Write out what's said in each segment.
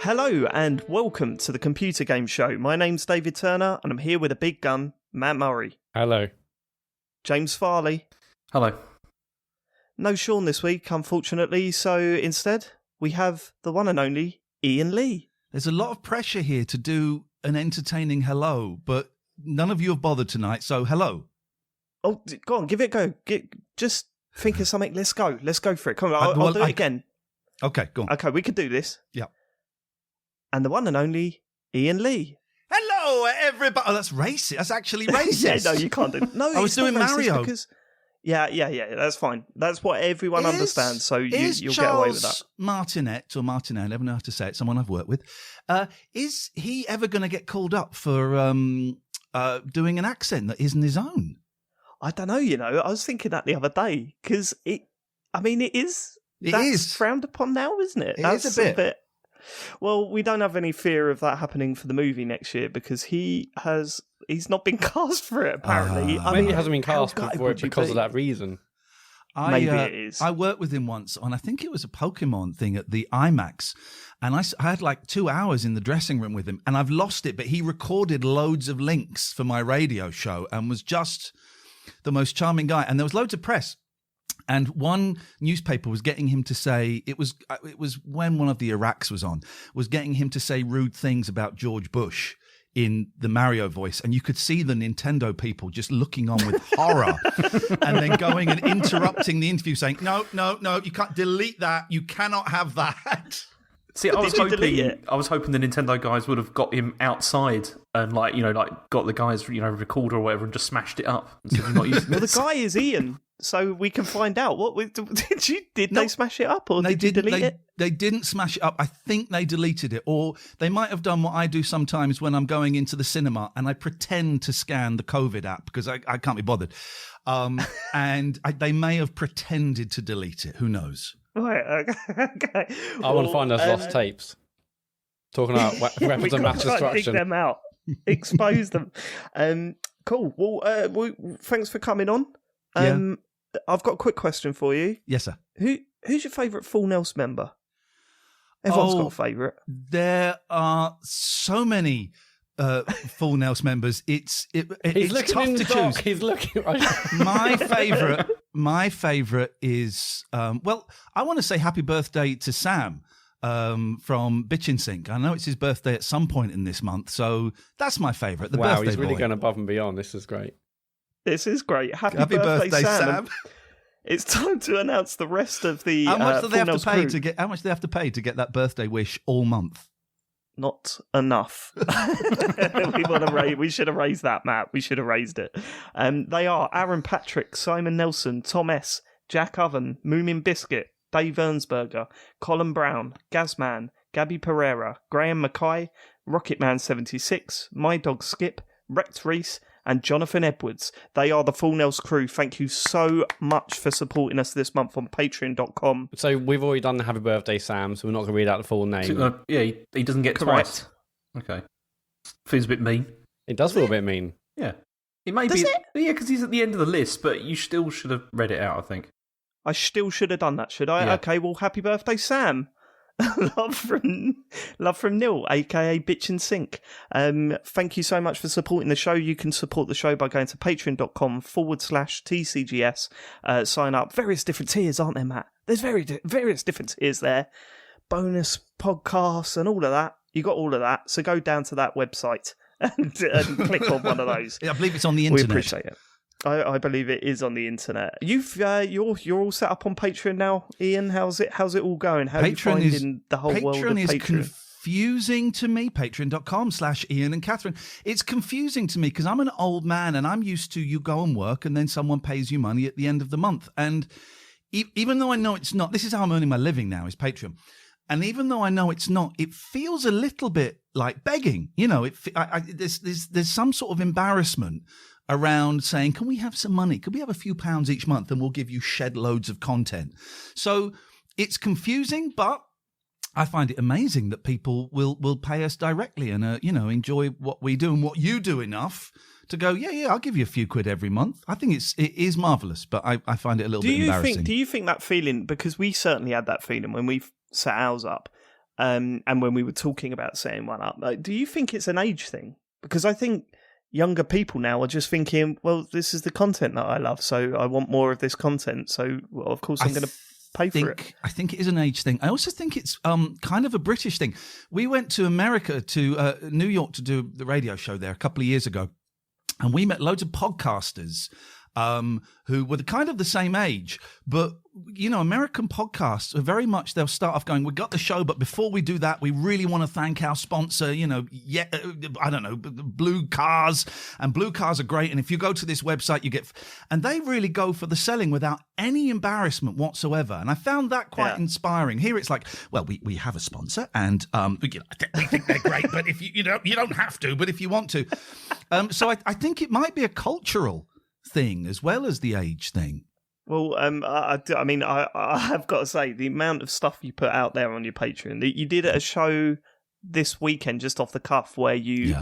Hello and welcome to the Computer Game Show. My name's David Turner and I'm here with a big gun, Matt Murray. Hello. James Farley. Hello. No Sean this week, unfortunately, so instead we have the one and only Iain Lee. There's a lot of pressure here to do an entertaining hello, but none of you have bothered tonight, so hello. Oh, go on, give it a go. Just think of something. Let's go. Let's go for it. Come on, I'll do it again. Okay, go on. Okay, we could do this. Yeah. And the one and only Iain Lee. Hello, everybody. Oh, that's racist. That's actually racist. Yeah, no, you can't do it. No, I was doing Mario. Because, yeah, that's fine. That's what everyone understands, so you'll get away with that. Martinet, or Martinet, I never know how to say it, someone I've worked with, is he ever going to get called up for doing an accent that isn't his own? I don't know, I was thinking that the other day, because it is frowned upon now, isn't it? It is a bit. Well, we don't have any fear of that happening for the movie next year because he's not been cast for it, apparently. Maybe he hasn't been cast for it because of that reason. Maybe it is. I worked with him once on, I think it was a Pokemon thing at the IMAX, and I had like 2 hours in the dressing room with him, and I've lost it, but he recorded loads of links for my radio show and was just the most charming guy. And there was loads of press. And one newspaper was getting him to say, it was when one of the Iraqs was on, was getting him to say rude things about George Bush in the Mario voice. And you could see the Nintendo people just looking on with horror and then going and interrupting the interview saying, no, you can't delete that. You cannot have that. See, I was hoping the Nintendo guys would have got him outside and got the guys, recorder or whatever and just smashed it up. And said, you're not using well, the guy is Ian. So we can find out. Did they smash it up or did you delete it? They didn't smash it up. I think they deleted it, or they might have done what I do sometimes when I'm going into the cinema and I pretend to scan the COVID app because I can't be bothered. They may have pretended to delete it. Who knows? Right. Okay. I want to find those lost tapes. Talking about weapons of mass destruction. Dig them out. Expose them. Cool. Well, thanks for coming on. Yeah. I've got a quick question for you. Yes, sir. Who's your favourite Full Nels member? Everyone's got a favourite. There are so many Full Nels members. It's tough to choose. He's looking right. My favourite is I want to say happy birthday to Sam from Bitchin' Sync. I know it's his birthday at some point in this month, so that's my favourite. Wow, he's really going above and beyond. This is great. This is great. Happy birthday, Sam. It's time to announce the rest of the How much do they have to pay crew. How much do they have to pay to get that birthday wish all month? Not enough. We should have raised that, Matt. We should have raised it. They are Aaron Patrick, Simon Nelson, Tom S, Jack Oven, Moomin Biscuit, Dave Ernsberger, Colin Brown, Gazman, Gabby Pereira, Graham Mackay, Rocketman76, My Dog Skip, Rex Reese, and Jonathan Edwards. They are the Full Nels crew. Thank you so much for supporting us this month on patreon.com. So we've already done the happy birthday, Sam, so we're not going to read out the full name. So, he doesn't get Correct. Twice. Okay. Feels a bit mean. It does feel a bit mean. Yeah. It may be. Yeah, because he's at the end of the list, but you still should have read it out, I think. I still should have done that, should I? Yeah. Okay, well, happy birthday, Sam. love from Neil, aka Bitchin' Sync. Thank you so much for supporting the show. You can support the show by going to patreon.com/TCGS. Sign up. Various different tiers, aren't there, Matt? There's various different tiers there. Bonus podcasts and all of that. You got all of that. So go down to that website and click on one of those. I believe it's on the internet. We appreciate it. I believe it is on the internet. You're all set up on Patreon now, Ian. How's it all going? How are you finding the whole world of Patreon? Patreon is confusing to me. Patreon.com/Ian and Catherine. It's confusing to me because I'm an old man and I'm used to you go and work and then someone pays you money at the end of the month. And even though I know it's not, this is how I'm earning my living now is Patreon. And even though I know it's not, it feels a little bit like begging. There's some sort of embarrassment around saying, can we have some money? Could we have a few pounds each month and we'll give you shed loads of content? So it's confusing, but I find it amazing that people will pay us directly and, enjoy what we do and what you do enough to go, I'll give you a few quid every month. I think it is marvellous, but I find it a little bit embarrassing. Do you think that feeling, because we certainly had that feeling when we set ours up, and when we were talking about setting one up, like, do you think it's an age thing? Because I think younger people now are just thinking, well, this is the content that I love, so I want more of this content. So, well, of course, I'm going to pay for it. I think it is an age thing. I also think it's kind of a British thing. We went to America, to New York, to do the radio show there a couple of years ago, and we met loads of podcasters who were kind of the same age. But, you know, American podcasts are very much, they'll start off going, we got the show, but before we do that, we really want to thank our sponsor, you know, I don't know, Blue Cars. And Blue Cars are great. And if you go to this website, you get... And they really go for the selling without any embarrassment whatsoever. And I found that quite inspiring. Here it's like, well, we have a sponsor and we think they're great, but if you don't have to, but if you want to. So I think it might be a cultural thing as well as the age thing. Well, I mean, I have got to say, the amount of stuff you put out there on your Patreon. You did a show this weekend, just off the cuff, where you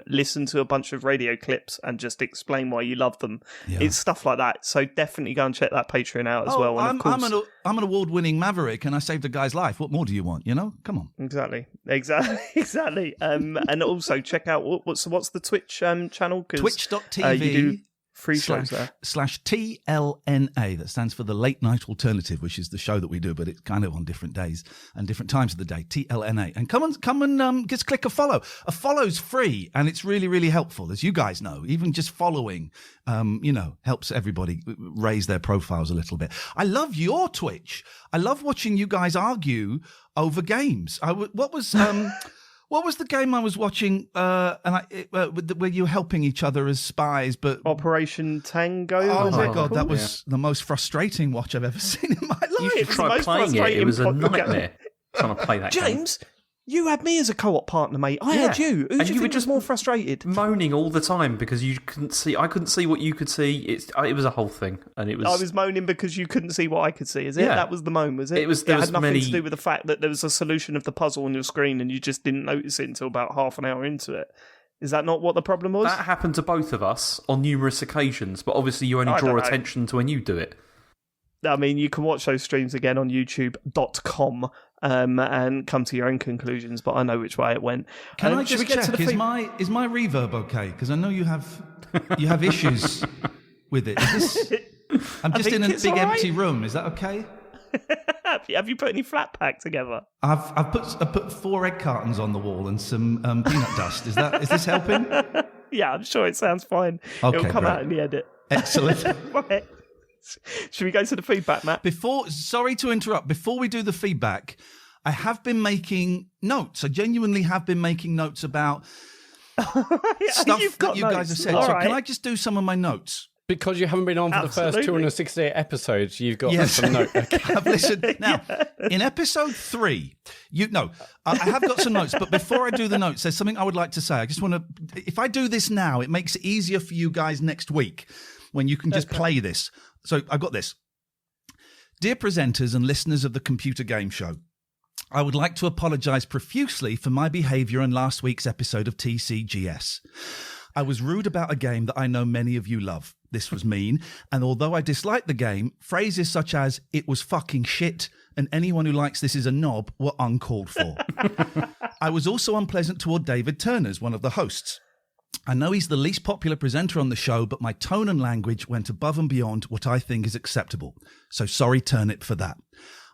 listen to a bunch of radio clips and just explain why you love them. Yeah. It's stuff like that. So definitely go and check that Patreon out as well. And I'm an award-winning maverick, and I saved a guy's life. What more do you want? You know, come on. Exactly. And also check out what's the Twitch channel? Twitch.tv. You do free shows there. /TLNA. That stands for the Late Night Alternative, which is the show that we do, but it's kind of on different days and different times of the day. TLNA. And come and just click a follow. A follow's free, and it's really, really helpful, as you guys know. Even just following, helps everybody raise their profiles a little bit. I love your Twitch. I love watching you guys argue over games. What was the game I was watching? Where you were helping each other as spies, but Operation Tango. Oh my god, that was the most frustrating watch I've ever seen in my life. You should try playing it. It was a nightmare trying to play that game. James, you had me as a co-op partner, mate. I had you. Who do you think was more frustrated? Moaning all the time because you couldn't see. I couldn't see what you could see. It was a whole thing, and it was. I was moaning because you couldn't see what I could see. Is it? Yeah. That was the moan, was it? It was. It had nothing to do with the fact that there was a solution of the puzzle on your screen, and you just didn't notice it until about half an hour into it. Is that not what the problem was? That happened to both of us on numerous occasions, but obviously you only draw attention to when you do it. I mean, you can watch those streams again on youtube.com and come to your own conclusions, but I know which way it went. Can I just check, is my reverb okay? Because I know you have issues with it. I'm just in a big empty room. Is that okay? Have you put any flat pack together? I've put 4 egg cartons on the wall and some peanut dust. Is this helping? Yeah, I'm sure it sounds fine. Okay, it'll come out in the edit. Excellent. Right. Should we go to the feedback, Matt? Sorry to interrupt. Before we do the feedback, I have been making notes. I genuinely have been making notes about stuff that you guys have said. All so right. can I just do some of my notes? Because you haven't been on for the first 268 episodes, you've got some notes. Okay. I've listened. Now, in episode 3, I have got some notes, but before I do the notes, there's something I would like to say. I just want to, if I do this now, it makes it easier for you guys next week when you can just play this. So I've got this. Dear presenters and listeners of the Computer Game Show, I would like to apologise profusely for my behaviour in last week's episode of TCGS. I was rude about a game that I know many of you love. This was mean, and although I dislike the game, phrases such as, it was fucking shit, and anyone who likes this is a knob were uncalled for. I was also unpleasant toward David Turners, one of the hosts. I know he's the least popular presenter on the show, but my tone and language went above and beyond what I think is acceptable. So sorry, Turnip, for that.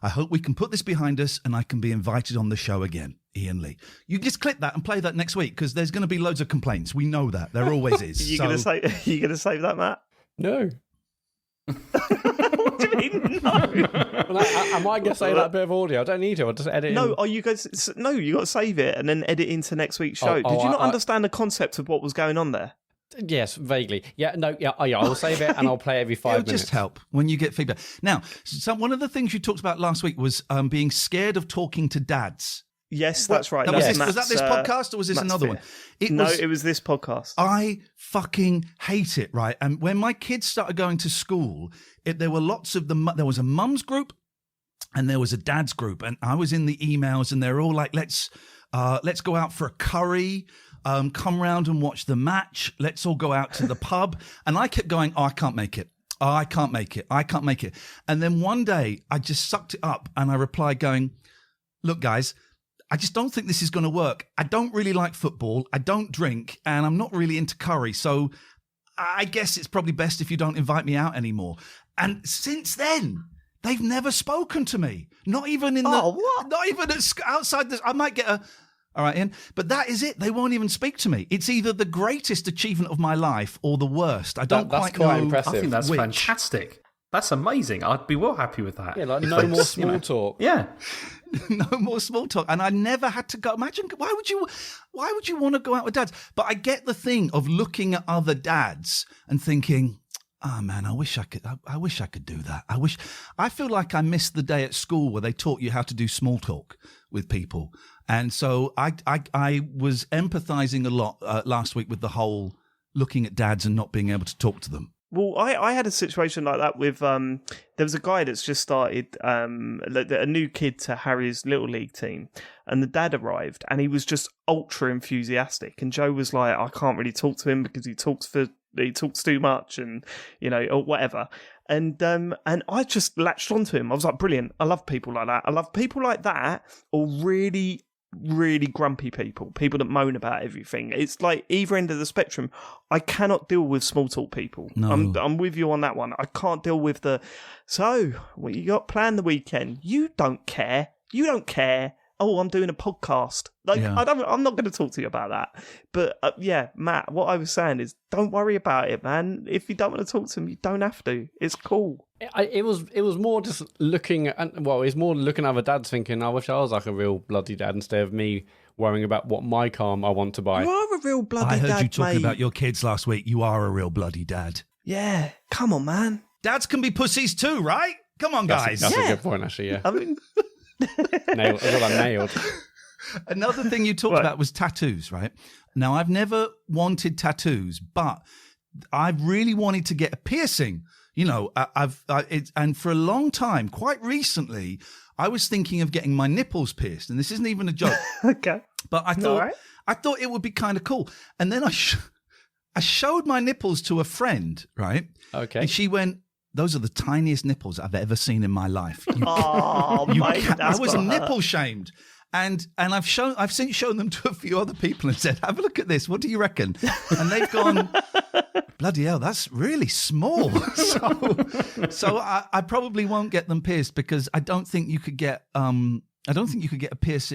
I hope we can put this behind us and I can be invited on the show again. Iain Lee. You just click that and play that next week because there's going to be loads of complaints. We know that. There always is. You going to save that, Matt? No. What do you mean, no? Well, I might just say that bit of audio. I don't need to. I'll just edit it. You got to save it and then edit into next week's show. Did you not understand the concept of what was going on there? Yes, vaguely. I'll save it and I'll play every 5 minutes. It'll just help when you get feedback. Now, one of the things you talked about last week was being scared of talking to dads. Yes, that's right. Was that this podcast or was this another one? It was this podcast. I fucking hate it, right? And when my kids started going to school, there were lots of there was a mum's group and there was a dad's group, and I was in the emails and they're all like, let's go out for a curry. Come round and watch the match. Let's all go out to the pub. And I kept going, I can't make it. I can't make it. And then one day I just sucked it up and I replied going, look, guys, I just don't think this is going to work. I don't really like football. I don't drink, and I'm not really into curry. So I guess it's probably best if you don't invite me out anymore. And since then, they've never spoken to me. Not even in not even outside this. I might get a, all right, Ian, but that is it. They won't even speak to me. It's either the greatest achievement of my life or the worst. I don't That's quite quite know. impressive. I think that's Which? fantastic. That's amazing. I'd be well happy with that. Yeah, like no more small talk. Yeah. No more small talk. And I never had to go. Imagine, why would you want to go out with dads? But I get the thing of looking at other dads and thinking, oh man, I wish I could do that. I feel like I missed the day at school where they taught you how to do small talk with people. And so I was empathizing a lot last week with the whole looking at dads and not being able to talk to them. Well, I had a situation like that with there was a guy that's just started a new kid to Harry's Little League team, and the dad arrived and he was just ultra enthusiastic, and Joe was like, I can't really talk to him because he talks too much, and or whatever. And I just latched onto him. I was like, brilliant. I love people like that. I love people like that, or really, really grumpy people that moan about everything. It's like either end of the spectrum. I cannot deal with small talk people. No. I'm with you on that one. I can't deal with so what you got planned the weekend? You don't care. Oh, I'm doing a podcast. I'm not going to talk to you about that. But Matt, what I was saying is, don't worry about it, man. If you don't want to talk to him, you don't have to. It's cool. It was more just looking at, it's more looking at other dads thinking, I wish I was like a real bloody dad instead of me worrying about what my car I want to buy. You are a real bloody dad, I heard you talking mate. about your kids last week. You are a real bloody dad. Yeah, come on, man. Dads can be pussies too, right? Come on, guys. That's a good point, actually, yeah. I mean, nailed. Another thing you talked about was tattoos, right? Now, I've never wanted tattoos, but I've really wanted to get a piercing. And for a long time, quite recently, I was thinking of getting my nipples pierced, and this isn't even a joke. Okay, but I thought it would be kind of cool, and then I showed my nipples to a friend, right? Okay, and she went, "Those are the tiniest nipples I've ever seen in my life." I was nipple shamed. And I've since shown them to a few other people and said, have a look at this. What do you reckon? And they've gone, bloody hell, that's really small. So I probably won't get them pierced because I don't think you could get a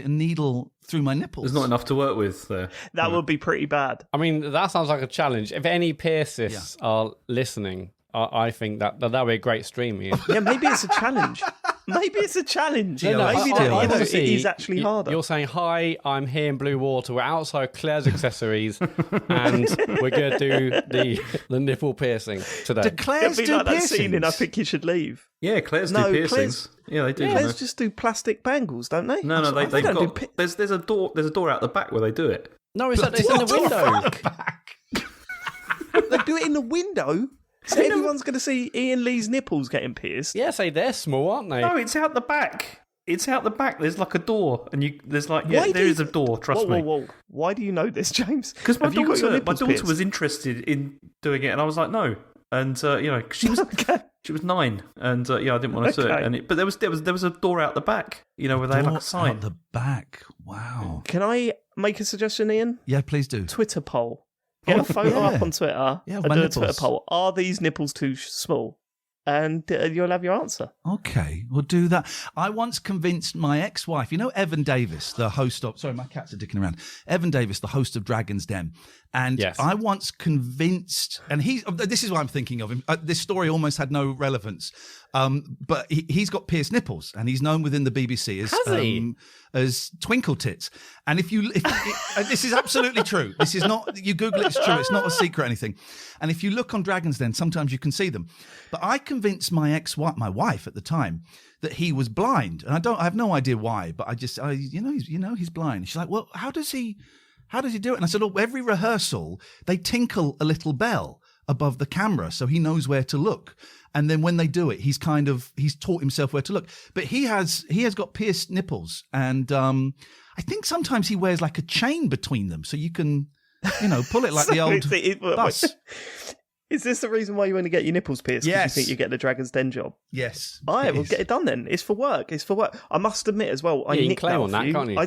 needle through my nipples. There's not enough to work with there. That would be pretty bad. I mean, that sounds like a challenge. If any piercists are listening, I think that would be a great stream, Ian. Yeah, maybe it's a challenge. Maybe it's a challenge. No, maybe it is actually harder. You're saying, hi, I'm here in Blue Water. We're outside Claire's Accessories, and we're going to do the nipple piercing today. Do Claire's It'd be do like piercings? that scene in I Think You Should Leave. Yeah, Claire's do piercings. Yeah, they do. Claire's just do plastic bangles, don't they? No, they've got. There's a door out the back where they do it. No, it's in the window. They do it in the window. So everyone's going to see Iain Lee's nipples getting pierced. Yeah, they're small, aren't they? No, it's out the back. It's out the back. There's like a door, and there is a door. Trust me. Whoa! Why do you know this, James? Because my daughter pierced? was interested in doing it, and I was like, no. And she was she was 9, and I didn't want to do it. But there was a door out the back, where they had like a sign. Out the back. Wow. Can I make a suggestion, Ian? Yeah, please do. Twitter poll. Get a photo up on Twitter and do a Twitter poll. Are these nipples too small? And you'll have your answer. Okay, we'll do that. I once convinced my ex-wife, Evan Davis, the host of... Sorry, my cats are dicking around. Evan Davis, the host of Dragon's Den. And yes. I once convinced... And this is what I'm thinking of him. This story almost had no relevance. But he's got pierced nipples, and he's known within the BBC as Twinkle Tits. And if this is absolutely true. This is not... You Google it, it's true. It's not a secret or anything. And if you look on Dragon's Den, sometimes you can see them. But I convinced my wife at the time that he was blind, and I have no idea why, but he's blind. She's like, well, how does he do it? And I said, every rehearsal they tinkle a little bell above the camera so he knows where to look, and then when they do it, he's taught himself where to look. But he has got pierced nipples, and I think sometimes he wears like a chain between them so you can pull it like the old bus. Is this the reason why you want to get your nipples pierced? Because Yes. you think you get the Dragon's Den job? Yes. All right, it we'll is. get it done then. It's for work. I must admit as well, I Yeah, you can nicked claim that on off that, you. can't you?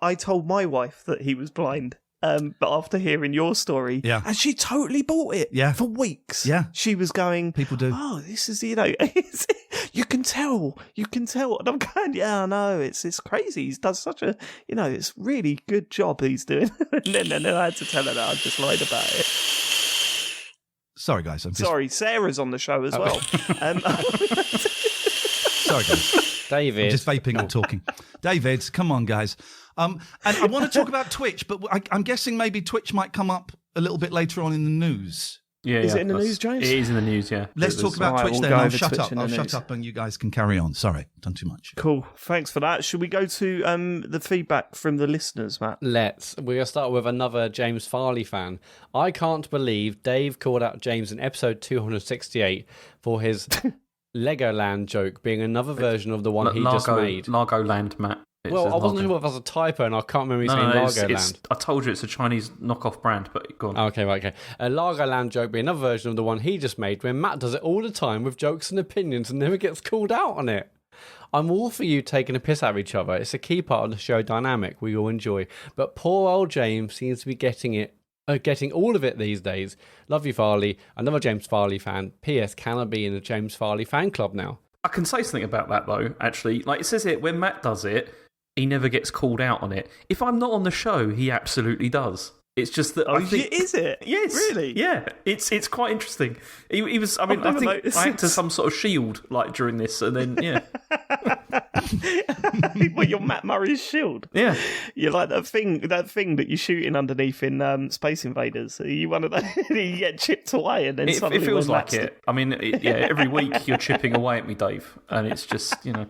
I told my wife that he was blind. But after hearing your story, Yeah. and she totally bought it. Yeah. For weeks. Yeah. She was going, People do. oh, this is, you can tell. And I'm going, yeah, I know. It's crazy. He does such a, it's really good job he's doing. and then I had to tell her that I just lied about it. Sorry, guys. I'm just... Sorry, Sarah's on the show as well. Sorry, guys. David. I'm just vaping and talking. David, come on, guys. And I want to talk about Twitch, but I'm guessing maybe Twitch might come up a little bit later on in the news. Yeah, Is it in the news, James? It is in the news, yeah. Let's talk about Alright, Twitch we'll then. go I'll over shut Twitch up. in the I'll shut news. up and you guys can carry on. Sorry, done too much. Cool. Thanks for that. Should we go to the feedback from the listeners, Matt? We're going to start with another James Farley fan. I can't believe Dave called out James in episode 268 for his Legoland joke being another version of the one he just made. Legoland, Matt. It Well, says I wasn't Largo. sure if that was a typo, and I can't remember you saying Legoland. I told you it's a Chinese knockoff brand, but go on. Okay, right, okay. A Legoland joke being another version of the one he just made, when Matt does it all the time with jokes and opinions and never gets called out on it. I'm all for you taking a piss out of each other. It's a key part of the show dynamic we all enjoy. But poor old James seems to be getting all of it these days. Love you, Farley. Another James Farley fan. P.S. Can I be in the James Farley fan club now? I can say something about that, though, actually. Like, it says it, when Matt does it, he never gets called out on it. If I'm not on the show, he absolutely does. It's just that I think... is it? Yes. Really? Yeah. It's quite interesting. He was... I mean, I never think noticed I acted this. some sort of shield, like, during this, and then, yeah. Well, you're Matt Murray's shield. Yeah. You're like that thing that you're shooting underneath in Space Invaders. Are you one of those? You get chipped away and then It suddenly... feels when like Matt's- it. I mean, every week you're chipping away at me, Dave, and it's just, not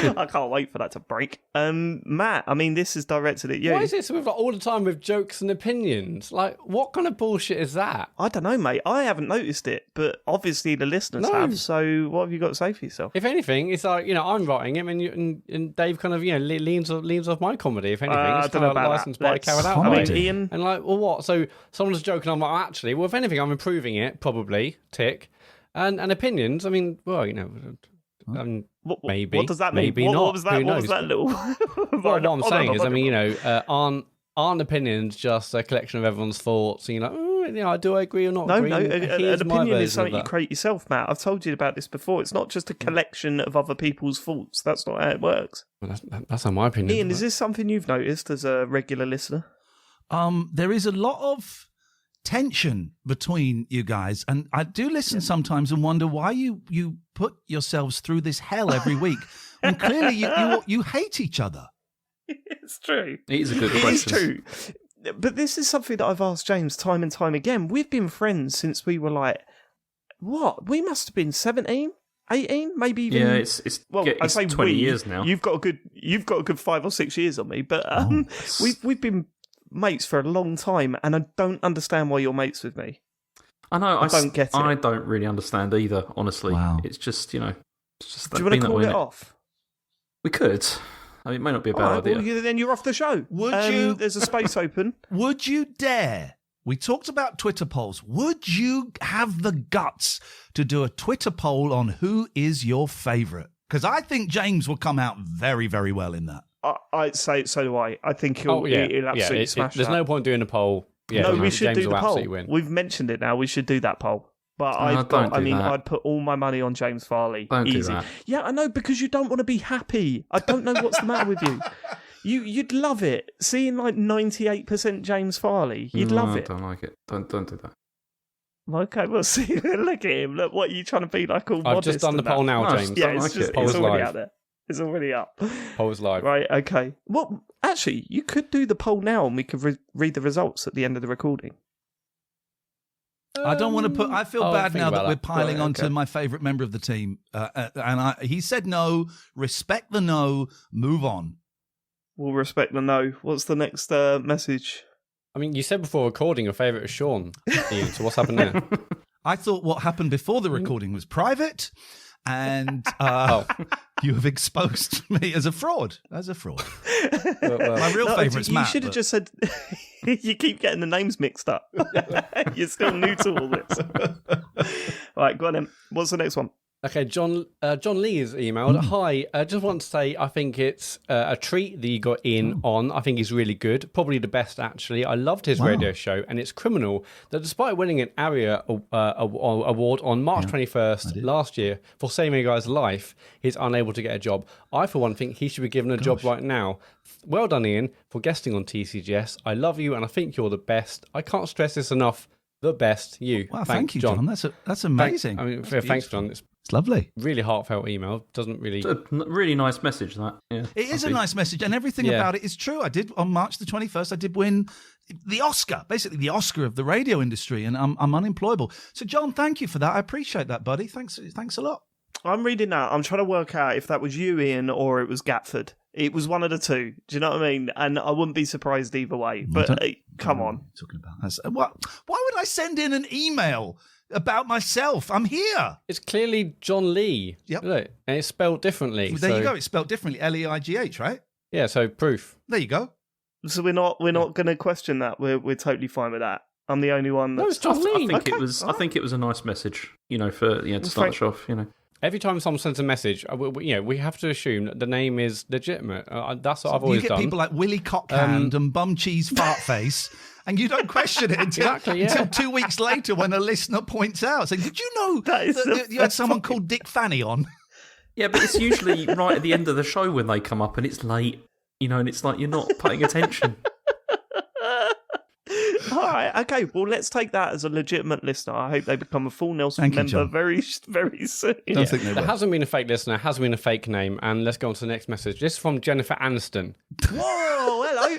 good. I can't wait for that to break. Matt, I mean, this is directed at you. Why is this with all the time with jokes and opinions? Like, what kind of bullshit is that? I don't know, mate. I haven't noticed it, but obviously the listeners No. have. So what have you got to say for yourself? If anything, it's like, I'm writing him and Dave kind of, leans off my comedy, if anything. I It's don't kind know of about licensed that. by Let's- Carrot Out. I mean, Comedy. Ian, And like, well, what? So someone's joking. I'm like, actually, well, if anything, I'm improving it, probably. Tick. And opinions. I mean, well, maybe. What does that mean? Maybe what, not. What was that? Who what was knows? that little? Well, what I'm saying is, I mean, aren't opinions just a collection of everyone's thoughts? And you're like, do I agree or not No, agree? no. Here's An my opinion version is something of you that. create yourself, Matt. I've told you about this before. It's not just a collection of other people's thoughts. That's not how it works. Well, that's not my opinion. Ian, is this something you've noticed as a regular listener? There is a lot of tension between you guys, and I do listen sometimes and wonder why you put yourselves through this hell every week when clearly you hate each other. It's true. It is a good It is question. true. But this is something that I've asked James time and time again. We've been friends since we were like, what? We must have been 17, 18, maybe even. Yeah, it's I say 20 we. years now. You've got a good 5 or 6 years on me, but we've been mates for a long time, and I don't understand why you're mates with me. I know. I don't get it. I don't really understand either, honestly. Wow. It's just, it's just Do you want to call it off? We could. I mean, it may not be a bad All right, idea. well, then you're off the show. Would you- There's a space open. Would you dare? We talked about Twitter polls. Would you have the guts to do a Twitter poll on who is your favourite? Because I think James will come out very, very well in that. I'd say so do I. I think he'll absolutely smash There's that. no point doing a poll. Yeah, no, we should James do the will poll. absolutely win. We've mentioned it now. We should do that poll. But don't do that. I'd put all my money on James Farley. Don't do Easy. that. Yeah, I know, because you don't want to be happy. I don't know what's the matter with you. You'd love it. Seeing like 98% James Farley. You'd love I it. don't like it. Don't do that. Okay, we'll see. Look at him. Look, what are you trying to be like all I've modest just done the and that? poll now, No, James. Yeah, Don't it's like just it. Poll's it's already live. out there. It's already up. Poll's live. Right, okay. Well, actually, you could do the poll now and we could read the results at the end of the recording. I don't want to put. I feel I'll bad think now about that we're that. piling Right, onto okay. my favourite member of the team, he said no. Respect the no. Move on. We'll respect the no. What's the next message? I mean, you said before recording your favourite is Sean, Ian, so what's happened there? I thought what happened before the recording was private, and you have exposed me as a fraud. My real No, favourite's you Matt. should have but- just said. You keep getting the names mixed up. You're still new to all this. All right, go on then. What's the next one? Okay, John Lee has emailed. Hi, I just want to say I think it's a treat that you got in on. I think he's really good. Probably the best, actually. I loved his radio show, and it's criminal that despite winning an ARIA award on March 21st last year for saving a guy's life, he's unable to get a job. I, for one, think he should be given a job right now. Well done, Ian, for guesting on TCGS. I love you, and I think you're the best. I can't stress this enough. The best, you. Wow, thank you, John. That's amazing. Thanks, John. It's lovely. Really heartfelt email. Doesn't really... It's a really nice message, that. Yeah, it is a nice message, and everything about it is true. I did, on March the 21st, I did win the Oscar, basically the Oscar of the radio industry, and I'm unemployable. So, John, thank you for that. I appreciate that, buddy. Thanks a lot. I'm reading that. I'm trying to work out if that was you, Ian, or it was Gatford. It was one of the two. Do you know what I mean? And I wouldn't be surprised either way. But come on. Talking about that. Why would I send in an email about myself? I'm here. It's clearly John Lee. Yep. Look, and it's spelled differently. Well, there you go. It's spelled differently. Leigh, right? Yeah, so proof. There you go. So we're not going to question that. We're totally fine with that. I'm the only one. No, it's John Lee. I think it was a nice message, for to start us off, Every time someone sends a message, we have to assume that the name is legitimate. That's what I've always done. You get people like Willy Cockhand and Bum Cheese Fartface, and you don't question it until 2 weeks later when a listener points out, saying, "Did you know that you had someone called Dick Fanny on?" Yeah, but it's usually right at the end of the show when they come up, and it's late, and it's like you're not paying attention. All right, okay. Well, let's take that as a legitimate listener. I hope they become a full Nelson member very, very soon. Don't think they will. There hasn't been a fake listener, has been a fake name, and let's go on to the next message. This is from Jennifer Aniston. Whoa, hello.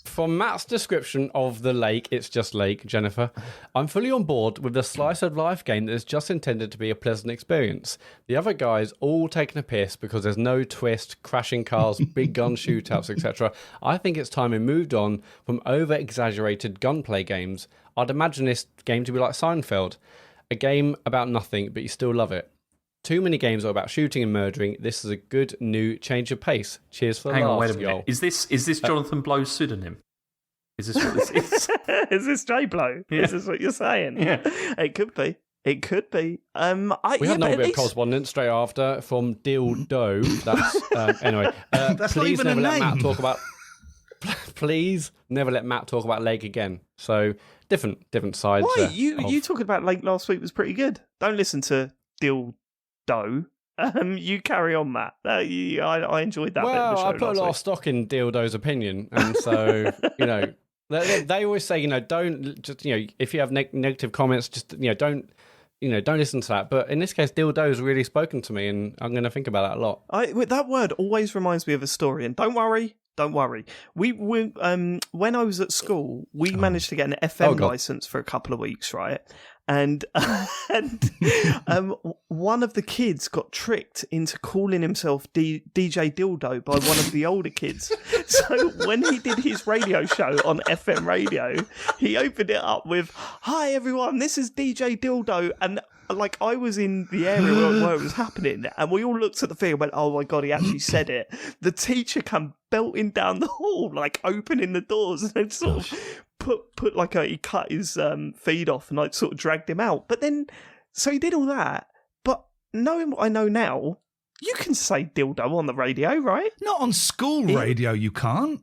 From Matt's description of the lake, it's just lake, Jennifer. I'm fully on board with the slice of life game that is just intended to be a pleasant experience. The other guys all taking a piss because there's no twist, crashing cars, big gun shootouts, etc. I think it's time we moved on from over-exaggerated gunplay games. I'd imagine this game to be like Seinfeld, a game about nothing, but you still love it. Too many games are about shooting and murdering. This is a good new change of pace. Cheers for the Hang on, wait a minute. minute. Is this Jonathan Blow's pseudonym? Is this what this is? Is this J Blow? Yeah. Is this what you're saying? Yeah. It could be. It could be. We had another bit of correspondence straight after from Dildo. That's anyway. That's not even a name. Please never let Matt talk about Lake again. So different sides. Why you talking about Lake last week was pretty good. Don't listen to Dildo. You carry on, Matt. I enjoyed that bit of the show. I put a lot of stock in Dildo's opinion, and so they always say don't just if you have negative comments, just don't listen to that. But in this case, Dildo's really spoken to me, and I'm going to think about that a lot. That word always reminds me of a story, and don't worry. We when I was at school, we managed to get an FM license for a couple of weeks, right? And one of the kids got tricked into calling himself DJ Dildo by one of the older kids. So when he did his radio show on FM radio, he opened it up with, "Hi everyone, this is DJ Dildo," and I was in the area where it was happening, and we all looked at the thing and went, "Oh my god, he actually said it." The teacher came belting down the hall, opening the doors, and then sort of he cut his feed off and sort of dragged him out. But then, so he did all that. But knowing what I know now, you can say dildo on the radio, right? Not on school radio, you can't.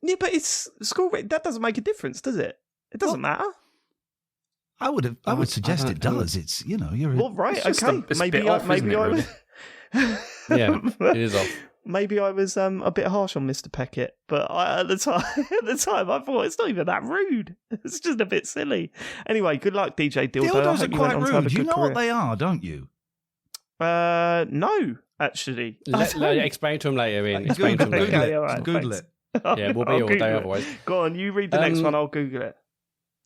Yeah, but it's school radio. That doesn't make a difference, does it? It doesn't matter. I would suggest it does. It's you're. Well, right, okay. Maybe I was. Yeah, it is off. Maybe I was a bit harsh on Mr. Peckett, but at the time I thought it's not even that rude. It's just a bit silly. Anyway, good luck, DJ Dildo. Dildos are quite rude. You know what they are, don't you? No, actually. Explain to him later, Ian. Explain to him later. Okay, all right, Google it. Yeah, we'll be all day otherwise. Go on, you read the next one. I'll Google it.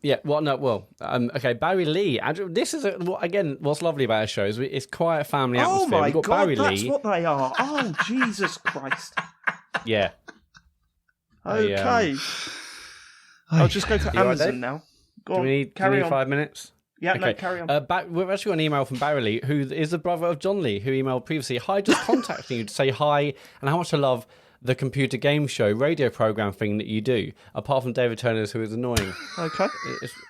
Yeah, okay, Barry Lee. This is, what's lovely about our show is it's quite a family atmosphere. Oh my We've got God, Barry that's Lee. what they are. Oh, Jesus Christ. Yeah. Okay. I'll just go to Amazon now. Go on, do we need 5 minutes? Yeah, no, carry on. We've actually got an email from Barry Lee, who is the brother of John Lee, who emailed previously. Hi, just contacting you to say hi and how much I love the computer game show radio program thing that you do, apart from David Turner's, who is annoying. Okay.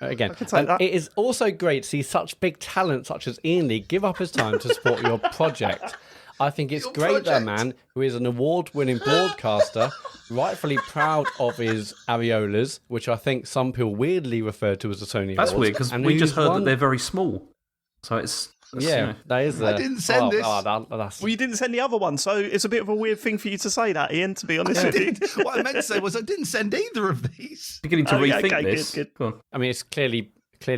Again, I can take that. It is also great to see such big talent such as Iain Lee give up his time to support your project. I think it's great that a man who is an award-winning broadcaster, rightfully proud of his areolas, which I think some people weirdly refer to as the Sony That's Awards, weird, because we just heard that they're very small. So it's... that is. I didn't send this. That's... Well, you didn't send the other one, so it's a bit of a weird thing for you to say that, Ian, to be honest with you. What I meant to say was I didn't send either of these. Beginning to rethink this. Good. Go on. I mean, it's clearly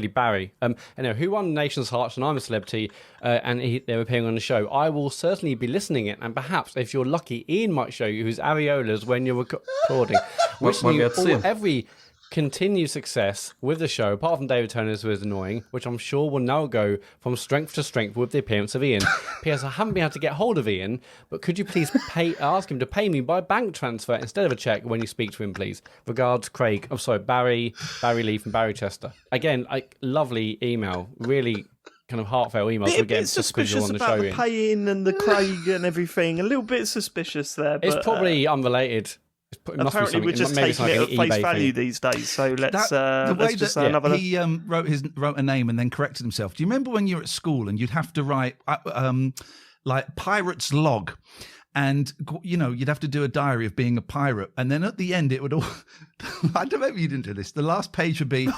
Barry. Anyway, who won Nation's Hearts and I'm a Celebrity, and they're appearing on the show. I will certainly be listening in, and perhaps, if you're lucky, Ian might show you his areolas when you're recording. Wishing you every continued success with the show, apart from David Turner's, who is annoying, which I'm sure will now go from strength to strength with the appearance of Ian. P.S. I haven't been able to get hold of Ian, but could you please ask him to pay me by bank transfer instead of a cheque when you speak to him, please? Regards, Craig. I'm sorry, Barry Lee from Barrychester. Again, lovely email. Really kind of heartfelt email. A bit suspicious about the pay-in and the Craig and everything. A little bit suspicious there. But, it's probably unrelated. Apparently, we're just taking it at face value these days. So let's just say another. He wrote a name and then corrected himself. Do you remember when you were at school and you'd have to write like pirate's log, and you'd have to do a diary of being a pirate, and then at the end it would all. I don't know if you didn't do this. The last page would be,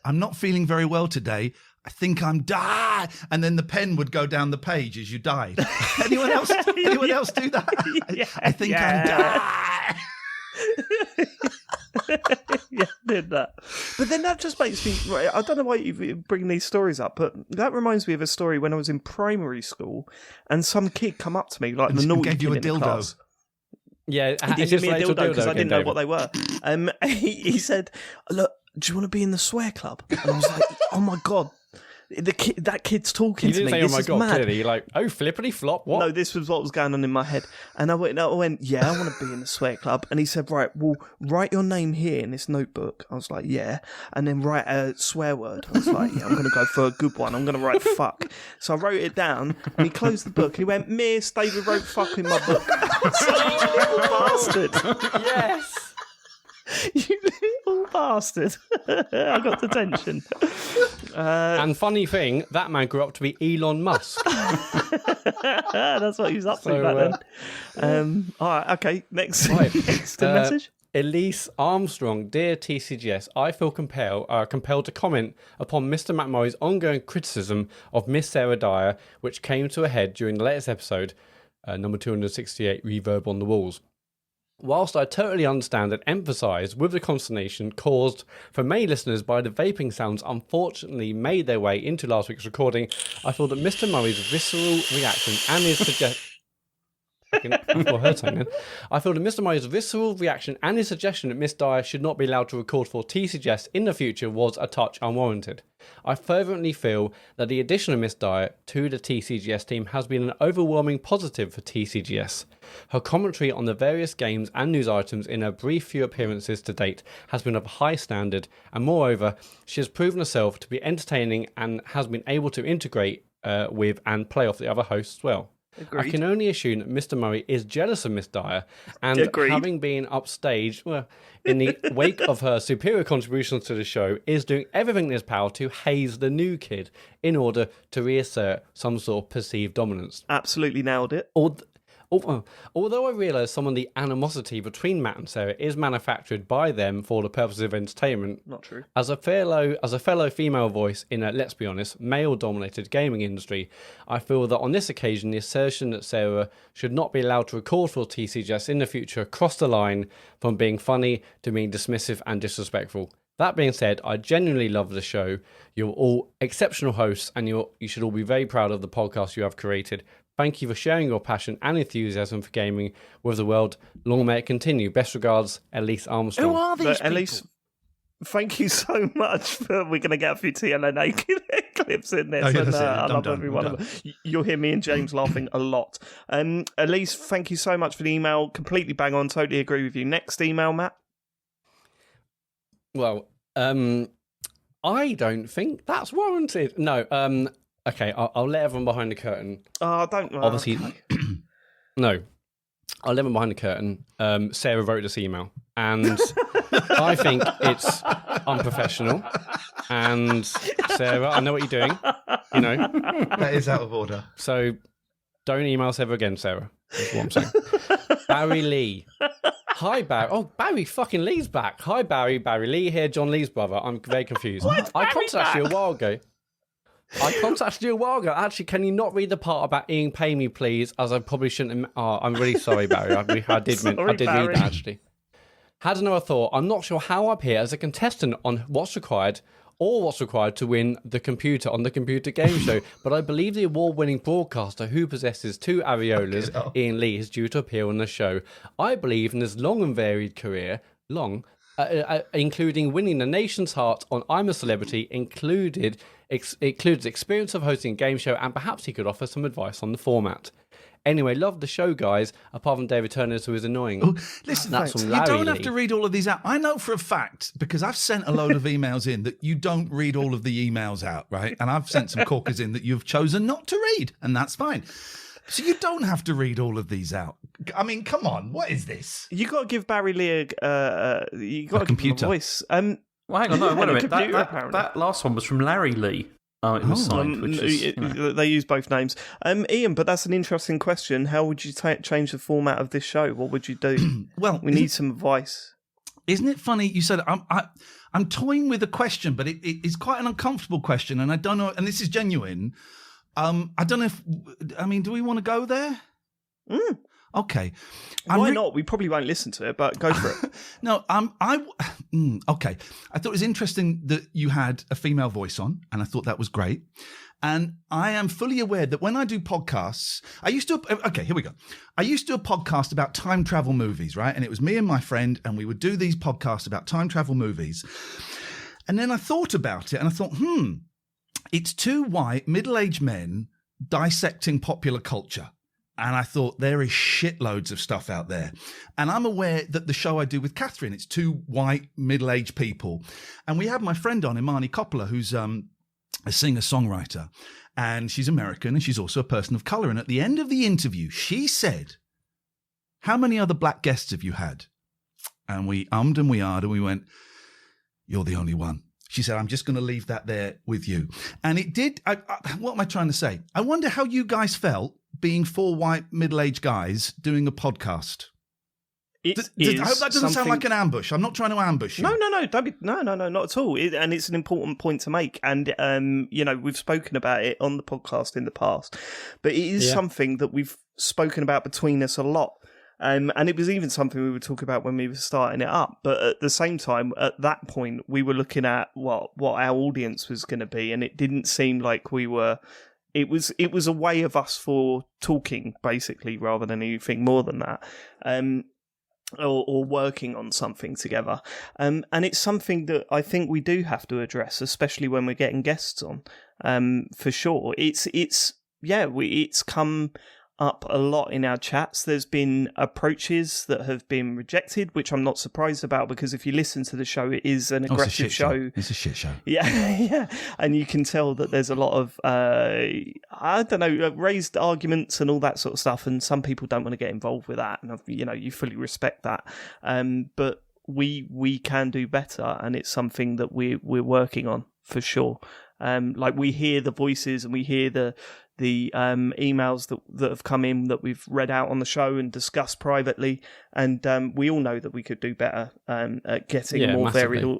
"I'm not feeling very well today. I think I'm dying," and then the pen would go down the page as you died. Anyone else do that? Yeah, I think I'm dying. Yeah, did that. But then that just makes me. I don't know why you bring these stories up, but that reminds me of a story when I was in primary school, and some kid come up to me like the naughty kid in the class. Yeah, he didn't give me a dildo because I didn't know what they were. He said, "Look, do you want to be in the swear club?" And I was like, "Oh my god." That kid's talking to me. You didn't say, this "Oh my god!" mad. Clearly, you're like, "Oh, flippity flop!" What? No, this was what was going on in my head, and I went, "Yeah, I want to be in the swear club." And he said, "Right, well, write your name here in this notebook." I was like, "Yeah," and then write a swear word. I was like, "Yeah, I'm going to go for a good one. I'm going to write fuck." So I wrote it down, and he closed the book. And he went, "Miss, David wrote fuck in my book." I was like, "You little bastard!" Yes. You little bastard. I got detention. And funny thing, that man grew up to be Elon Musk. That's what he was up to back then. All right, okay. Next message. Elise Armstrong, dear TCGS, I feel compelled to comment upon Mr. Matt Murray's ongoing criticism of Miss Sarah Dyer, which came to a head during the latest episode, number 268, Reverb on the Walls. Whilst I totally understand and empathise with the consternation caused for many listeners by the vaping sounds unfortunately made their way into last week's recording, I feel that Mr. Murray's visceral reaction and his suggestion... I feel that Mr. Murray's visceral reaction and his suggestion that Miss Dyer should not be allowed to record for TCGS in the future was a touch unwarranted. I fervently feel that the addition of Miss Dyer to the TCGS team has been an overwhelming positive for TCGS. Her commentary on the various games and news items in her brief few appearances to date has been of high standard, and moreover, she has proven herself to be entertaining and has been able to integrate with and play off the other hosts as well. Agreed. I can only assume that Mr. Murray is jealous of Miss Dyer, and having been upstage in the wake of her superior contributions to the show, is doing everything in his power to haze the new kid in order to reassert some sort of perceived dominance. Absolutely nailed it. Although I realise some of the animosity between Matt and Sarah is manufactured by them for the purposes of entertainment, not true. As a fellow female voice in a, let's be honest, male-dominated gaming industry, I feel that on this occasion the assertion that Sarah should not be allowed to record for TCGS in the future crossed the line from being funny to being dismissive and disrespectful. That being said, I genuinely love the show. You're all exceptional hosts, and you should all be very proud of the podcast you have created. Thank you for sharing your passion and enthusiasm for gaming with the world. Long may it continue. Best regards, Elise Armstrong. Who are these people? Elise, thank you so much. We're going to get a few TLNA clips in this. I love every one of them. You'll hear me and James laughing a lot. Elise, thank you so much for the email. Completely bang on. Totally agree with you. Next email, Matt. Well, I don't think that's warranted. No, okay, I'll let everyone behind the curtain. Oh, don't. Obviously, no. I'll let everyone behind the curtain. Sarah wrote this email, and I think it's unprofessional. And Sarah, I know what you're doing. You know that is out of order. So don't email Sarah again, Sarah. That's what I'm saying. Barry Lee. Hi, Barry. Oh, Barry fucking Lee's back. Hi, Barry. Barry Lee here, John Lee's brother. I'm very confused. I contacted you a while ago. Actually, can you not read the part about Ian pay me, please? As I probably shouldn't. I'm really sorry, Barry. I did read that, actually. Had another thought. I'm not sure how I appear as a contestant on what's required to win the computer on the computer game show, but I believe the award-winning broadcaster who possesses 2 areolas, Iain Lee, is due to appear on the show. I believe in his long and varied career, including winning the nation's heart on I'm a Celebrity, included experience of hosting a game show, and perhaps he could offer some advice on the format. Anyway, love the show, guys, apart from David Turner, who is annoying. Oh, listen, you don't have to read all of these out. I know for a fact, because I've sent a load of emails in, that you don't read all of the emails out, right? And I've sent some corkers in that you've chosen not to read, and that's fine. So you don't have to read all of these out. I mean, come on, what is this? You got to give Barry Lee a computer voice. Well, hang on, no, wait a minute. That last one was from Larry Lee. Oh, it was signed, which is... They use both names. Ian, but that's an interesting question. How would you change the format of this show? What would you do? Well, we need some advice. Isn't it funny? You said I'm toying with a question, but it's quite an uncomfortable question, and I don't know. And this is genuine. I don't know if. I mean, do we want to go there? Okay. Why not? We probably won't listen to it, but go for it. No, okay. I thought it was interesting that you had a female voice on, and I thought that was great. And I am fully aware that when I do podcasts, here we go. I used to do a podcast about time travel movies, right? And it was me and my friend, and we would do these podcasts about time travel movies. And then I thought about it, and I thought, it's 2 white, middle-aged men dissecting popular culture. And I thought, there is shitloads of stuff out there. And I'm aware that the show I do with Catherine, it's 2 white, middle-aged people. And we have my friend on, Imani Coppola, who's a singer-songwriter. And she's American, and she's also a person of colour. And at the end of the interview, she said, how many other black guests have you had? And we ummed and we ahed, and we went, you're the only one. She said, I'm just going to leave that there with you. And it did. What am I trying to say? I wonder how you guys felt being 4 white middle-aged guys doing a podcast. I hope that doesn't sound like an ambush. I'm not trying to ambush you. No, don't be, no, not at all. And it's an important point to make. And we've spoken about it on the podcast in the past, but it is something that we've spoken about between us a lot. And it was even something we were talking about when we were starting it up. But at the same time, at that point, we were looking at what our audience was going to be, and it didn't seem like we were. It was a way of us for talking, basically, rather than anything more than that, or working on something together. And it's something that I think we do have to address, especially when we're getting guests on. For sure, it's come up a lot in our chats. There's been approaches that have been rejected, which I'm not surprised about, because if you listen to the show, it is an aggressive show. It's a shit show. Yeah. And you can tell that there's a lot of, raised arguments and all that sort of stuff. And some people don't want to get involved with that. And, you fully respect that. But we can do better. And it's something that we're working on for sure. We hear the voices and we hear the emails that have come in that we've read out on the show and discussed privately, and we all know that we could do better at getting a more varied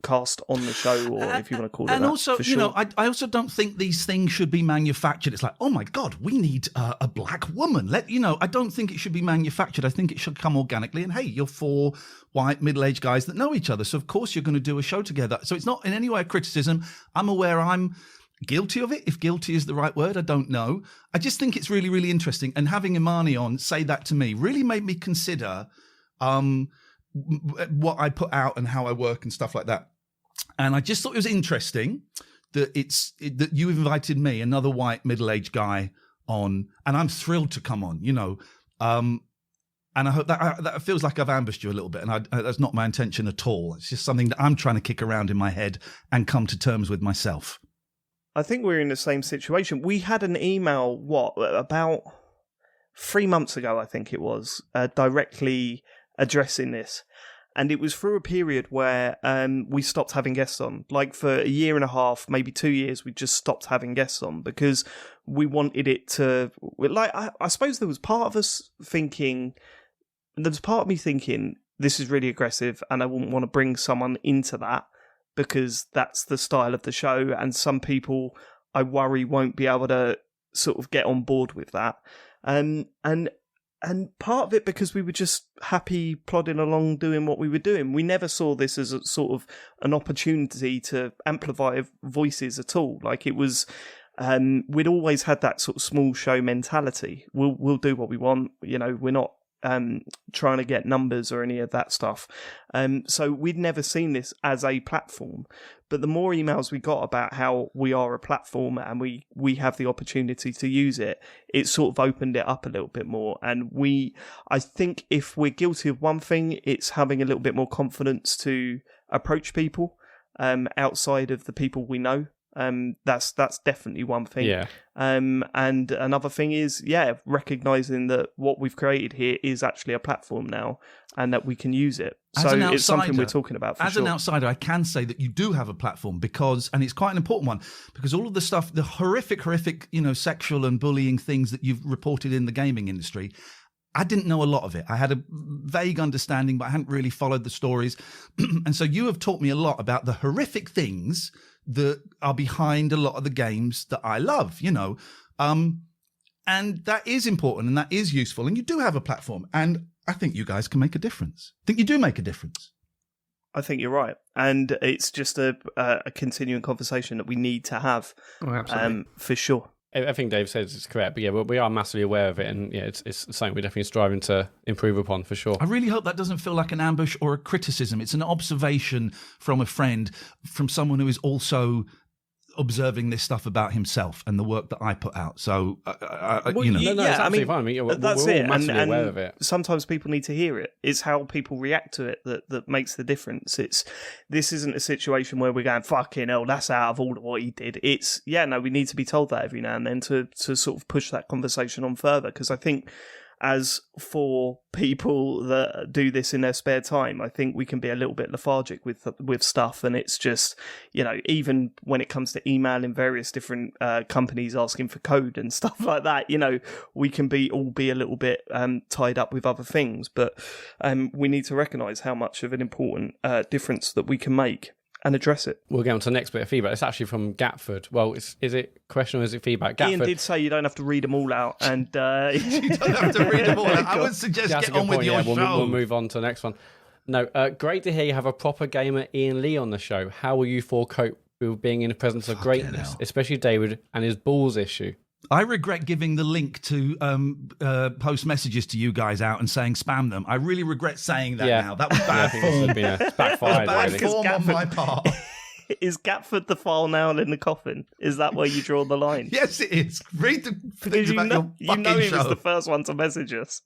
cast on the show, or if you want to call it that. And also, I also don't think these things should be manufactured. It's like, oh my God, we need a black woman. I don't think it should be manufactured. I think it should come organically. And hey, you're 4 white middle-aged guys that know each other, so of course you're going to do a show together. So it's not in any way a criticism. I'm aware I'm guilty of it. If guilty is the right word, I don't know. I just think it's really, really interesting. And having Imani on say that to me really made me consider what I put out and how I work and stuff like that. And I just thought it was interesting that that you invited me, another white middle-aged guy, on, and I'm thrilled to come on, And And I hope that feels like I've ambushed you a little bit, and that's not my intention at all. It's just something that I'm trying to kick around in my head and come to terms with myself. I think we're in the same situation. We had an email, about 3 months ago, I think it was, directly addressing this. And it was through a period where we stopped having guests on. Like for a year and a half, maybe 2 years, we just stopped having guests on because we wanted it to... Like, I suppose there was part of us thinking... There was part of me thinking, this is really aggressive and I wouldn't want to bring someone into that because that's the style of the show. And some people, I worry, won't be able to sort of get on board with that. And part of it because we were just happy plodding along doing what we were doing. We never saw this as a sort of an opportunity to amplify voices at all. Like it was, we'd always had that sort of small show mentality. We'll do what we want. You know, we're not trying to get numbers or any of that stuff. So we'd never seen this as a platform. But the more emails we got about how we are a platform and we have the opportunity to use it, it sort of opened it up a little bit more. And I think if we're guilty of one thing, it's having a little bit more confidence to approach people outside of the people we know. That's definitely one thing. Yeah. And another thing is, recognizing that what we've created here is actually a platform now and that we can use it. So it's something we're talking about for sure. As an outsider, I can say that you do have a platform and it's quite an important one, because all of the stuff, the horrific, sexual and bullying things that you've reported in the gaming industry, I didn't know a lot of it. I had a vague understanding, but I hadn't really followed the stories. And so you have taught me a lot about the horrific things that are behind a lot of the games that I love, and that is important and that is useful. And you do have a platform, and I think you guys can make a difference. I think you do make a difference. I think you're right. And it's just a continuing conversation that we need to have, for sure. Everything Dave says is correct, but we are massively aware of it, and it's something we're definitely striving to improve upon for sure. I really hope that doesn't feel like an ambush or a criticism. It's an observation from a friend, from someone who is also observing this stuff about himself and the work that I put out. So, No, it's absolutely fine. We're that's all it. massively aware of it. Sometimes people need to hear it. It's how people react to it that makes the difference. This isn't a situation where we're going, fucking hell, that's out of order what he did. It's, we need to be told that every now and then to sort of push that conversation on further. Because I think as for people that do this in their spare time, I think we can be a little bit lethargic with stuff, and it's just, even when it comes to emailing various different companies asking for code and stuff like that, we can be a little bit tied up with other things, but we need to recognise how much of an important difference that we can make and address it. We'll get on to the next bit of feedback. It's actually from Gatford. Well, is it question or is it feedback? Gatford. Ian did say you don't have to read them all out. And you don't have to read them all out. I would suggest get on with your show. We'll move on to the next one. No, great to hear you have a proper gamer Iain Lee on the show. How will you four cope with being in the presence of greatness, especially David and his balls issue? I regret giving the link to post messages to you guys out and saying spam them. I really regret saying that now. That was bad form. It's backfired. Bad form on my part. Is Gatford the file nail in the coffin? Is that where you draw the line? Yes, it is. Read the things about your fucking he show. was the first one to message us.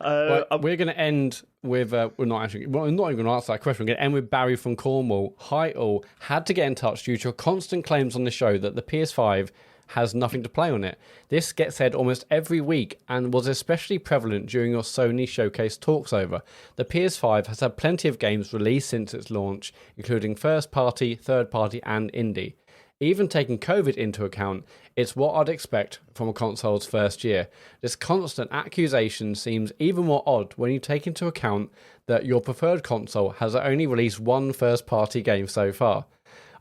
We're going to end with we're not even going to answer that question. We're going to end with Barry from Cornwall. Hi all, had to get in touch due to your constant claims on the show that the PS5 has nothing to play on it. This gets said almost every week and was especially prevalent during your Sony showcase talks over. The PS5 has had plenty of games released since its launch, including first party, third party and indie. Even taking COVID into account, it's what I'd expect from a console's first year. This constant accusation seems even more odd when you take into account that your preferred console has only released one first-party game so far.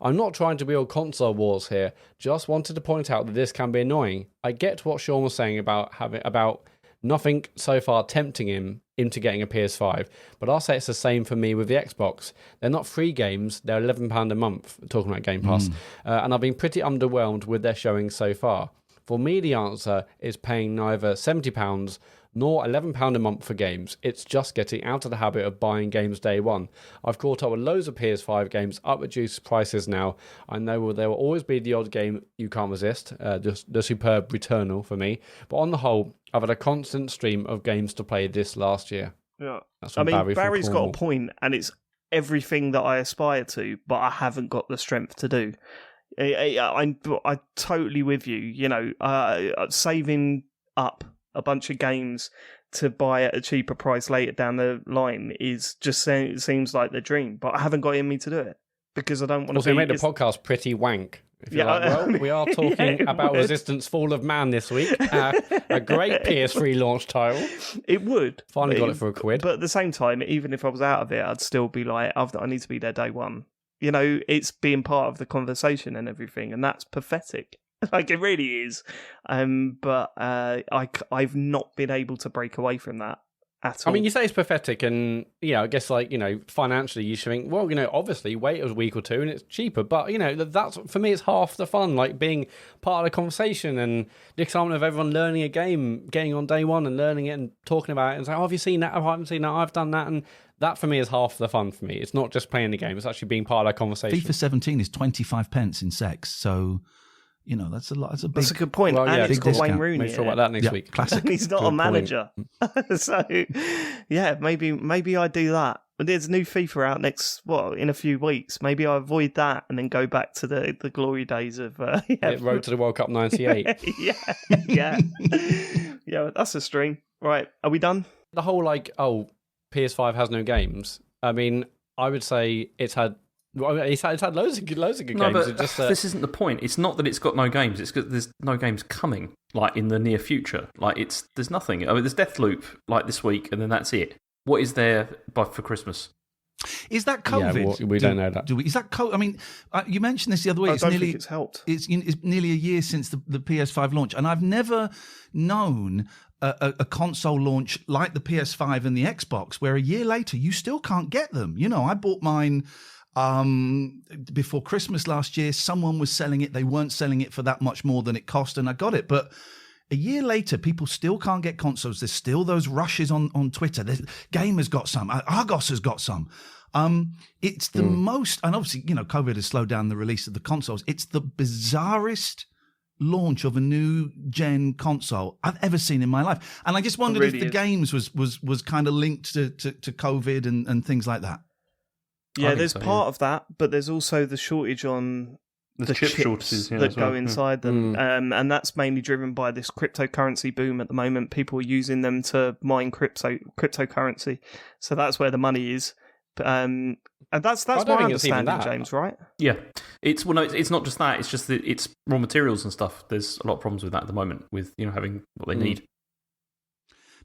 I'm not trying to build console wars here, just wanted to point out that this can be annoying. I get what Sean was saying about nothing so far tempting him into getting a PS5, but I'll say it's the same for me with the Xbox. They're not free games, they're £11 a month, talking about Game Pass, and I've been pretty underwhelmed with their showing so far. For me, the answer is paying neither £70 nor £11 a month for games. It's just getting out of the habit of buying games day one. I've caught up with loads of PS5 games up reduced prices now. I know there will always be the odd game you can't resist, just the superb Returnal for me. But on the whole, I've had a constant stream of games to play this last year. Yeah, That's I mean, Barry from Barry's got Cornwall. a point, and it's everything that I aspire to, but I haven't got the strength to do. I'm totally with you. You know, saving up a bunch of games to buy at a cheaper price later down the line is just it seems like the dream, but I haven't got it in me to do it because I don't want to. Also, make the podcast pretty wank. If you're well, we are talking about Resistance: Fall of Man this week. A great PS3 launch title. It would. Finally got it for £1. But at the same time, even if I was out of it, I'd still be like, I need to be there day one. You know, it's being part of the conversation and everything, and that's pathetic. Like, it really is. But I've not been able to break away from that at all. I mean, you say it's pathetic, and, you know, I guess, like, you know, financially, you should think, well, you know, obviously, wait a week or two and it's cheaper. But, you know, that's, for me, it's half the fun, like being part of the conversation and the excitement of everyone learning a game, getting on day one and learning it and talking about it and saying, oh, have you seen that? Oh, I haven't seen that. I've done that. And that, for me, is half the fun for me. It's not just playing the game. It's actually being part of that conversation. FIFA 17 is 25 pence in sex, so... You know, that's a lot. That's a good point. Well, and yeah, it's got Wayne discount. Rooney. Maybe talk about that next week. Classic. And he's not Good a manager. So, yeah, maybe I do that. But there's a new FIFA out in a few weeks. Maybe I avoid that and then go back to the glory days of Road to the World Cup 98. yeah. That's a stream. Right, are we done? The whole, like, PS5 has no games. I mean, I would say it's had loads of good games. But It's just, this isn't the point. It's not that it's got no games. It's because there's no games coming, like, in the near future. Like, there's nothing. I mean, there's Deathloop, like, this week, and then that's it. What is there for Christmas? Is that COVID? Yeah, we don't know that. Is that COVID? I mean, you mentioned this the other week. I don't think it's helped. It's nearly a year since the PS5 launch, and I've never known a console launch like the PS5 and the Xbox, where a year later you still can't get them. You know, I bought mine before Christmas last year. Someone was selling it. They weren't selling it for that much more than it cost, and I got it. But a year later, people still can't get consoles. There's still those rushes on Twitter. Game has got some. Argos has got some. It's the most, and obviously, you know, COVID has slowed down the release of the consoles. It's the bizarrest launch of a new gen console I've ever seen in my life. And I just wondered if the games was kind of linked to COVID and things like that. Yeah, there's part of that, but there's also the shortage on the chip chips shortages that go inside them. And that's mainly driven by this cryptocurrency boom at the moment. People are using them to mine cryptocurrency. So that's where the money is. And that's my understanding, James, right? Yeah. It's not just that. It's just that it's raw materials and stuff. There's a lot of problems with that at the moment, with, you know, having what they need.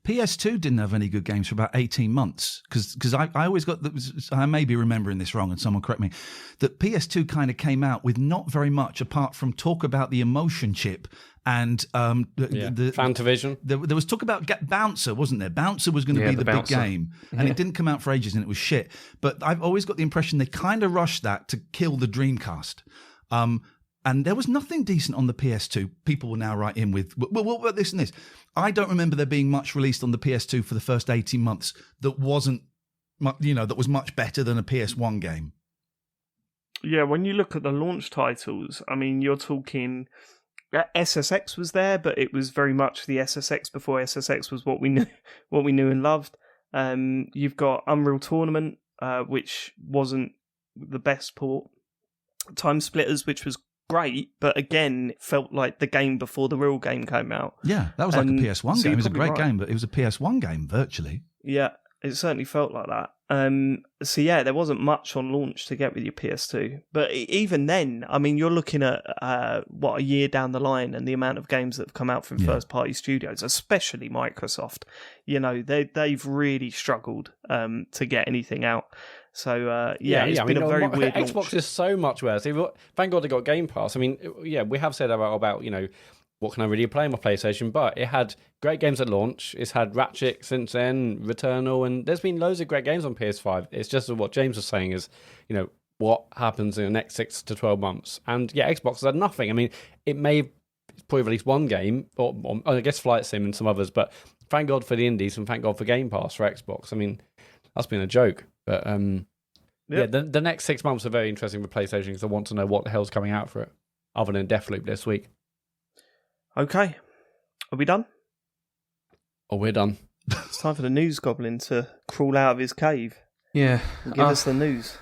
PS2 didn't have any good games for about 18 months because I always got, I may be remembering this wrong and someone correct me, that PS2 kind of came out with not very much apart from talk about the emotion chip and the Fantavision. There was talk about Bouncer, wasn't there? Bouncer was going to be the big game, and it didn't come out for ages and it was shit. But I've always got the impression they kind of rushed that to kill the Dreamcast. And there was nothing decent on the PS2. People will now write in with, well, this and this. I don't remember there being much released on the PS2 for the first 18 months that wasn't, you know, that was much better than a PS1 game. Yeah, when you look at the launch titles, I mean, you're talking SSX was there, but it was very much the SSX before SSX was what we knew and loved. You've got Unreal Tournament, which wasn't the best port. Time Splitters, which was great, but again, it felt like the game before the real game came out. Yeah, that was like a PS1 game. It was a great game, but it was a PS1 game virtually. Yeah, it certainly felt like that. So yeah, there wasn't much on launch to get with your PS2. But even then, I mean, you're looking at a year down the line, and the amount of games that have come out from first-party studios, especially Microsoft. You know, they've really struggled to get anything out. So it's been a very weird launch. Xbox is so much worse. Thank God they got Game Pass. I mean, yeah, we have said about you know, what can I really play on my PlayStation? But it had great games at launch. It's had Ratchet since then, Returnal, and there's been loads of great games on PS5. It's just what James was saying is, you know, what happens in the next 6 to 12 months. And yeah, Xbox has had nothing. I mean, it may probably release one game, or I guess Flight Sim and some others, but thank God for the indies and thank God for Game Pass for Xbox. I mean, that's been a joke. But the next 6 months are very interesting for PlayStation because I want to know what the hell's coming out for it, other than Deathloop this week. Okay. Are we done? Oh, we're done. It's time for the news goblin to crawl out of his cave. Yeah. And give us the news.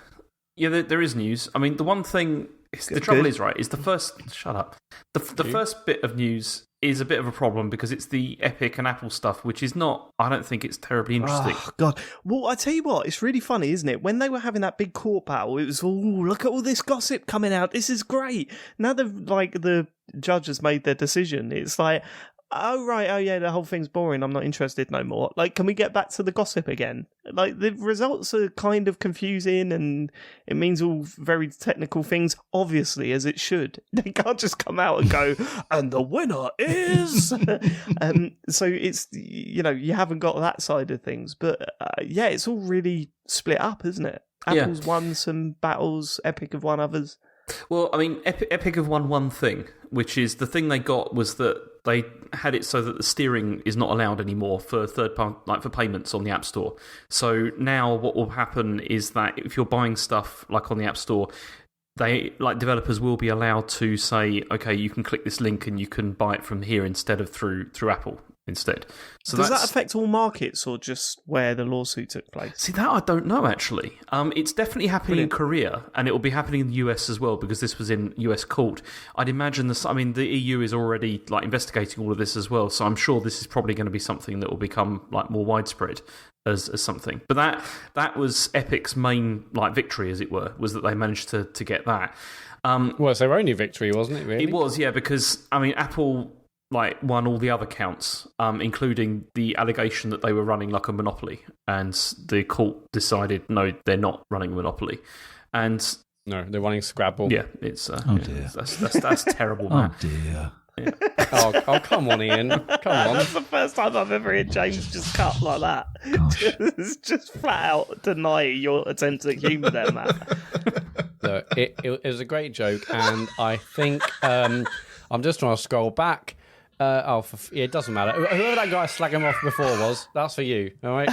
Yeah, there is news. I mean, the one thing... The trouble is, right, is the first... Shut up. The first bit of news is a bit of a problem because it's the Epic and Apple stuff, which is not... I don't think it's terribly interesting. Oh, God. Well, I tell you what, it's really funny, isn't it? When they were having that big court battle, it was, look at all this gossip coming out. This is great. Now the judge has made their decision. It's like... Oh, right. Oh, yeah, the whole thing's boring. I'm not interested no more. Like, can we get back to the gossip again? Like, the results are kind of confusing and it means all very technical things, obviously, as it should. They can't just come out and go, and the winner is... so it's, you haven't got that side of things. But, yeah, it's all really split up, isn't it? Apple's won some battles, Epic have won others. Well, I mean, Epic have won one thing, which is the thing they got was that they had it so that the steering is not allowed anymore for for payments on the App Store. So now what will happen is that if you're buying stuff like on the App Store, developers will be allowed to say, okay, you can click this link and you can buy it from here instead of through Apple instead. So does that affect all markets or just where the lawsuit took place? See, that I don't know, actually. It's definitely happening in Korea, and it will be happening in the US as well, because this was in US court. I'd imagine the EU is already investigating all of this as well, so I'm sure this is probably going to be something that will become more widespread as something. But that was Epic's main victory, as it were, was that they managed to get that. Well, it's their only victory, wasn't it, really? It was, yeah, because, Apple... won all the other counts, including the allegation that they were running like a monopoly, and the court decided no, they're not running a monopoly, and no, they're running Scrabble. Yeah, it's dear. That's terrible, man. Oh dear. Yeah. oh, come on, Ian. Come on. That's the first time I've ever heard James just cut like that. It's just flat out denying your attempt at humour there, Matt. No, it was a great joke, and I think I'm just trying to scroll back. It doesn't matter. Whoever that guy slagging him off before was, that's for you, all right?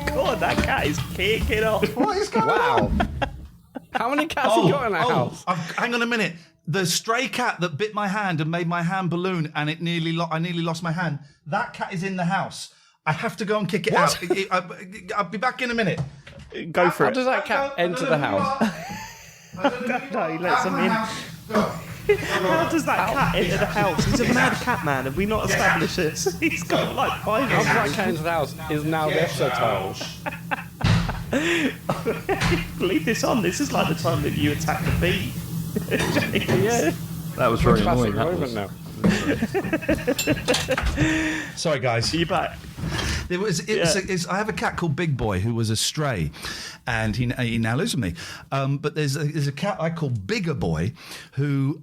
God, that cat is kicking off. What is going on? Wow. How many cats have you got in the house? Hang on a minute. The stray cat that bit my hand and made my hand balloon and I nearly lost my hand, that cat is in the house. I have to go and kick it out. I'll be back in a minute. Go for it. How does that cat enter the house? I don't know, he lets him in. How does that cat enter the house? He's a mad cat man. Have we not established this? He's got 5 How does that cat into the house is now the episode title. Leave this on. This is like the time that you attacked the bee. Yeah. That was very annoying. Now. Sorry, guys. Are you back? I have a cat called Big Boy who was a stray, and he now lives with me. But there's a cat I call Bigger Boy who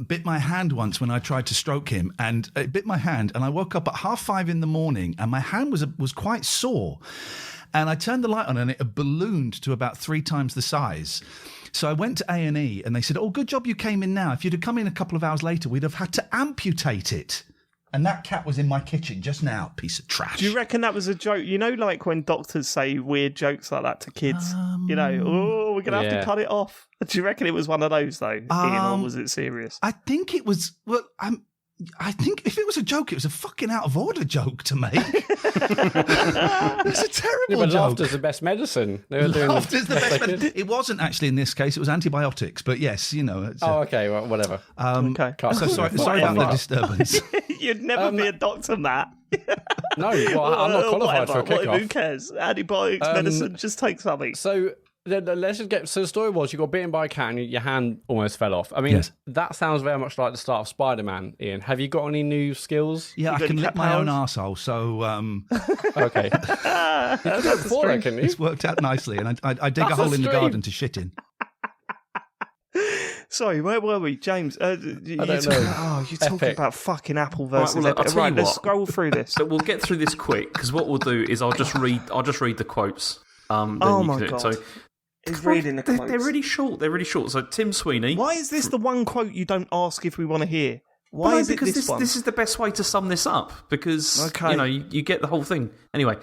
bit my hand once when I tried to stroke him, and it bit my hand, and I woke up at 5:30 in the morning, and my hand was quite sore, and I turned the light on, and it had ballooned to about 3 times the size. So I went to A&E, and they said, "Oh, good job you came in now. If you'd have come in a couple of hours later, we'd have had to amputate it." And that cat was in my kitchen just now, piece of trash. Do you reckon that was a joke? You know, like when doctors say weird jokes like that to kids? We're going to have to cut it off. Do you reckon it was one of those, though, Ian, or was it serious? I think it was... Well, I think if it was a joke, it was a fucking out-of-order joke to make. It's a terrible joke. Laughter's the best medicine. Laughter's the best medicine. It wasn't actually in this case. It was antibiotics. But yes, It's okay, well, whatever. Okay. So sorry about the disturbance. You'd never be a doctor, Matt. No, I'm not qualified for a kickoff. Who cares? Antibiotics, medicine, just take something. So... Let's just get. So the story was you got bitten by a cat and your hand almost fell off. I mean, That sounds very much like the start of Spider-Man. Ian, have you got any new skills? Yeah, I can lick my own arsehole. So okay, it's worked out nicely, and I dig a hole in the garden to shit in. Sorry, where were we, James? I don't know. You're talking about fucking Apple versus Epic. Right, let's scroll through this. So we'll get through this quick because what we'll do is I'll just read the quotes. Oh my God. So, He's reading the quotes. They're really short. So Tim Sweeney. Why is this the one quote you don't ask if we want to hear? Why is it because this one? This is the best way to sum this up, because Okay. you get the whole thing. Anyway,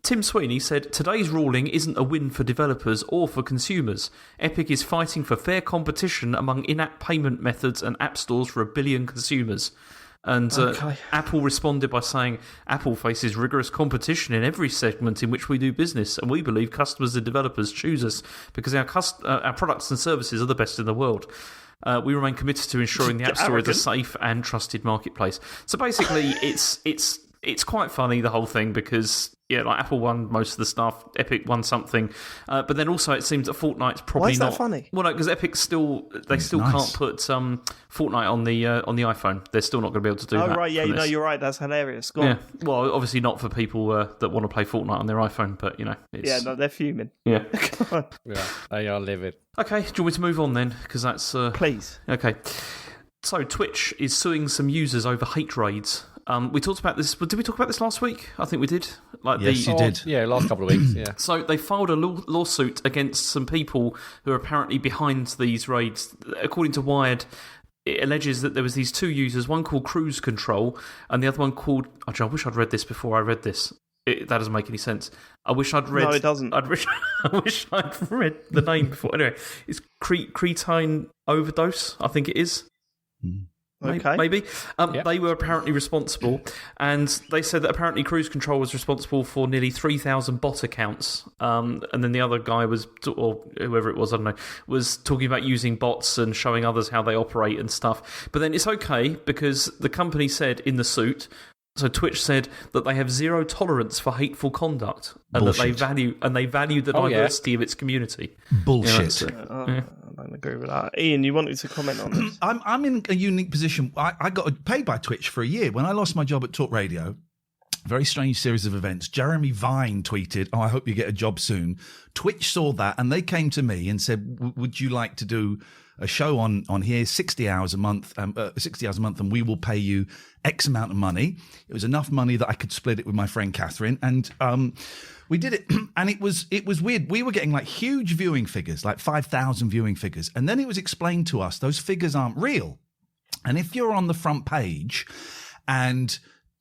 Tim Sweeney said, today's ruling isn't a win for developers or for consumers. Epic is fighting for fair competition among in-app payment methods and app stores for 1 billion consumers. And Apple responded by saying, Apple faces rigorous competition in every segment in which we do business, and we believe customers and developers choose us because our products and services are the best in the world. We remain committed to ensuring the App Store is a safe and trusted marketplace. So basically, it's quite funny, the whole thing, because like Apple won most of the stuff, Epic won something, but then also it seems that Fortnite's probably Why is not. that funny? Well, no, because Epic still can't put Fortnite on the iPhone. They're still not going to be able to do that. Oh right, yeah, for this. you're right. That's hilarious. Go Yeah, on. well, obviously not for people that want to play Fortnite on their iPhone, but it's, Yeah, no, they're fuming. yeah. Yeah, they are livid. Okay, do you want me to move on then? Because that's Please. okay. So Twitch is suing some users over hate raids. We talked about this. Did we talk about this last week? I think we did. Yes, you did. Yeah, last couple of weeks, yeah. So they filed a lawsuit against some people who are apparently behind these raids. According to Wired, it alleges that there was these two users, one called Cruise Control and the other one called... I wish I'd read this before I read this. That doesn't make any sense. I wish I'd read... No, it doesn't. I wish I'd read the name before. Anyway, it's Creatine Overdose, I think it is. Okay. Maybe. Yep. They were apparently responsible, and they said that apparently Cruise Control was responsible for nearly 3,000 bot accounts, and then the other guy was, or whoever it was, I don't know, was talking about using bots and showing others how they operate and stuff. But then it's okay, because the company said in the suit, so Twitch said that they have zero tolerance for hateful conduct, and Bullshit. that they value the diversity of its community. Bullshit. I don't agree with that. Ian, you wanted to comment on this? I'm in a unique position. I got paid by Twitch for a year. When I lost my job at Talk Radio, very strange series of events. Jeremy Vine tweeted, I hope you get a job soon. Twitch saw that and they came to me and said, would you like to do a show on here, 60 hours a month, and we will pay you X amount of money. It was enough money that I could split it with my friend Catherine. And we did it, and it was weird. We were getting like huge viewing figures, like 5,000 viewing figures. And then it was explained to us, those figures aren't real. And if you're on the front page and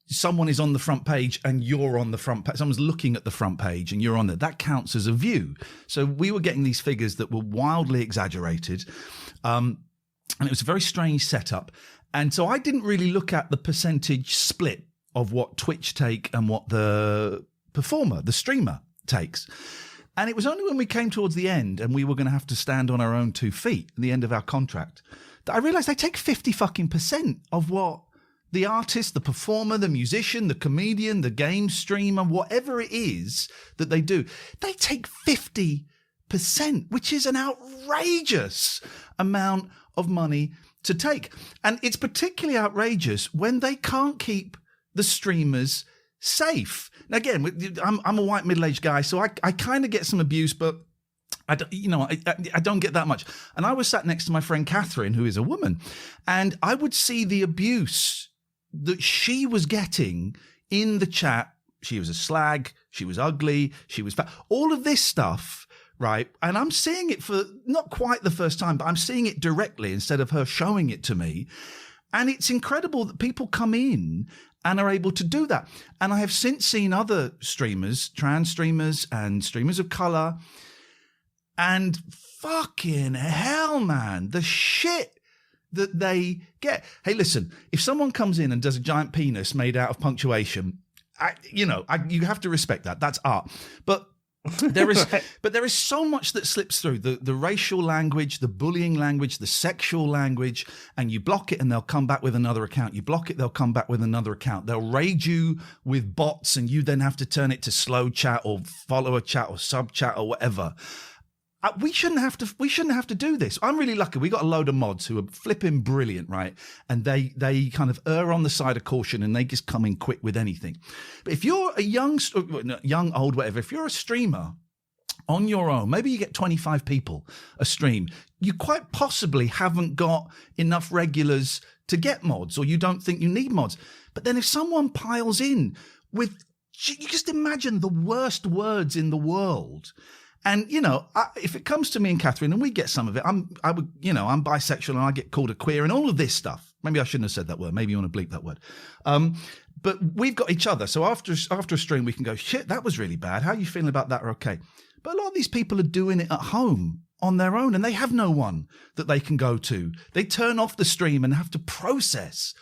someone is on the front page and you're on the front page, someone's looking at the front page and you're on there, that counts as a view. So we were getting these figures that were wildly exaggerated. And it was a very strange setup. And so I didn't really look at the percentage split of what Twitch take and what the performer, the streamer, takes. And it was only when we came towards the end and we were going to have to stand on our own 2 feet at the end of our contract that I realized they take 50% of what the artist, the performer, the musician, the comedian, the game streamer, whatever it is that they do, they take 50%, which is an outrageous amount of money to take. And it's particularly outrageous when they can't keep the streamers safe. Now, again, I'm a white middle-aged guy, so I kind of get some abuse, but I don't get that much. And I was sat next to my friend Catherine, who is a woman, and I would see the abuse that she was getting in the chat. She was a slag, she was ugly, she was fat, all of this stuff, right? And I'm seeing it for not quite the first time, but I'm seeing it directly instead of her showing it to me. And it's incredible that people come in and are able to do that. And I have since seen other streamers, trans streamers and streamers of color, and fucking hell, man, the shit that they get. Hey, listen, if someone comes in and does a giant penis made out of punctuation, you have to respect that. That's art. But there is, but there is so much that slips through the racial language, the bullying language, the sexual language, and you block it and they'll come back with another account. You block it, they'll come back with another account. They'll raid you with bots and you then have to turn it to slow chat or follower chat or sub chat or whatever. We shouldn't have to do this. I'm really lucky. We got a load of mods who are flipping brilliant, right? And they kind of err on the side of caution and they just come in quick with anything. But if you're a young, old, whatever, if you're a streamer on your own, maybe you get 25 people a stream, you quite possibly haven't got enough regulars to get mods, or you don't think you need mods. But then if someone piles in with, you just imagine the worst words in the world. And, if it comes to me and Catherine, and we get some of it, I'm bisexual and I get called a queer and all of this stuff, Maybe I shouldn't have said that word. Maybe you want to bleep that word. But we've got each other. So after a stream, we can go, shit, that was really bad. How are you feeling about that? Okay. But a lot of these people are doing it at home on their own, and they have no one that they can go to. They turn off the stream and have to process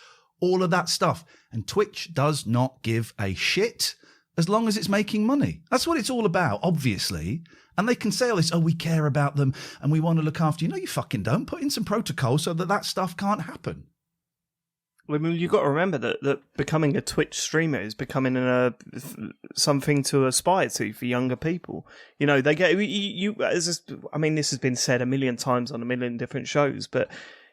all of that stuff. And Twitch does not give a shit as long as it's making money. That's what it's all about, obviously. And they can say all this, we care about them and we want to look after you. No, you fucking don't. Put in some protocol so that stuff can't happen. I mean, you've got to remember that becoming a Twitch streamer is becoming something to aspire to for younger people. You know, they get this has been said a million times on a million different shows, but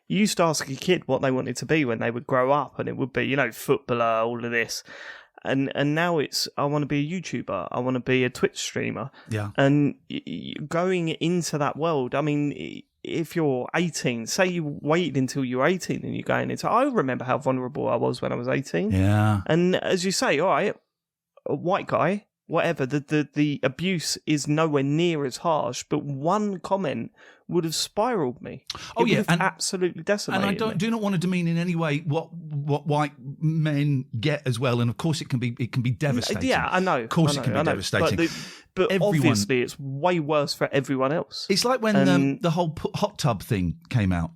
you used to ask a kid what they wanted to be when they would grow up, and it would be, you know, footballer, all of this. And now it's, I want to be a YouTuber, I want to be a Twitch streamer. Yeah. And going into that world, I mean, if you're 18, say you waited until you were 18 and you're going into, I remember how vulnerable I was when I was 18. Yeah. And as you say, all right, a white guy, whatever, the abuse is nowhere near as harsh, but one comment would have spiraled me. It would have absolutely decimated me. And I do not want to demean in any way what white men get as well. And of course, it can be devastating. Yeah, I know. Of course, it can be devastating. But obviously, it's way worse for everyone else. It's like when the whole hot tub thing came out.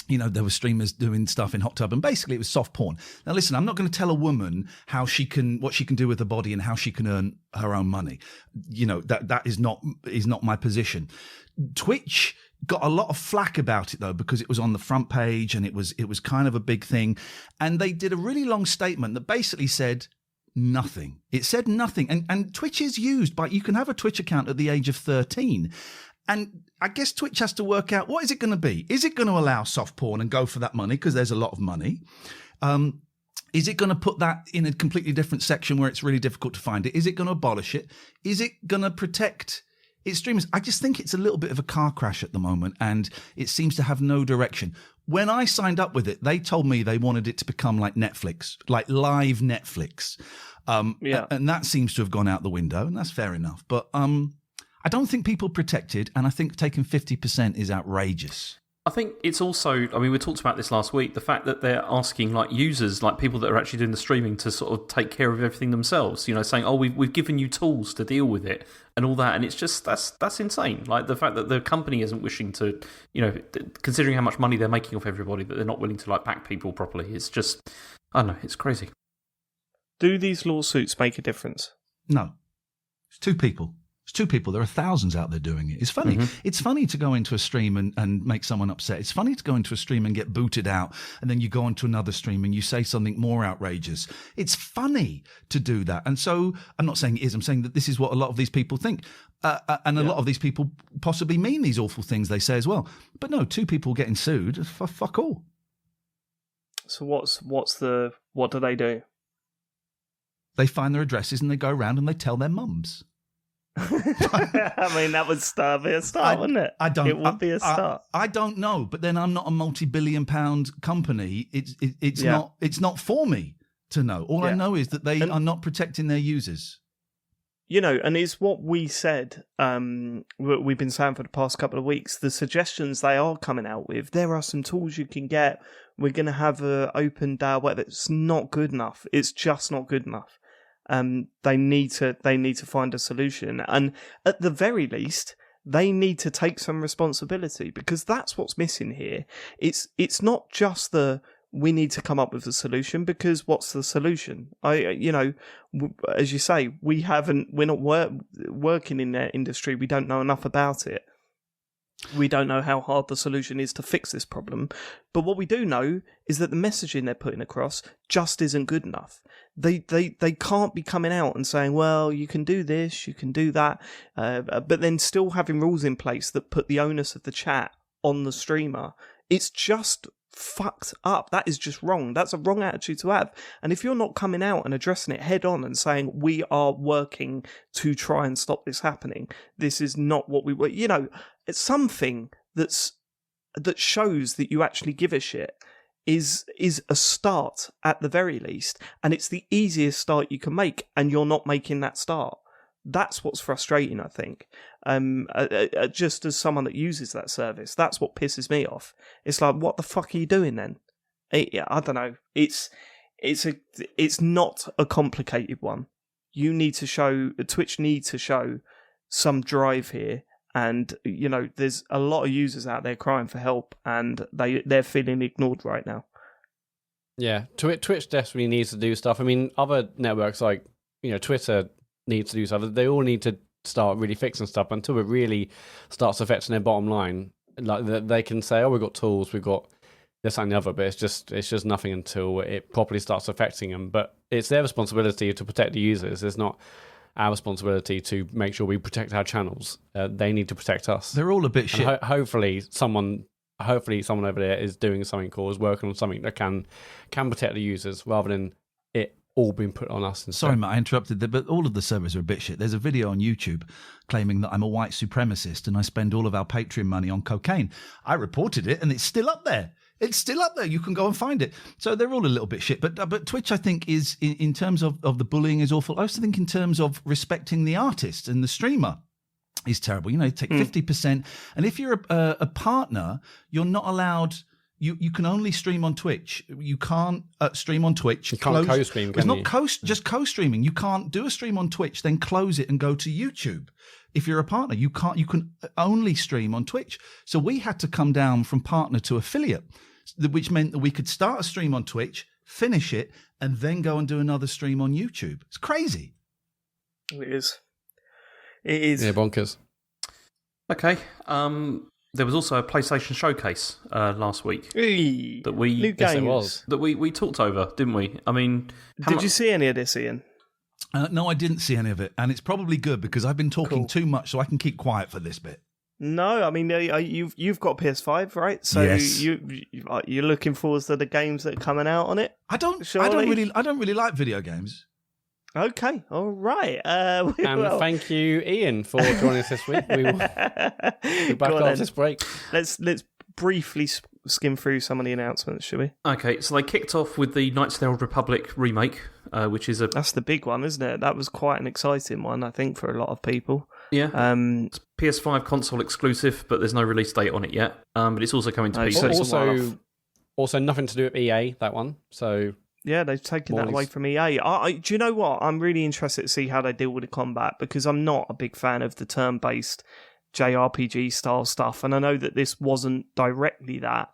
You know, there were streamers doing stuff in hot tub, and basically it was soft porn. Now, listen, I'm not going to tell a woman what she can do with her body and how she can earn her own money. You know, that is not my position. Twitch got a lot of flack about it though, because it was on the front page and it was kind of a big thing, and they did a really long statement that basically said nothing. It said nothing, and Twitch is used by, you can have a Twitch account at the age of 13. And I guess Twitch has to work out, what is it going to be? Is it going to allow soft porn and go for that money? Because there's a lot of money. Is it going to put that in a completely different section where it's really difficult to find it? Is it going to abolish it? Is it going to protect its streamers? I just think it's a little bit of a car crash at the moment, and it seems to have no direction. When I signed up with it, they told me they wanted it to become like Netflix, like live Netflix. And that seems to have gone out the window, and that's fair enough. But I don't think people protected, and I think taking 50% is outrageous. I think it's also, I mean, we talked about this last week, the fact that they're asking like users, like people that are actually doing the streaming, to sort of take care of everything themselves, you know, saying, we've given you tools to deal with it and all that. And it's just, that's insane. Like the fact that the company isn't wishing to, you know, considering how much money they're making off everybody, that they're not willing to like back people properly. It's just, I don't know, it's crazy. Do these lawsuits make a difference? No. It's two people. There are thousands out there doing it. It's funny. Mm-hmm. It's funny to go into a stream and make someone upset. It's funny to go into a stream and get booted out, and then you go onto another stream and you say something more outrageous. It's funny to do that. And so I'm not saying it is. I'm saying that this is what a lot of these people think. And a lot of these people possibly mean these awful things they say as well. But no, two people getting sued, fuck all. So what do they do? They find their addresses and they go around and they tell their mums. I mean, that would be a start, wouldn't it? It would be a start. I don't know, but then I'm not a multi-billion-pound company. It's not for me to know. All I know is that they are not protecting their users. You know, and it's what we said. We've been saying for the past couple of weeks. The suggestions they are coming out with. There are some tools you can get. We're going to have an open DAO. Whatever. It's not good enough. It's just not good enough. They need to find a solution, and at the very least, they need to take some responsibility, because that's what's missing here. It's not just we need to come up with a solution, because what's the solution? As you say, we're not working in that industry. We don't know enough about it. We don't know how hard the solution is to fix this problem. But what we do know is that the messaging they're putting across just isn't good enough. They can't be coming out and saying, well, you can do this, you can do that, but then still having rules in place that put the onus of the chat on the streamer. It's just fucked up. That is just wrong. That's a wrong attitude to have. And if you're not coming out and addressing it head on and saying, we are working to try and stop this happening, this is not what we were, you know, it's something that shows that you actually give a shit is a start at the very least, and it's the easiest start you can make, and you're not making that start. That's what's frustrating, I think. Just as someone that uses that service, that's what pisses me off. It's like, what the fuck are you doing then? I don't know. It's not a complicated one. Twitch needs to show some drive here, and there's a lot of users out there crying for help, and they're feeling ignored right now. Yeah, Twitch definitely needs to do stuff. I mean, other networks like Twitter needs to do stuff. They all need to start really fixing stuff until it really starts affecting their bottom line. Like they can say, "Oh, we've got tools, we've got this and the other," but it's just nothing until it properly starts affecting them. But it's their responsibility to protect the users. It's not our responsibility to make sure we protect our channels. They need to protect us. They're all a bit shit. And hopefully someone over there is doing something or is working on something that can protect the users rather than it all being put on us. Sorry, Matt, I interrupted there, but all of the servers are a bit shit. There's a video on YouTube claiming that I'm a white supremacist and I spend all of our Patreon money on cocaine. I reported it and it's still up there. It's still up there. You can go and find it. So they're all a little bit shit. But Twitch, I think, is in terms of the bullying is awful. I also think in terms of respecting the artist and the streamer is terrible. Take 50%. And if you're a partner, you're not allowed... You can only stream on Twitch. You can't stream on Twitch. You can't co-stream, It's not just co-streaming. You can't do a stream on Twitch, then close it and go to YouTube. If you're a partner, you can't. You can only stream on Twitch. So we had to come down from partner to affiliate, which meant that we could start a stream on Twitch, finish it, and then go and do another stream on YouTube. It's crazy. It is. Yeah, bonkers. Okay. There was also a PlayStation showcase last week that we new games. that we talked over, didn't we? I mean, did you see any of this, Ian? No, I didn't see any of it, and it's probably good because I've been talking too much, so I can keep quiet for this bit. No, I mean you've got PS5, right? So yes. you're looking forward to the games that are coming out on it. I don't really like video games. Okay, all right. Thank you, Ian, for joining us this week. We will be back after this break. Let's briefly skim through some of the announcements, shall we? Okay, so they kicked off with the Knights of the Old Republic remake, which is that's the big one, isn't it? That was quite an exciting one, I think, for a lot of people. Yeah. It's PS5 console exclusive, but there's no release date on it yet. But it's also coming to PC. Also, nothing to do with EA, that one. So. Yeah, they've taken that away from EA. Do you know what? I'm really interested to see how they deal with the combat because I'm not a big fan of the turn-based JRPG style stuff, and I know that this wasn't directly that,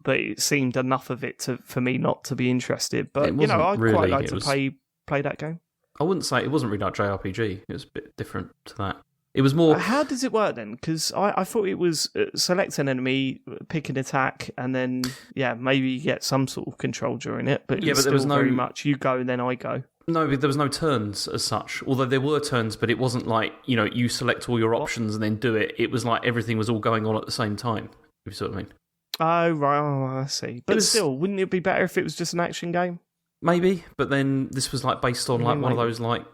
but it seemed enough of it for me not to be interested. But I'd quite like to play that game. I wouldn't say it wasn't really like JRPG. It was a bit different to that. It was more. How does it work then? Because I thought it was select an enemy, pick an attack, and then maybe you get some sort of control during it. But but there was no very much. You go, then I go. No, there was no turns as such. Although there were turns, but it wasn't like you select all your options and then do it. It was like everything was all going on at the same time. If you see what I mean. Oh right, I see. But still, wouldn't it be better if it was just an action game? Maybe, but then this was like based on like one of those like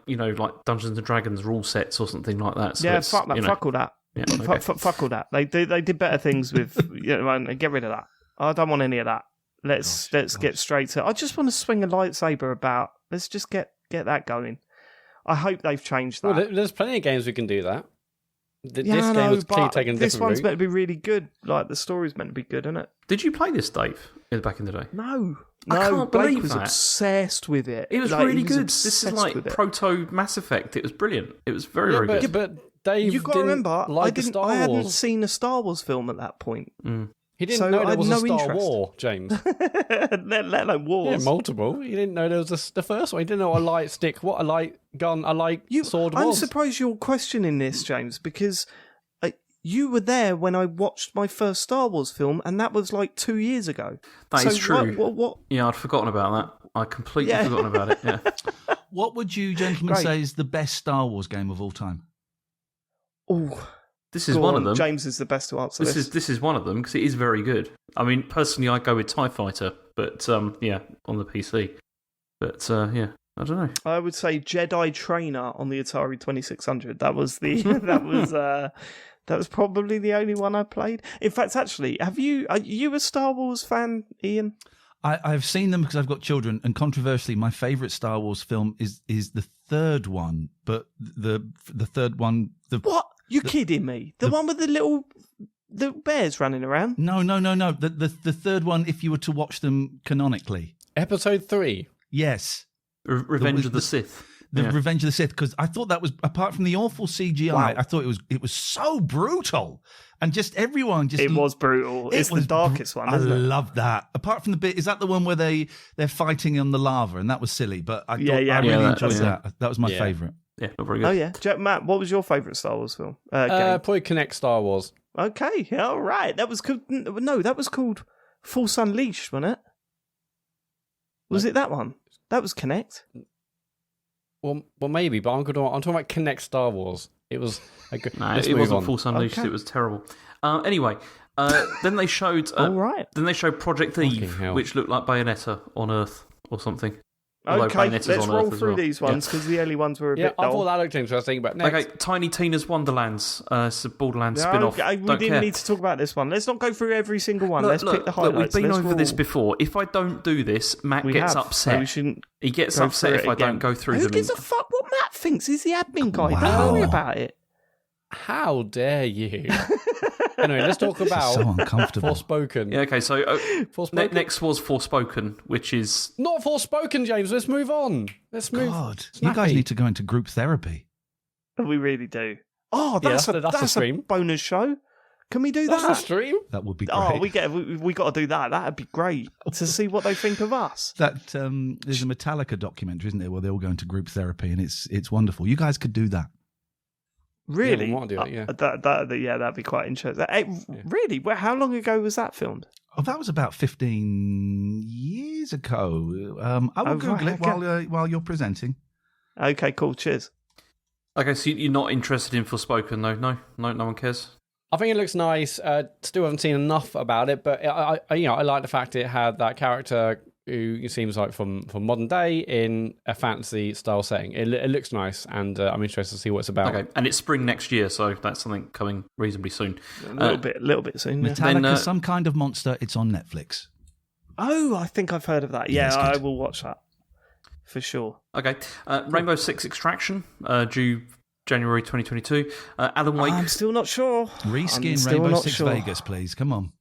Dungeons and Dragons rule sets or something like that. So fuck that. Fuck all that. Yeah, okay. fuck all that. They did better things with get rid of that. I don't want any of that. Let's get straight to. I just want to swing a lightsaber about. Let's just get that going. I hope they've changed that. Well, there's plenty of games we can do that. This game was clearly taking a different This one's route. meant to be really good. Like the story's meant to be good, isn't it? Did you play this, Dave, back in the day? No. I can't Blake believe was that. obsessed with it. It was really good. This is like proto Mass Effect. It was brilliant. It was very good. Yeah, but Dave, you got to remember, I hadn't seen a Star Wars film at that point. He didn't know there was a Star War, James. let alone wars. Yeah, multiple. He didn't know there was the first one. He didn't know a light stick, what a light gun, a light sword was. I'm surprised you're questioning this, James, because you were there when I watched my first Star Wars film, and that was like 2 years ago. That is true. What? Yeah, I'd forgotten about that. I completely forgotten about it, yeah. What would you gentlemen say is the best Star Wars game of all time? Oh, this is one of them. James is the best to answer this. This is one of them, because it is very good. I mean, personally, I go with TIE Fighter, but on the PC. But, I don't know. I would say Jedi Trainer on the Atari 2600. That was the... That was probably the only one I played. In fact, actually, are you a Star Wars fan, Ian? I've seen them because I've got children, and controversially, my favourite Star Wars film is the third one. But the third one, what? You're kidding me? The one with the little the bears running around? No. The third one, if you were to watch them canonically. Episode 3. Yes. Revenge of the Sith. The Revenge of the Sith, because I thought that was, apart from the awful CGI, Wow. I thought it was so brutal. And just everyone just... It was brutal. It's the darkest one, isn't it? I love that. Apart from the bit, is that the one where they're fighting on the lava? And that was silly, but I really enjoyed that. That was my favourite. Yeah, not very good. Oh, yeah. Matt, what was your favourite Star Wars film? Game? Probably Connect Star Wars. Okay, yeah, all right. That was called... No, that was called Force Unleashed, wasn't it? Was it that one? That was Connect. Well, maybe, but I'm talking about Connect Star Wars. It was a good. No, it wasn't Force Unleashed. Okay. It was terrible. Anyway, then they showed. All right. Then they showed Project Eve, which looked like Bayonetta on Earth or something. Okay, let's roll through these ones because the early ones were a bit dull. I thought that looked interesting, but next. Okay, Tiny Tina's Wonderlands. It's a Borderlands spin-off. We didn't need to talk about this one. Let's not go through every single one. Let's pick the highlights. We've been over this before. If I don't do this, Matt gets upset. He gets upset if I don't go through them. Who gives a fuck what Matt thinks? He's the admin guy. Don't worry about it. How dare you? Anyway, let's talk about so uncomfortable. Forspoken. Yeah, okay, so next was Forspoken, which is... Not Forspoken, James. Let's move on. Let's move. God, you guys need to go into group therapy. We really do. Oh, that's a bonus show. Can we do that? That's a stream. That would be great. Oh, we got to do that. That'd be great to see what they think of us. That there's a Metallica documentary, isn't there, where they all go into group therapy, and it's wonderful. You guys could do that. Really? Yeah, we want to do it, yeah. That'd be quite interesting. Really? How long ago was that filmed? Oh, that was about 15 years ago. I will Google it while you're presenting. Okay, cool. Cheers. Okay, so you're not interested in Forspoken, though? No one cares? I think it looks nice. Still haven't seen enough about it, but I like the fact it had that character who seems like from modern day in a fantasy style setting. It looks nice, and I'm interested to see what it's about. Okay, and it's spring next year, so that's something coming reasonably soon. A little bit soon. Metallica, then, some kind of monster. It's on Netflix. Oh, I think I've heard of that. Yeah, I will watch that for sure. Okay, Rainbow Six Extraction, due January 2022. Alan Wake. I'm still not sure. Reskin Rainbow Six Vegas, please. Come on.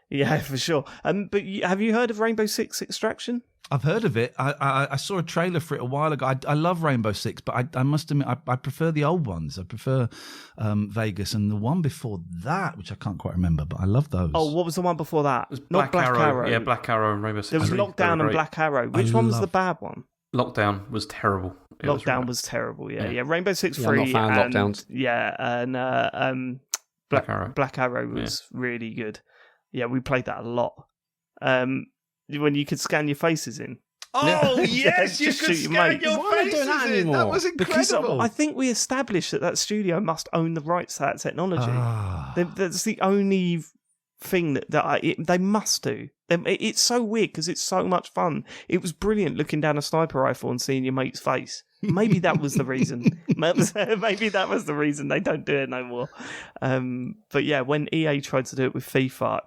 Yeah, for sure. But have you heard of Rainbow Six Extraction? I've heard of it. I saw a trailer for it a while ago. I love Rainbow Six, but I must admit I prefer the old ones. I prefer Vegas and the one before that, which I can't quite remember, but I love those. Oh, what was the one before that? It was Black Arrow. Yeah, Black Arrow and Rainbow Six. There was Lockdown and Black Arrow. Which one was the bad one? Lockdown was terrible. Lockdown was terrible. Yeah. Rainbow Six 3. I'm not a fan of Lockdowns. Yeah, and Black Arrow. Black Arrow was really good. Yeah, we played that a lot. When you could scan your faces in. Oh, yes, you could scan your Why faces doing that in. anymore? That was incredible. Because I think we established that studio must own the rights to that technology. That's the only thing that they must do. It's so weird because it's so much fun. It was brilliant looking down a sniper rifle and seeing your mate's face. Maybe that was the reason. Maybe that was the reason they don't do it no more. But yeah, when EA tried to do it with FIFA,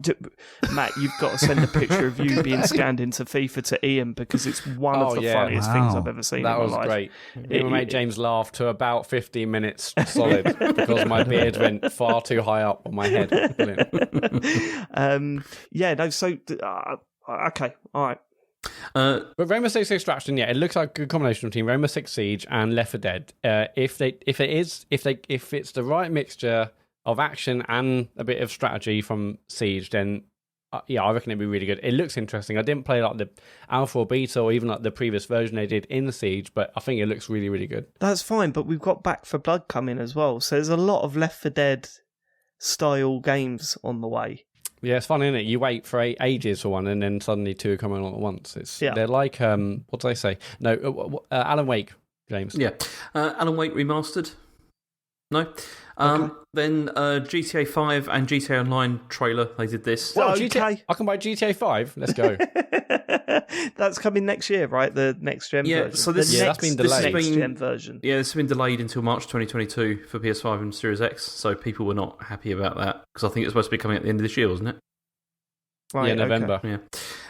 Matt, you've got to send a picture of you being scanned into FIFA to Ian because it's one of the funniest things I've ever seen in my life. That was great. It made James laugh to about 15 minutes solid because my beard went far too high up on my head. Okay, all right. But Rainbow Six Extraction, it looks like a good combination between Rainbow Six Siege and Left 4 Dead. If it's the right mixture of action and a bit of strategy from Siege, then I reckon it'd be really good. It looks interesting. I didn't play like the alpha or beta or even like the previous version they did in Siege, but I think it looks really, really good. That's fine, but we've got Back 4 Blood coming as well, so there's a lot of Left 4 Dead style games on the way. Yeah, it's fun, isn't it? You wait for ages for one, and then suddenly two are coming on at once. They're like, what did I say? No, Alan Wake, James. Yeah, Alan Wake Remastered. No. Then GTA 5 and GTA Online trailer, they did this. Well, GTA, I can buy GTA 5 Let's go. That's coming next year, right? The next gen version. So that's been delayed. Next gen version. Yeah, this has been delayed until March 2022 for PS5 and Series X, so people were not happy about that, because I think it was supposed to be coming at the end of this year, wasn't it? Right, November. Yeah.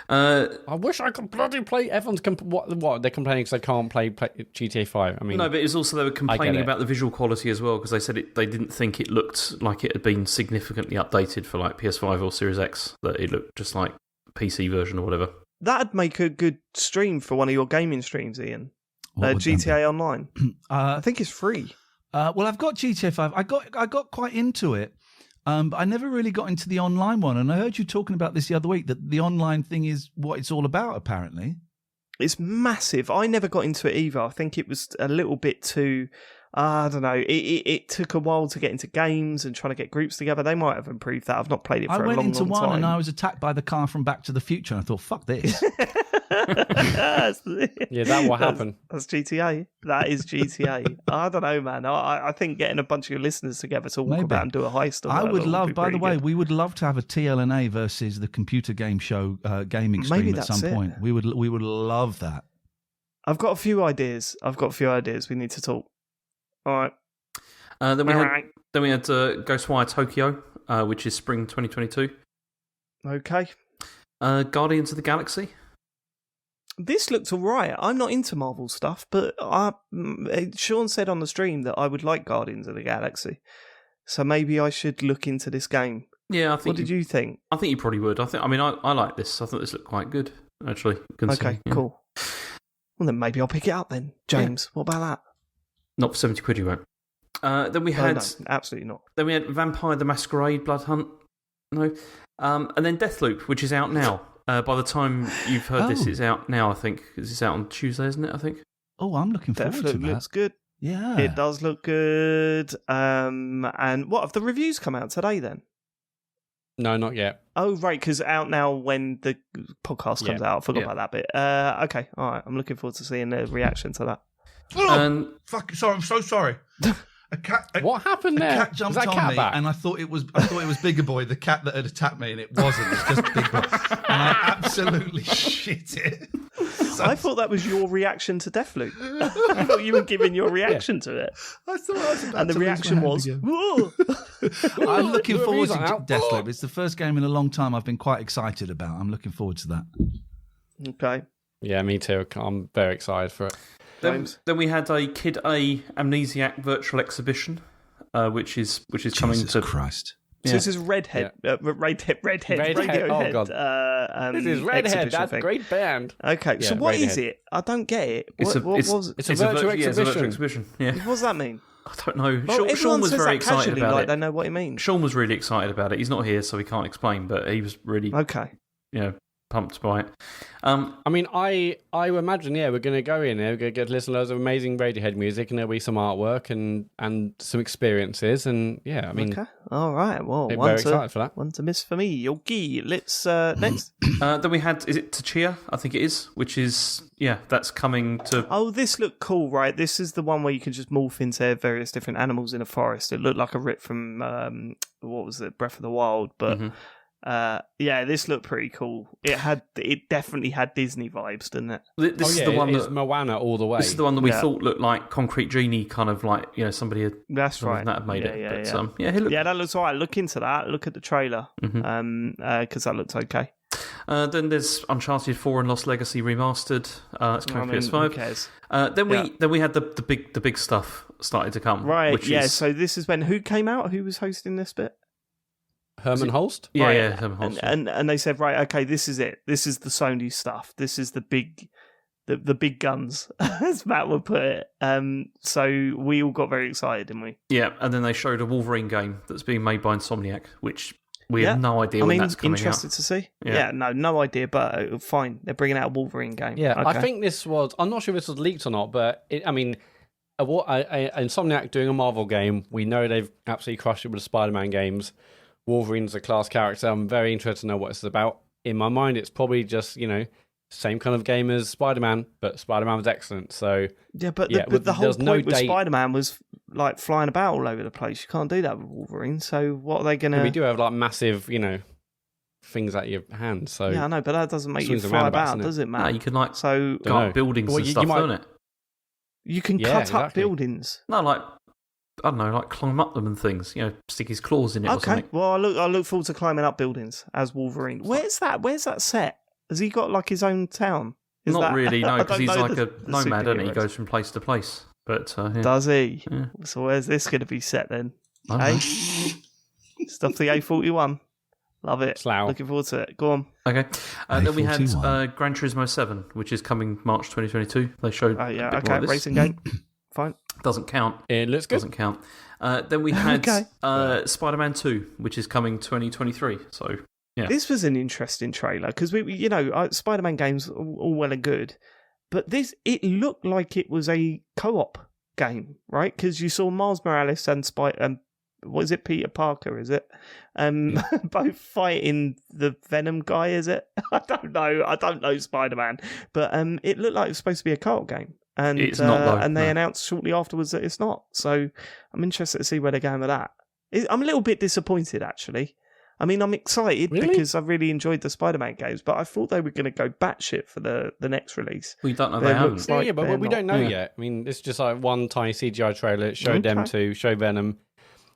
I wish I could bloody play. Everyone's what they're complaining because they can't play GTA 5. I mean, no, but it's also they were complaining it. about the visual quality as well because they said they didn't think it looked like it had been significantly updated for like PS5 or Series X. That it looked just like PC version or whatever. That'd make a good stream for one of your gaming streams, Ian. GTA Online. I think it's free. Well, I've got GTA 5. I got quite into it. But I never really got into the online one. And I heard you talking about this the other week, that the online thing is what it's all about, apparently. It's massive. I never got into it either. I think it was a little bit too... I don't know. It took a while to get into games and trying to get groups together. They might have improved that. I've not played it for a long, long time. I went into one and I was attacked by the car from Back to the Future. And I thought, fuck this. Yeah, that will happen. That's GTA. That is GTA. I don't know, man. I think getting a bunch of your listeners together to walk about and do a heist. I would love, by the way, we would love to have a TLNA versus the computer game show gaming stream at some point. We would love that. I've got a few ideas. We need to talk. All right. Then we had Ghostwire Tokyo, which is spring 2022. Okay. Guardians of the Galaxy. This looked all right. I'm not into Marvel stuff, but Sean said on the stream that I would like Guardians of the Galaxy. So maybe I should look into this game. Yeah, I think. What did you think? I think you probably would. I like this. I thought this looked quite good, actually. Okay, cool. Well, then maybe I'll pick it up then. James, What about that? Not for £70 you won't. Then we had... no, absolutely not. Then we had Vampire the Masquerade Blood Hunt. No. And then Deathloop, which is out now. By the time you've heard this, it's out now, I think. It's out on Tuesday, isn't it, I think? Oh, I'm looking forward to that. Deathloop looks good. Yeah. It does look good. And what, have the reviews come out today then? No, not yet. Oh, right, because out now when the podcast comes out. I forgot about that bit. Okay, all right. I'm looking forward to seeing the reaction to that. Oh, fuck! Sorry, I'm so sorry. A cat. What happened there? A cat jumped on me, and I thought it was Bigger Boy, the cat that had attacked me, and it wasn't. It's just Big Boy, and I absolutely shit it. I thought that was your reaction to Deathloop. I thought you were giving your reaction to it. I thought I was about and the to reaction was, "Whoa!" I'm looking forward to Deathloop. It's the first game in a long time I've been quite excited about. I'm looking forward to that. Okay. Yeah, me too. I'm very excited for it. Then we had a Kid A Amnesiac virtual exhibition, which is coming to Christ. So this is Redhead. Redhead. Oh god. This is Redhead. That's a great band. Okay, so what is it? I don't get it. It's a virtual exhibition. Yeah. What does that mean? I don't know. Well, Sean was very excited about like it. They know what it means. Sean was really excited about it. He's not here, so he can't explain. But he was really pumped by it. I mean, I imagine, we're going to go in there, we're going to get to listen to loads of amazing Radiohead music, and there'll be some artwork and some experiences, and I mean... Okay, all right, well, very excited for that. One to miss for me. Okay, let's, next. Then we had, is it Tachia? I think it is, which is, that's coming to... Oh, this looked cool, right? This is the one where you can just morph into various different animals in a forest. It looked like a rip from, what was it, Breath of the Wild, but... Mm-hmm. This looked pretty cool. It definitely had Disney vibes, didn't it? This is the one that Moana all the way. This is the one that we thought looked like Concrete Genie, kind of like somebody had. That's right. That had made it. That looks alright. Look into that. Look at the trailer, because that looks okay. Then there's Uncharted 4 and Lost Legacy remastered. It's coming PS5. Who cares? Then we had the big stuff started to come. Right. So this is when who came out? Who was hosting this bit? Herman Holst? Yeah, Herman Holst. And they said, right, okay, this is it. This is the Sony stuff. This is the big guns, as Matt would put it. So we all got very excited, didn't we? Yeah, and then they showed a Wolverine game that's being made by Insomniac, which we have no idea when that's coming out. Interested to see. Yeah, no idea, but fine. They're bringing out a Wolverine game. Yeah, okay. I think this was... I'm not sure if this was leaked or not, but Insomniac doing a Marvel game, we know they've absolutely crushed it with the Spider-Man games. Wolverine's a class character. I'm very interested to know what it's about. In my mind, it's probably just, same kind of game as Spider-Man, but Spider-Man was excellent. So but the whole point with Spider-Man was like flying about all over the place. You can't do that with Wolverine. So what are they going to... We do have like massive, things at your hand. So yeah, I know, but that doesn't make you fly about, does it, man? No, you can go up buildings and stuff, don't it? You can cut up buildings. No, like... I don't know, like climb up them and things. Stick his claws in it or something. Well, I look forward to climbing up buildings as Wolverine. Where's that set? Has he got like his own town? Not really, no, because he's like a nomad, isn't he? He superheroes. goes from place to place. But yeah. Does he? Yeah. So where's this going to be set then? I don't know. Stuff the A41. Love it. Slough. Looking forward to it. Go on. Okay. Then we had A41. Gran Turismo 7, which is coming March 2022. They showed Oh, yeah. a bit more Okay. of this. Racing game. Fine. Doesn't count. It looks good. Doesn't count. Then we had Okay. Spider-Man 2, which is coming 2023. So, yeah. This was an interesting trailer because Spider-Man games all well and good, but it looked like it was a co-op game, right? Because you saw Miles Morales and what is it, Peter Parker? Is it both fighting the Venom guy? Is it? I don't know Spider-Man, but it looked like it was supposed to be a co-op game, and It's not, though, and they no. announced shortly afterwards that it's not. So I'm interested to see where they're going with that. I'm a little bit disappointed, actually. I mean, I'm excited Really? because I really enjoyed the Spider-Man games, but I thought they were going to go batshit for the next release. We don't know They they look haven't. like Yeah, but they're we not. don't know Yeah. yet. I mean, it's just like one tiny CGI trailer. It showed them Okay. two, showed Venom.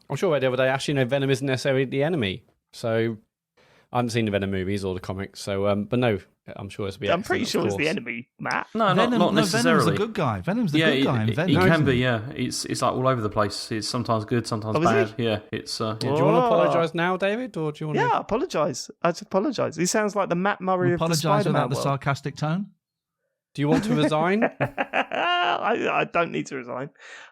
I'm sure the other day, actually, no, Venom isn't necessarily the enemy. So I haven't seen the Venom movies or the comics. So, but no, I'm sure it's be. I'm pretty excellent, sure it's of the course. enemy, Matt. No, Venom, not necessarily. Venom's a good guy. Venom's the yeah, good guy in it Venom. can isn't be, he? yeah. It's like all over the place. It's sometimes good, sometimes Oh, is bad. it? Yeah, it's... Yeah, do you want to Whoa. apologise now, David, or do you want Yeah, to? I apologise. He sounds like the Matt Murray We of the apologise Spider-Man without the world. sarcastic tone. Do you want to resign? I don't need to resign.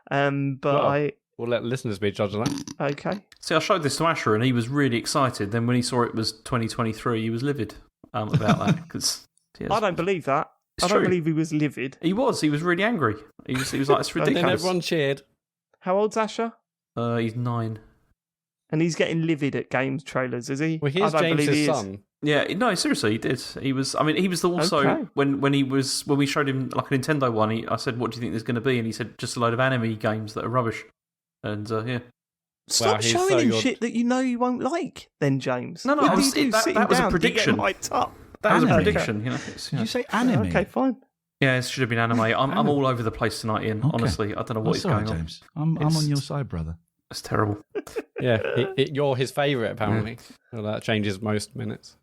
But Well. We'll let listeners be a judge of that. okay. See, I showed this to Asher and he was really excited. Then when he saw it was 2023, he was livid about that. Cause, I don't believe that. It's I don't true. believe he was livid. He was really angry. He was like, it's And then ridiculous. everyone cheered. How old's Asher? He's 9. And he's getting livid at games trailers, is he? Well, here's I don't believe he James's is. son. Yeah, no, seriously, he did. He was. I mean, he was also Okay. when we showed him like a Nintendo one. I said, "What do you think there's going to be?" And he said, "Just a load of anime games that are rubbish." And yeah, Stop he's showing so him good. shit that you know you won't like, then, James. No, What I do was- you do? that Sitting was a down, do you get prediction. hyped up? that was a Anime. prediction. You know, it's, Did yeah. you say anime? Okay, fine. Yeah, it should have been anime. I'm all over the place tonight, Ian. Okay. Honestly, I don't know what is That's all right, going on. James. I'm It's- on your side, brother. It's terrible. Yeah, you're his favourite, apparently. Well, that changes most minutes.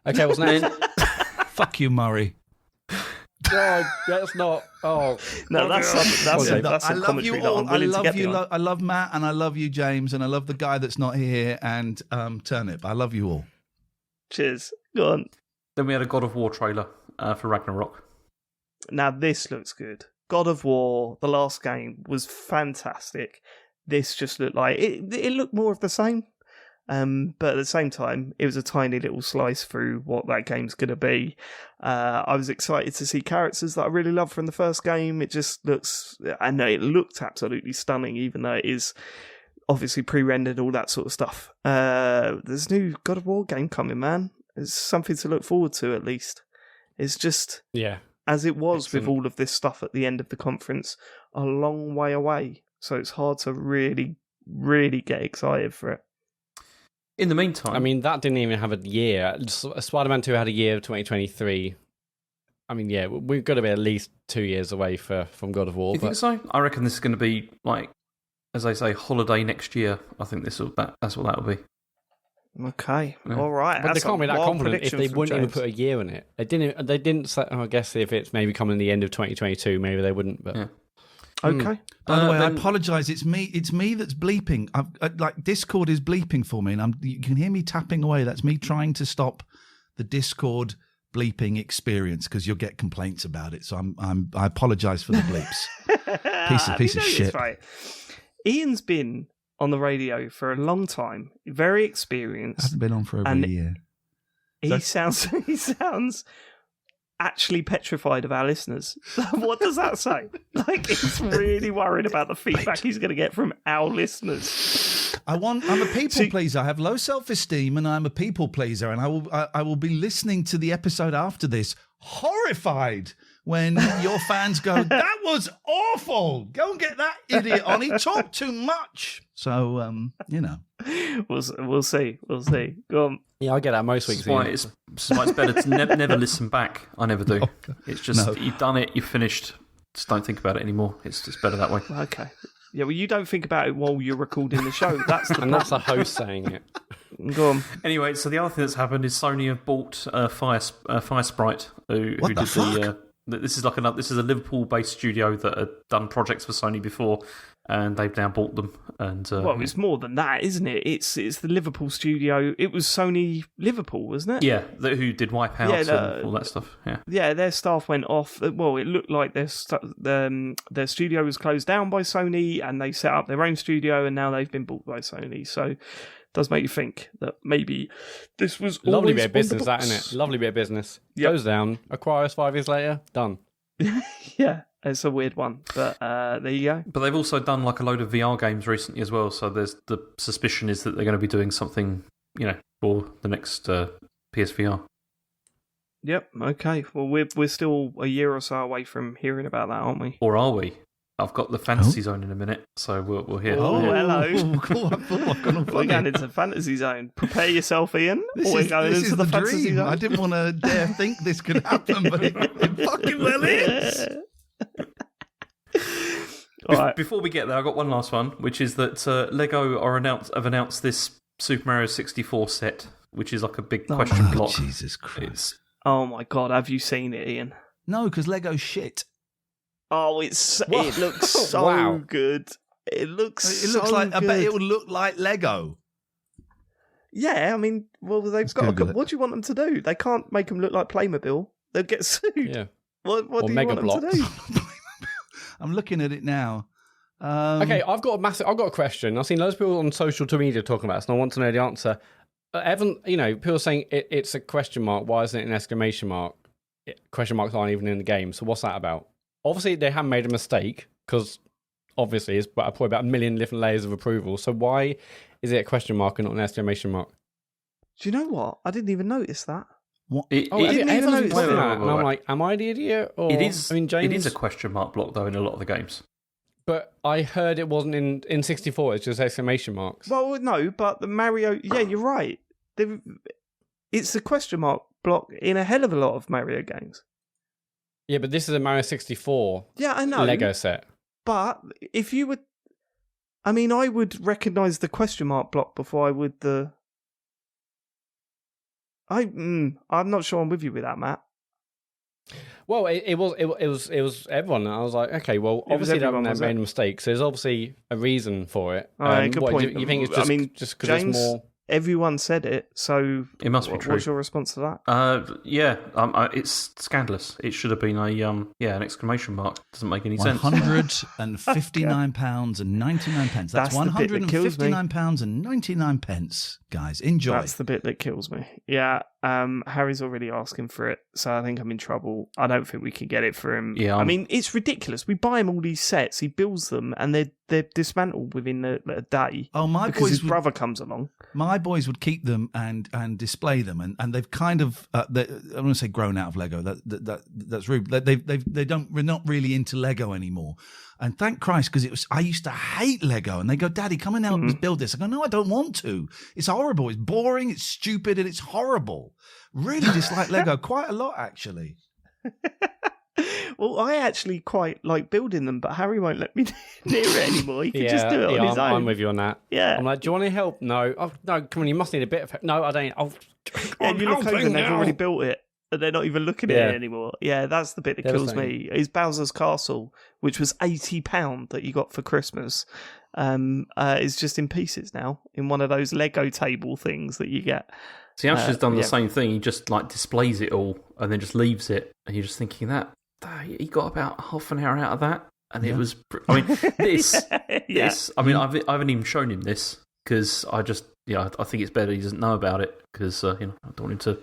Okay, what's next? Fuck you, Murray. God, that's not. Oh, No, that's Okay. that's I some love commentary you that all. I'm I willing to love get you. behind. I love Matt, and I love you, James, and I love the guy that's not here, and Turnip. I love you all. Cheers. Go on. Then we had a God of War trailer for Ragnarok. Now this looks good. God of War, the last game, was fantastic. This just looked like it looked more of the same. But at the same time, it was a tiny little slice through what that game's going to be. I was excited to see characters that I really loved from the first game. It just looks, I know it looked absolutely stunning, even though it is obviously pre-rendered, all that sort of stuff. There's a new God of War game coming, man. It's something to look forward to, at least. It's just, yeah. as it was with Excellent. all of this stuff at the end of the conference, a long way away. So it's hard to really, really get excited for it. In the meantime, I mean, that didn't even have a year. Spider-Man 2 had a year of 2023. I mean, yeah, we've got to be at least 2 years away from God of War. you think But so? I reckon this is going to be like, as they say, holiday next year. I think that's what that will be. Okay, Yeah. all right. they That's can't a be that wild confident if prediction they from wouldn't even James. put a year in it. They didn't say. I guess if it's maybe coming the end of 2022, maybe they wouldn't. But Yeah. Okay. By the way, then- I apologise. It's me that's bleeping. Like Discord is bleeping for me, and you can hear me tapping away. That's me trying to stop the Discord bleeping experience because you'll get complaints about it. So I apologise for the bleeps. Piece of You know shit. this, right? Ian's been on the radio for a long time, very experienced. Hasn't been on for over And a year. He sounds actually petrified of our listeners. What does that say? Like, he's really worried about the feedback he's going to get from our listeners. I'm a people pleaser. I have low self-esteem, and I'm a people pleaser. And I will be listening to the episode after this, horrified when your fans go, "That was awful. Go and get that idiot on. He talked too much." So you know, We'll see. Go on. yeah, I get that most weeks. This is why it's better to never listen back. I never do. It's just, No. you've done it, you've finished. Just don't think about it anymore. It's just better that way. Okay. Yeah, well, you don't think about it while you're recording the show. That's the And that's the host saying it. Go on. Anyway, so the other thing that's happened is Sony have bought Firesprite, who What the did fuck? This is this is a Liverpool-based studio that had done projects for Sony before, and they've now bought them. And Well, it's more than that, isn't it? It's the Liverpool studio. It was Sony Liverpool, wasn't it? yeah, who did Wipeout and all that stuff. Yeah. Yeah, their staff went off. Well, it looked like their studio was closed down by Sony, and they set up their own studio, and now they've been bought by Sony. So it does make you think that maybe this was Lovely always bit of business, on the that, isn't it? Lovely bit of business. Yep. Goes down, acquires 5 years later, done. Yeah, it's a weird one, but there you go. But they've also done like a load of VR games recently as well. So there's the suspicion is that they're going to be doing something, for the next PSVR. Yep. Okay. Well, we're still a year or so away from hearing about that, aren't we? Or are we? I've got the Fantasy Zone in a minute, so we'll hear. Oh, hello. Cool. I thought I've gone all We're funny. going into Fantasy Zone. Prepare yourself, Ian. This We're is, going this into is the the Fantasy dream. Zone. I didn't want to dare think this could happen, but it fucking well is. All right. Before we get there, I've got one last one, which is that Lego have announced this Super Mario 64 set, which is like a big question Oh, block. Jesus Christ. It's Oh my God, have you seen it, Ian? No, because Lego's shit. Oh, it looks so Wow. good. It looks It looks so like, I good. bet it would look like Lego. Yeah, I mean, well, they've Let's got. Google it. What do you want them to do? They can't make them look like Playmobil. They'll get sued. Yeah. What Or do you Mega want them to do? I'm looking at it now. Okay, I've got a question. I've seen loads of people on social media talking about this, and I want to know the answer. Evan, people are saying it's a question mark. Why isn't it an exclamation mark? Question marks aren't even in the game. So what's that about? Obviously, they haven't made a mistake because obviously it's probably about a million different layers of approval. So why is it a question mark and not an exclamation mark? Do you know what? I didn't even notice that. it, Oh, it- didn't even everyone's notice been talking that. about it, and I'm like, am I the idiot? Or, it is. I mean, James, It is a question mark block though in a lot of the games. but I heard it wasn't in 64. It's just exclamation marks. Well, no, but the Mario. Yeah, you're right. It's a question mark block in a hell of a lot of Mario games. Yeah, but this is a Mario 64 Yeah, I know. Lego set. But if you would, I mean, I would recognise the question mark block before I would the. I'm not sure I'm with you with that, Matt. Well, it was everyone. And I was like, okay, well, It was obviously they everyone, haven't was made it? mistakes. So there's obviously a reason for it. All right, good what, point. Do you think it's I just mean, just because it's James, more? Everyone said it, so It must be true. What's your response to that? Yeah, it's scandalous. It should have been an exclamation mark. Doesn't make any sense. £159.99. That's That's the bit that kills me. £159.99, guys. Enjoy. That's the bit that kills me. Yeah, Harry's already asking for it, so I think I'm in trouble. I don't think we can get it for him. Yeah, I mean, it's ridiculous. We buy him all these sets, he builds them, and they're dismantled within a day. Oh, my because boys his would- brother comes along. My boys would keep them and display them, and they've kind of I don't want to say grown out of Lego. That's rude. We're not really into Lego anymore. And thank Christ, because I used to hate Lego, and they go, "Daddy, come and help us build this." I go, "No, I don't want to. It's horrible. It's boring. It's stupid, and it's horrible." Really dislike Lego quite a lot, actually. Well, I actually quite like building them, but Harry won't let me near it anymore. He can just do it on his own. I'm with you on that. Yeah. I'm like, do you want any help? No. Oh, no, come on, you must need a bit of help. No, I don't. Oh, Yeah, and you look over and they've already built it, and they're not even looking at Yeah. it anymore. Yeah, that's the bit that kills me. Is Bowser's Castle, which was £80 that you got for Christmas, is just in pieces now in one of those Lego table things that you get. See, Ash has done the yeah. same thing. He just like displays it all and then just leaves it, and you're just thinking that he got about half an hour out of that, and it was. I mean, this. I mean, I haven't even shown him this because I think it's better he doesn't know about it because I don't want him to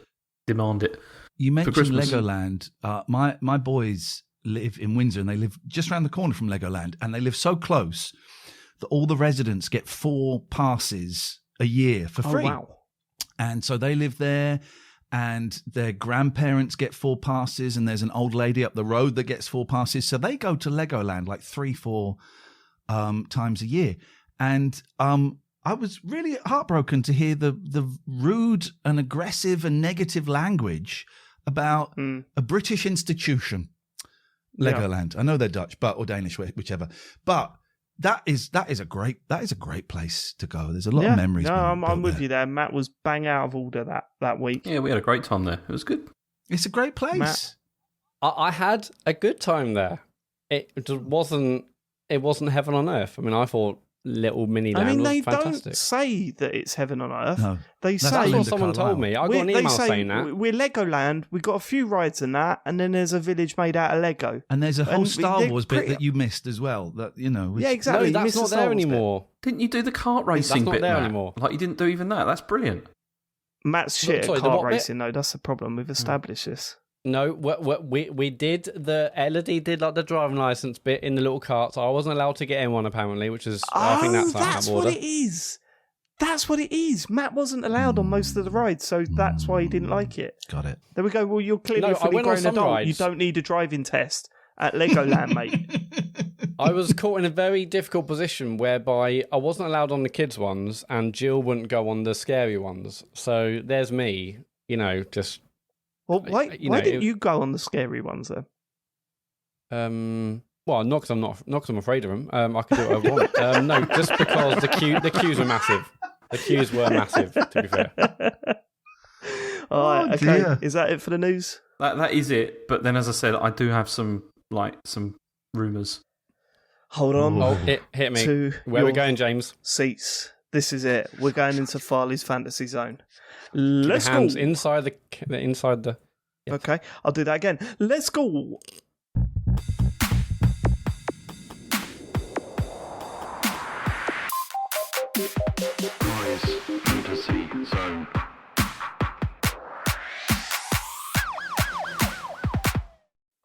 demand it. You mentioned Christmas. Legoland. My boys live in Windsor, and they live just around the corner from Legoland, and they live so close that all the residents get 4 passes a year for free. Oh, wow. And so they live there, and their grandparents get 4 passes, and there's an old lady up the road that gets 4 passes. So they go to Legoland like 3-4 times a year. And I was really heartbroken to hear the rude and aggressive and negative language about a British institution, Legoland. I know they're Dutch, or Danish, whichever. But that is a great place to go. There's a lot of memories. No, I'm with there. you there. Matt was bang out of order that week. Yeah, we had a great time there. It was good. It's a great place. Matt? I had a good time there. It just wasn't heaven on earth. I mean, I thought Little Mini Land was they fantastic. don't say that it's heaven on earth. No, they that's say That's what Linda someone Carlisle. told me. I got an email saying that. We're Legoland. We got a few rides in that, and then there's a village made out of Lego. And there's a whole And Star they're Wars pretty- bit that you missed as well. That was, Yeah, exactly. No, You that's missed not the Star there Wars bit. anymore. Didn't you do the kart racing not bit, there Matt? anymore. Like, you didn't do even that. That's brilliant. Matt's shit Sorry, at the kart what bit? racing, though. That's the problem. We've established this. No, we did Elodie did like the driving license bit in the little carts. I wasn't allowed to get in one apparently, which is I think that's out of what order. it is. That's what it is. Matt wasn't allowed on most of the rides, so that's why he didn't like it. Got it. There we go. Well, you're clearly No, a I fully went on grown some adult. rides. You don't need a driving test at Legoland, mate. I was caught in a very difficult position whereby I wasn't allowed on the kids ones, and Jill wouldn't go on the scary ones. So there's me, just. Well, why didn't you go on the scary ones then? Well, not because I'm afraid of them. I could do what I want. No, just because the queues were massive. The queues were massive, to be fair. All right, okay. dear. Is that it for the news? That is it. But then, as I said, I do have some rumours. Hold on. Oh, hit me. To Where we your going, James? Seats. This is it. We're going into Farley's fantasy zone. Your Let's go. hands inside the. Okay, I'll do that again. Let's go. Fantasy Zone.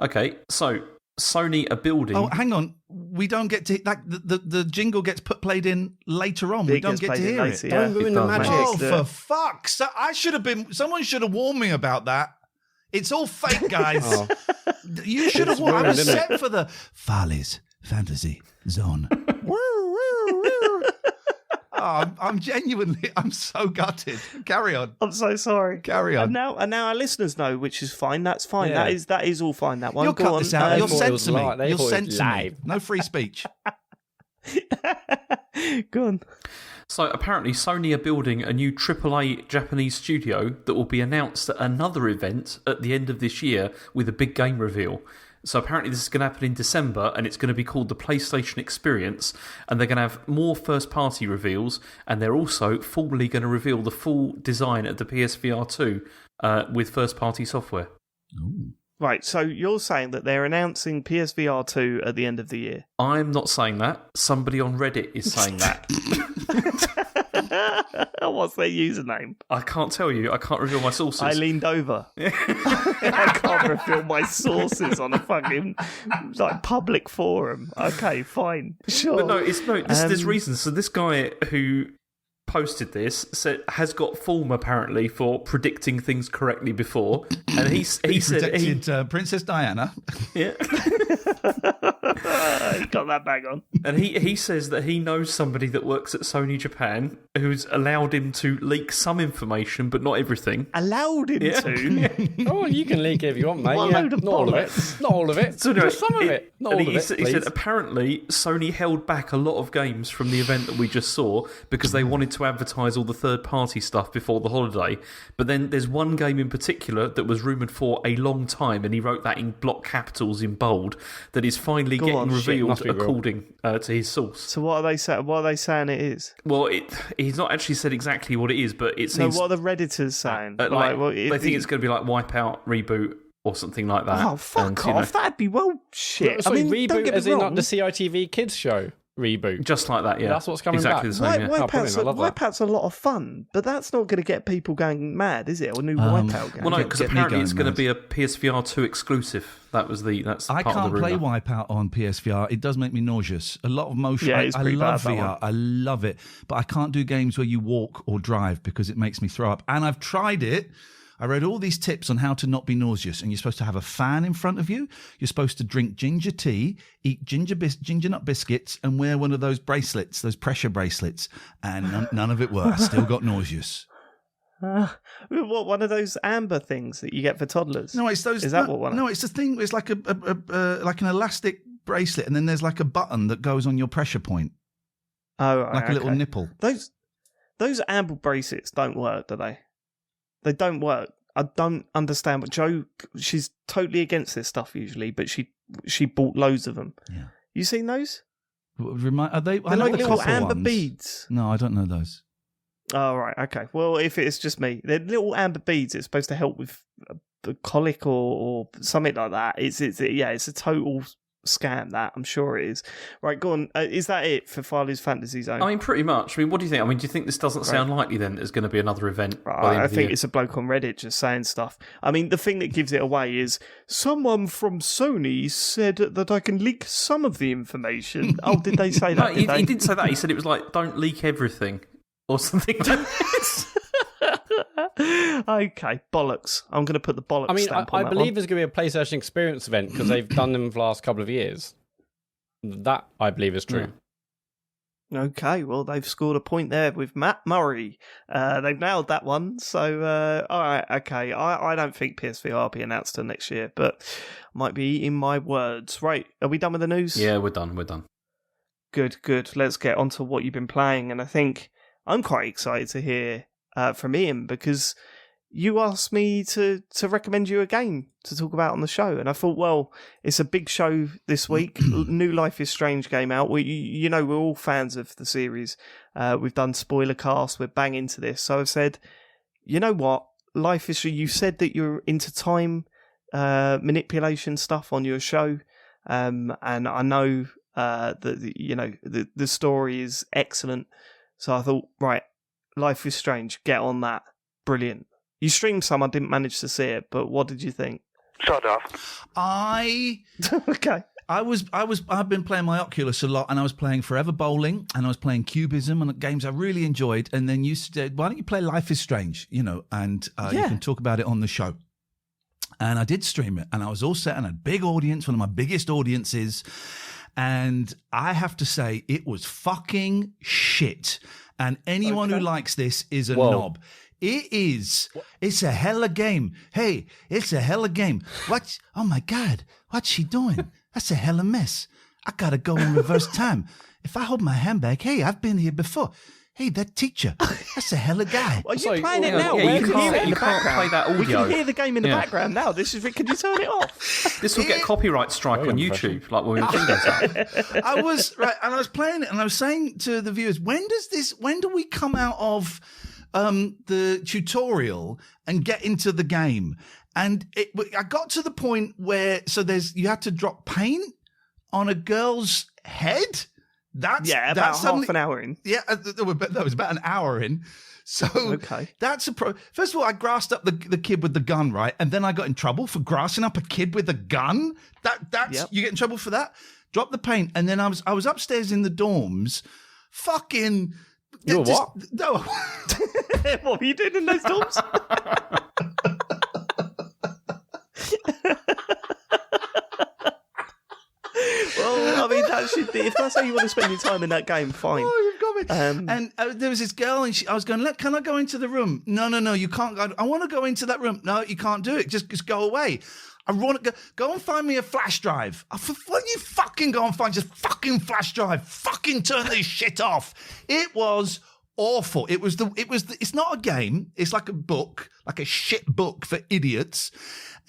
Okay, so Sony are building. Oh, hang on. We don't get to the jingle gets played in later on. We It don't gets get to played in hear later, it. yeah. Don't ruin It the does, magic. mate. Oh, Do for it. fuck's sake! Someone should have warned me about that. It's all fake, guys. Oh. You should have It's warned. I ruined, was isn't it? set for the Farley's Fantasy Zone. Oh, I'm genuinely, I'm so gutted. Carry on. I'm so sorry. Carry on. And now our listeners know, which is fine. That's fine. Yeah. that is all fine. That one. You'll Go cut on. this out. They You'll thought it was censor me. live. They You'll thought it was censor me. live. No free speech. Go on. So apparently Sony are building a new AAA Japanese studio that will be announced at another event at the end of this year with a big game reveal. So apparently this is going to happen in December, and it's going to be called the PlayStation Experience, and they're going to have more first-party reveals, and they're also formally going to reveal the full design of the PSVR 2 with first-party software. Ooh. Right. So you're saying that they're announcing PSVR 2 at the end of the year. I'm not saying that. Somebody on Reddit is saying that. What's their username? I can't tell you. I can't reveal my sources. I leaned over. I can't reveal my sources on a fucking public forum. Okay, fine, sure. But there's reasons. So this guy who posted this has got form apparently for predicting things correctly before, and he said Predicted Princess Diana. You got that bang on. and he says that he knows somebody that works at Sony Japan who's allowed him to leak some information, but not everything. Allowed him to. Oh, you can leak it if you want, mate. What a Yeah, load of not all of bollocks. it. Not all of it. So anyway, Just some of it. Not and all of it. he said please. apparently Sony held back a lot of games from the event that we just saw because they wanted to advertise all the third-party stuff before the holiday. But then there's one game in particular that was rumoured for a long time, and he wrote that in block capitals in bold, that is finally Go getting on, shit, revealed must be real. according to his source. So what are they saying? What are they saying it is? Well, he's not actually said exactly what it is, but it No, seems what are the Redditors saying? they think it's going to be like Wipeout reboot or something like that. Oh, fuck And, off! That'd be shit. Sorry, I mean, don't reboot get as me in wrong. like the CITV kids show reboot. just like that, yeah. That's what's coming exactly back. the same, yeah. Oh, brilliant, I love that. Wipeout's a lot of fun, but that's not going to get people going mad, is it? A new Wipeout game. Well, no, Get- because get me apparently going, it's going to mate. be a PSVR 2 exclusive. That's I part of can't the play rumour. Wipeout on PSVR. It does make me nauseous. A lot of motion. Yeah, I it's pretty love bad, that VR. I love it. But I can't do games where you walk or drive because it makes me throw up. And I've tried it. I read all these tips on how to not be nauseous. And you're supposed to have a fan in front of you. You're supposed to drink ginger tea, eat ginger nut biscuits, and wear one of those bracelets, those pressure bracelets. And none of it worked. Still got nauseous. What, one of those amber things that you get for toddlers? No, it's those. Is that what one? No, it's the thing. It's like like an elastic bracelet, and then there's like a button that goes on your pressure point, Oh, right, like a little okay. nipple. Those amber bracelets don't work, do they? They don't work. I don't understand. But Jo, she's totally against this stuff usually, but she bought loads of them. Yeah. You seen those? Are they? They're I know like the little copper amber ones. beads. No, I don't know those. Oh, right, okay. Well, if it's just me, they're little amber beads. It's supposed to help with the colic or something like that. It's a total scam. That I'm sure it is. Right, go on. Is that it for Farley's Fantasy Zone? I mean, pretty much. I mean, what do you think? I mean, do you think this doesn't sound likely then there's going to be another event by the end I of the think year? it's a bloke on Reddit just saying stuff. I mean, the thing that gives it away is someone from Sony said that I can leak some of the information. Oh, did they say that? No, he didn't say that. He said it was like, don't leak everything or something like this. Okay, bollocks. I'm going to put the bollocks I mean, stamp I on that believe one. there's going to be a PlayStation Experience event because they've done them for the last couple of years. That, I believe, is true. Okay, well, they've scored a point there with Matt Murray. They've nailed that one. So, all right, okay. I don't think PSVR will be announced till next year, but might be eating my words. Right, are we done with the news? Yeah, we're done. Good. Let's get on to what you've been playing. And I think I'm quite excited to hear from Ian because you asked me to recommend you a game to talk about on the show. And I thought, well, it's a big show this week. New Life is Strange game out. We're all fans of the series. We've done spoiler cast. We're bang into this. So I've said, you know what? Life is... You said that you're into time manipulation stuff on your show. And I know that the story is excellent. So I thought, right, Life is Strange, get on that. Brilliant. You streamed some, I didn't manage to see it, but what did you think? Shut up. Okay. I've been playing my Oculus a lot, and I was playing Forever Bowling, and I was playing Cubism, and games I really enjoyed. And then you said, "Why don't you play Life is Strange?" You can talk about it on the show. And I did stream it, and I was all set, and a big audience, one of my biggest audiences. And I have to say, it was fucking shit. And anyone who likes this is a knob. It is. It's a hella game. Hey, it's a hella game. What? Oh my God. What's she doing? That's a hella mess. I gotta go in reverse time. If I hold my handbag, hey, I've been here before. Hey, that teacher. That's a hella guy. Well, you're playing it now. Yeah, We can hear it in the background. play that audio. We can hear the game in the background now. Can you turn it off? This will get copyright strike on YouTube, like when we fingers up. I was playing it, and I was saying to the viewers, when do we come out of the tutorial and get into the game? And I got to the point where you had to drop paint on a girl's head. That's half an hour in. Yeah, that was about an hour in. So okay. That's a pro. First of all, I grassed up the kid with the gun, right? And then I got in trouble for grassing up a kid with a gun. You get in trouble for that. Drop the paint, and then I was upstairs in the dorms, fucking. You were what? No. What were you doing in those dorms? Well, I mean, that should be, if that's how you want to spend your time in that game, fine. Oh, you've got me. And there was this girl, and I was going, look, can I go into the room? No, you can't go. I want to go into that room. No, you can't do it. Just go away. I want to go and find me a flash drive. Why don't you fucking go and find just fucking flash drive? Fucking turn this shit off. It was awful. It's not a game. It's like a book, like a shit book for idiots.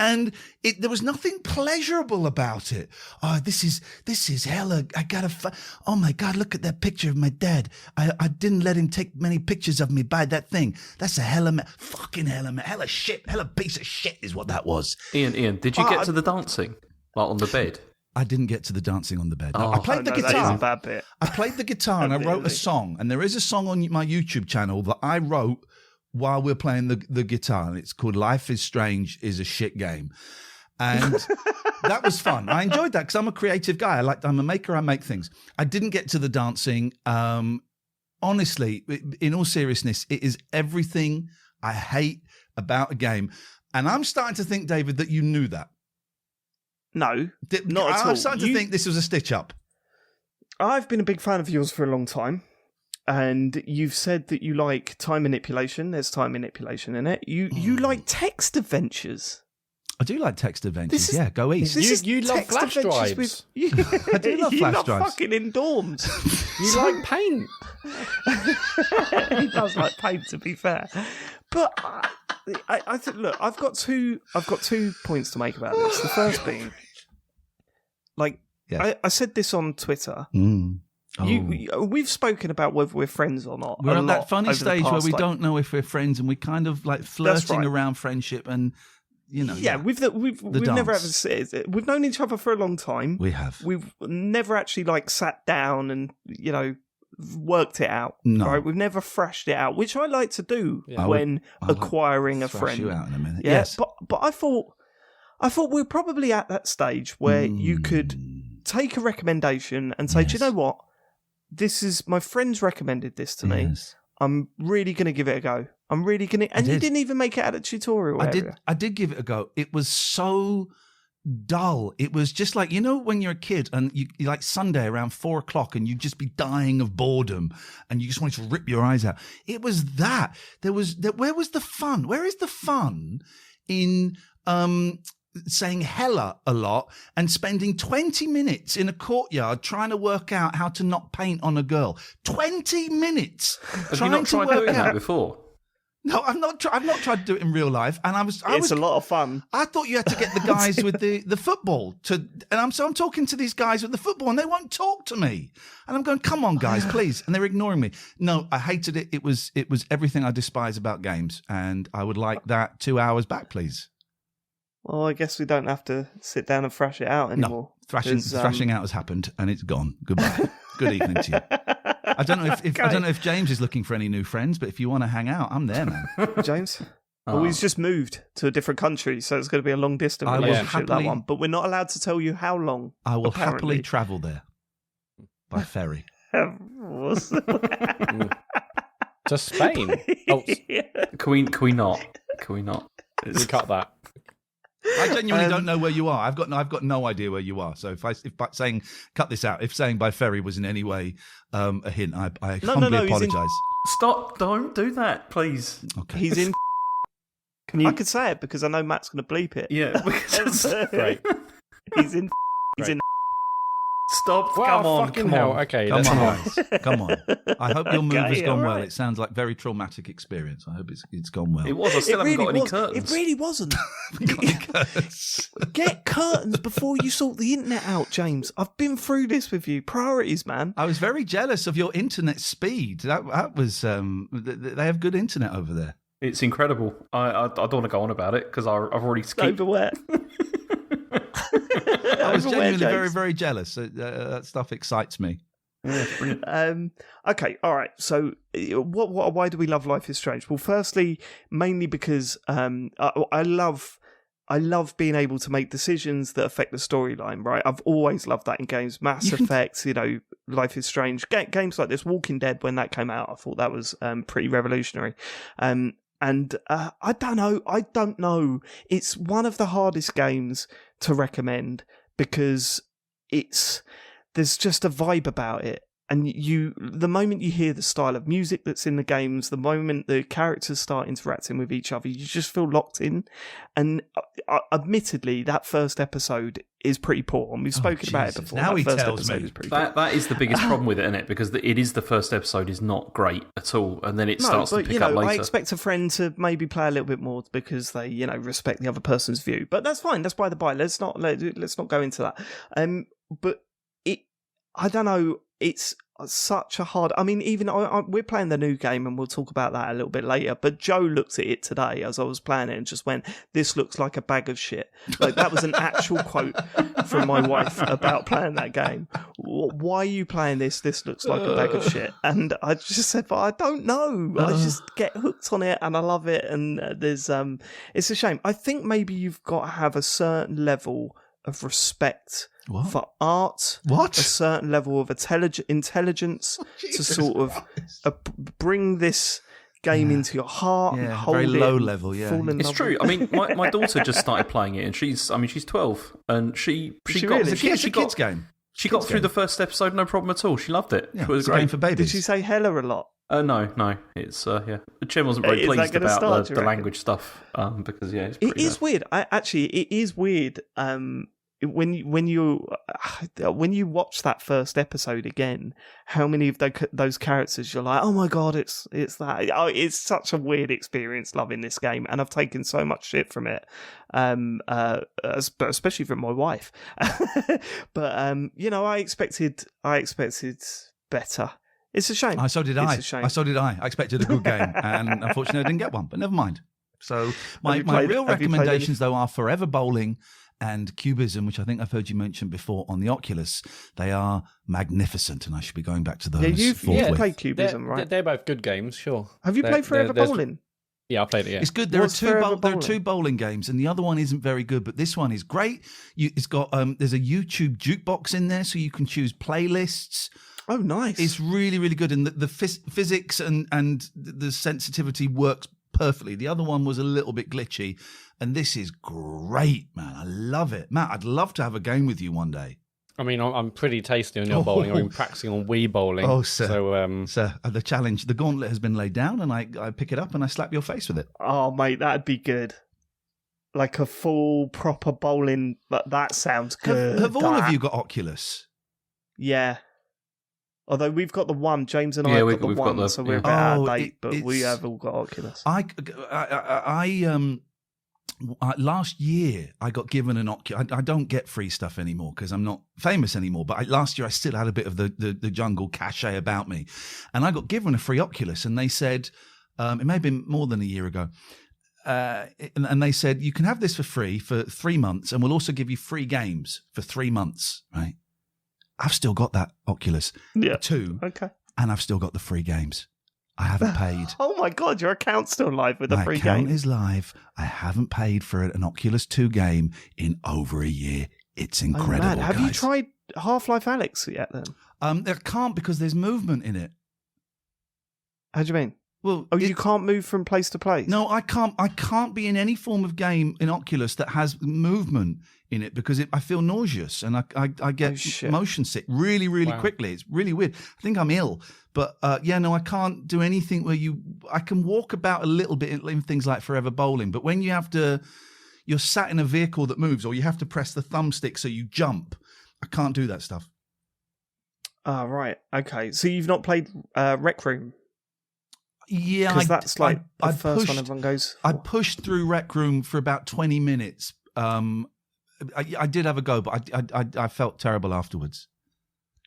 And there was nothing pleasurable about it. Oh, this is hella. I gotta. Oh my God! Look at that picture of my dad. I didn't let him take many pictures of me by that thing. That's a fucking hella shit, hella piece of shit is what that was. Ian, did you get to the dancing, like on the bed? I didn't get to the dancing on the bed. No, Oh, I played the guitar. That is a bad bit. I played the guitar and I wrote a song. And there is a song on my YouTube channel that I wrote while we're playing the guitar. And it's called Life is Strange is a Shit Game. And that was fun. I enjoyed that because I'm a creative guy. I'm a maker. I make things. I didn't get to the dancing. Honestly, in all seriousness, it is everything I hate about a game. And I'm starting to think, David, that you knew that. No, not at all. I'm starting to think this was a stitch up. I've been a big fan of yours for a long time. and you've said that you like time manipulation. There's time manipulation in it. You like text adventures. I do like text adventures. Yeah, go east. You love text flash adventures drives. I do love you flash love drives. fucking in dorms. You like paint. He does like paint, to be fair. But I think, look, I've got 2 points to make about this. The first being, like, Yes. I said this on Twitter. Oh. We've spoken about whether we're friends or not. We're a at lot that funny over the stage where past, we like- don't know if we're friends, and we kind of like flirting right. around friendship, and you know. Yeah, we've never ever dance. said. We've known each other for a long time. We have. We've never actually like sat down and worked it out. No. Right? We've never thrashed it out, which I like to do Yeah. when I would acquiring a Thrash friend. you out in a minute. Yeah, Yes. but I thought we're probably at that stage where you could take a recommendation and say, do you Yes. know what? This is my friend's recommended this to me. Yes. I'm really going to give it a go. I'm really going to, and you did. didn't even make it out of the tutorial area. I did give it a go. It was so dull. It was just like, when you're a kid and you like Sunday around 4:00 and you'd just be dying of boredom and you just wanted to rip your eyes out. It was that. Where was the fun? Where is the fun in saying hella a lot and spending 20 minutes in a courtyard trying to work out how to not paint on a girl? 20 minutes Have you trying not to tried work doing out. that before? No, I've not tried to do it in real life, and It's a lot of fun. I thought you had to get the guys with the football I'm talking to these guys with the football, and they won't talk to me, and I'm going, come on, guys, please, and they're ignoring me. No, I hated it. It was everything I despise about games, and I would like that 2 hours back, please. Well, I guess we don't have to sit down and thrash it out anymore. No, thrashing out has happened, and it's gone. Goodbye. Good evening to you. I don't know if James is looking for any new friends, but if you want to hang out, I'm there, man. James? Oh. Well, he's just moved to a different country, so it's going to be a long distance I will relationship, that happily- one. But we're not allowed to tell you how long. I will apparently. happily travel there by ferry. To Spain. Oh, Can we not? Can we not? you cut that. I genuinely don't know where you are. I've got no idea where you are. So if by saying cut this out, if saying by ferry was in any way a hint, I humbly no, he's in- apologise. Stop! Don't do that, please. Okay. He's in. Can you? I could say it because I know Matt's going to bleep it. Yeah. because- Great. He's in. He's Right. in. Stop! Wow, come on! fucking Come hell. on! Okay, Come let's on, not. guys. Come on. I hope your move has Okay, gone all well. right. It sounds like very traumatic experience. I hope it's gone well. It was. I still haven't got any curtains. It really wasn't. Because- Get curtains before you sort the internet out, James. I've been through this with you. Priorities, man. I was very jealous of your internet speed. That was they have good internet over there. It's incredible. I don't want to go on about it because I've already skipped. Over where? I was Over where, genuinely very, James? very jealous. That stuff excites me. Yeah, brilliant. Okay, all right. So, why do we love Life is Strange? Well, firstly, mainly because I love being able to make decisions that affect the storyline. Right, I've always loved that in games. Mass Effect, Life is Strange, games like this, Walking Dead. When that came out, I thought that was pretty revolutionary. And I don't know. It's one of the hardest games to recommend because there's just a vibe about it. And the moment you hear the style of music that's in the games, the moment the characters start interacting with each other, you just feel locked in. And admittedly, that first episode is pretty poor. And we've spoken about it Jesus. before. Now that he first tells episode me. is pretty poor. That is the biggest problem with it, isn't it? Because it is the first episode is not great at all, and then it starts to pick up later. I expect a friend to maybe play a little bit more because they, respect the other person's view. But that's fine. That's by the by. Let's not go into that. But I don't know. It's such a hard. I mean, even we're playing the new game, and we'll talk about that a little bit later. But Joe looked at it today as I was playing it and just went, "This looks like a bag of shit." Like that was an actual quote from my wife about playing that game. Why are you playing this? This looks like a bag of shit. And I just said, "But I don't know. I just get hooked on it, and I love it." And there's it's a shame. I think maybe you've got to have a certain level of respect. What? For art, What? a certain level of intelligence to sort of bring this game into your heart and Yeah, hold very it low and level, yeah. fall in It's love true. with I mean, my daughter just started playing it, and she's 12, and she got really? It's a kids game. She got through the first episode, no problem at all. She loved it. Yeah, It was it's a great. game for babies. Did she say hella a lot? No. It's Chen wasn't very Is that pleased gonna about start, do you the reckon? language stuff. Because it's It pretty is bad. weird. It is weird. When you watch that first episode again, how many of those characters you're like, oh my god, it's that. Oh, it's such a weird experience loving this game, and I've taken so much shit from it, especially from my wife. But I expected better. It's a shame. So did It's I. a shame. So did I. I expected a good game, and unfortunately, I didn't get one. But never mind. So my you played- real have you played recommendations, though, are Forever Bowling and Cubism, which I think I've heard you mention before on the Oculus. They are magnificent, and I should be going back to those. You've forthwith. played Cubism, right? They're both good games, sure. Have you played Forever there's- Bowling? Yeah, I played it. Yeah, It's good. There What's are Forever there are Bowling? two bowling games, and the other one isn't very good, but this one is great. It's got there's a YouTube jukebox in there, so you can choose playlists. Oh, nice. It's really, really good, and the physics and the sensitivity works perfectly. The other one was a little bit glitchy, and this is great, man. I love it, Matt. I'd love to have a game with you one day. I mean, I'm pretty tasty on your bowling. I've been practicing on Wii bowling. Oh, sir. So, So the challenge, the gauntlet has been laid down, and I pick it up and I slap your face with it. Oh, mate, that'd be good. Like a full, proper bowling. But that sounds good. Have all of that. you got Oculus? Yeah. Although we've got the one, James and I Yeah, have we've got the got one, the- so we're a yeah. bit out of Oh, date, but we it's- have all got Oculus. Last year I got given an Oculus. I don't get free stuff anymore because I'm not famous anymore. But last year I still had a bit of the jungle cachet about me, and I got given a free Oculus, and they said it may have been more than a year ago. And they said you can have this for free for 3 months, and we'll also give you free games for 3 months. Right? I've still got that Oculus Yeah. 2, Okay. and I've still got the free games. I haven't paid. Oh my god, your account's still live with a My free account game. is live. I haven't paid for an Oculus 2 game in over a year. It's Oh, incredible. man. Have you guys. tried Half-Life Alyx yet then? I can't because there's movement in it. How do you mean? Well, Oh, you can't move from place to place? No, I can't. I can't be in any form of game in Oculus that has movement in it because I feel nauseous and I get shit. motion sick really, really Wow. quickly. It's really weird. I think I'm ill, but I can't do anything where I can walk about a little bit in things like Forever Bowling, but when you're sat in a vehicle that moves or you have to press the thumbstick so you jump, I can't do that stuff. Oh, right. Okay. So you've not played Rec Room? Yeah, Because that's like the first pushed, one everyone goes I for. pushed through Rec Room for about 20 minutes. I did have a go, but I felt terrible afterwards.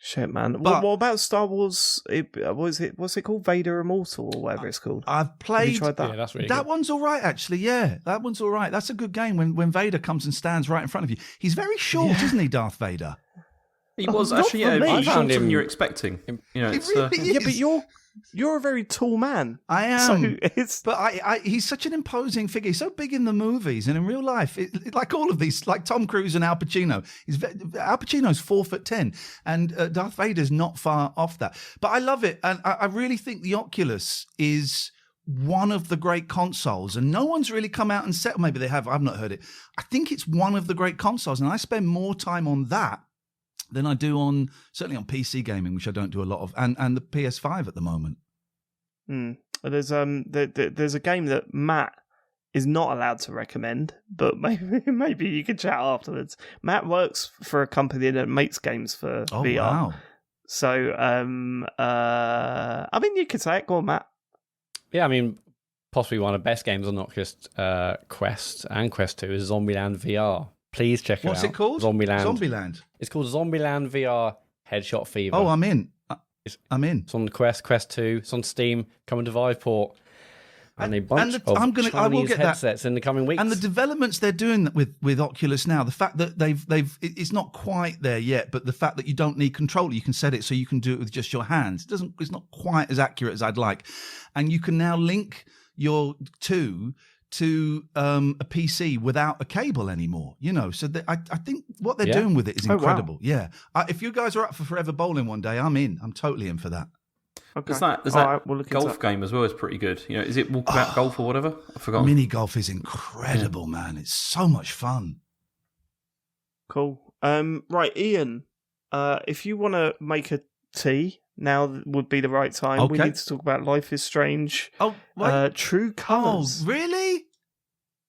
Shit, man. But- what about Star Wars? What's it called? Vader Immortal or whatever it's called. I've Have played you tried that? yeah, that's really that good. one's all right, actually. Yeah, that one's all right. That's a good game when Vader comes and stands right in front of you. He's very short, isn't he, Darth Vader? He was not actually, for yeah, me. he's I found shorter than him- you're expecting. You know, He it's, really Yeah, but is. you're a very tall man. I am. So it's But he's such an imposing figure. He's so big in the movies and in real life, like all of these, like Tom Cruise and Al Pacino. Al Pacino's 4'10", and Darth Vader's not far off that. But I love it, and I really think the Oculus is one of the great consoles, and no one's really come out and said. Maybe they have. I've not heard it. I think it's one of the great consoles, and I spend more time on that than I do certainly on PC gaming, which I don't do a lot of, and the PS5 at the moment. there's a game that Matt is not allowed to recommend, but maybe you could chat afterwards. Matt works for a company that makes games for Oh VR. wow! So I mean, you could say it. Go on, Matt. Yeah, I mean, possibly one of the best games on Oculus Quest and Quest 2 is Zombieland VR. Please check it out. What's it called? Zombieland. Zombieland. It's called Zombieland VR Headshot Fever. Oh, I'm in. I'm in. It's on Quest 2. It's on Steam, coming to Viveport. And a bunch and of I will Chinese get that. headsets in the coming weeks. And the developments they're doing with Oculus now, the fact that it's not quite there yet, but the fact that you don't need controller, you can set it so you can do it with just your hands. It's not quite as accurate as I'd like, and you can now link your to a PC without a cable anymore. So I think what they're Yeah. doing with it is Oh, wow. incredible. Yeah, if you guys are up for Forever Bowling one day, I'm in. I'm totally in for that. Okay. There's that All right, we'll look into golf it. game as well is pretty good. Is it Walkabout Golf or whatever? I forgot. Mini golf is incredible, man. It's so much fun. Cool. Right, Ian. if you want to make a tea, now would be the right time. We Okay. need to talk about Life is Strange. Oh, wait. True Oh, Colours. really?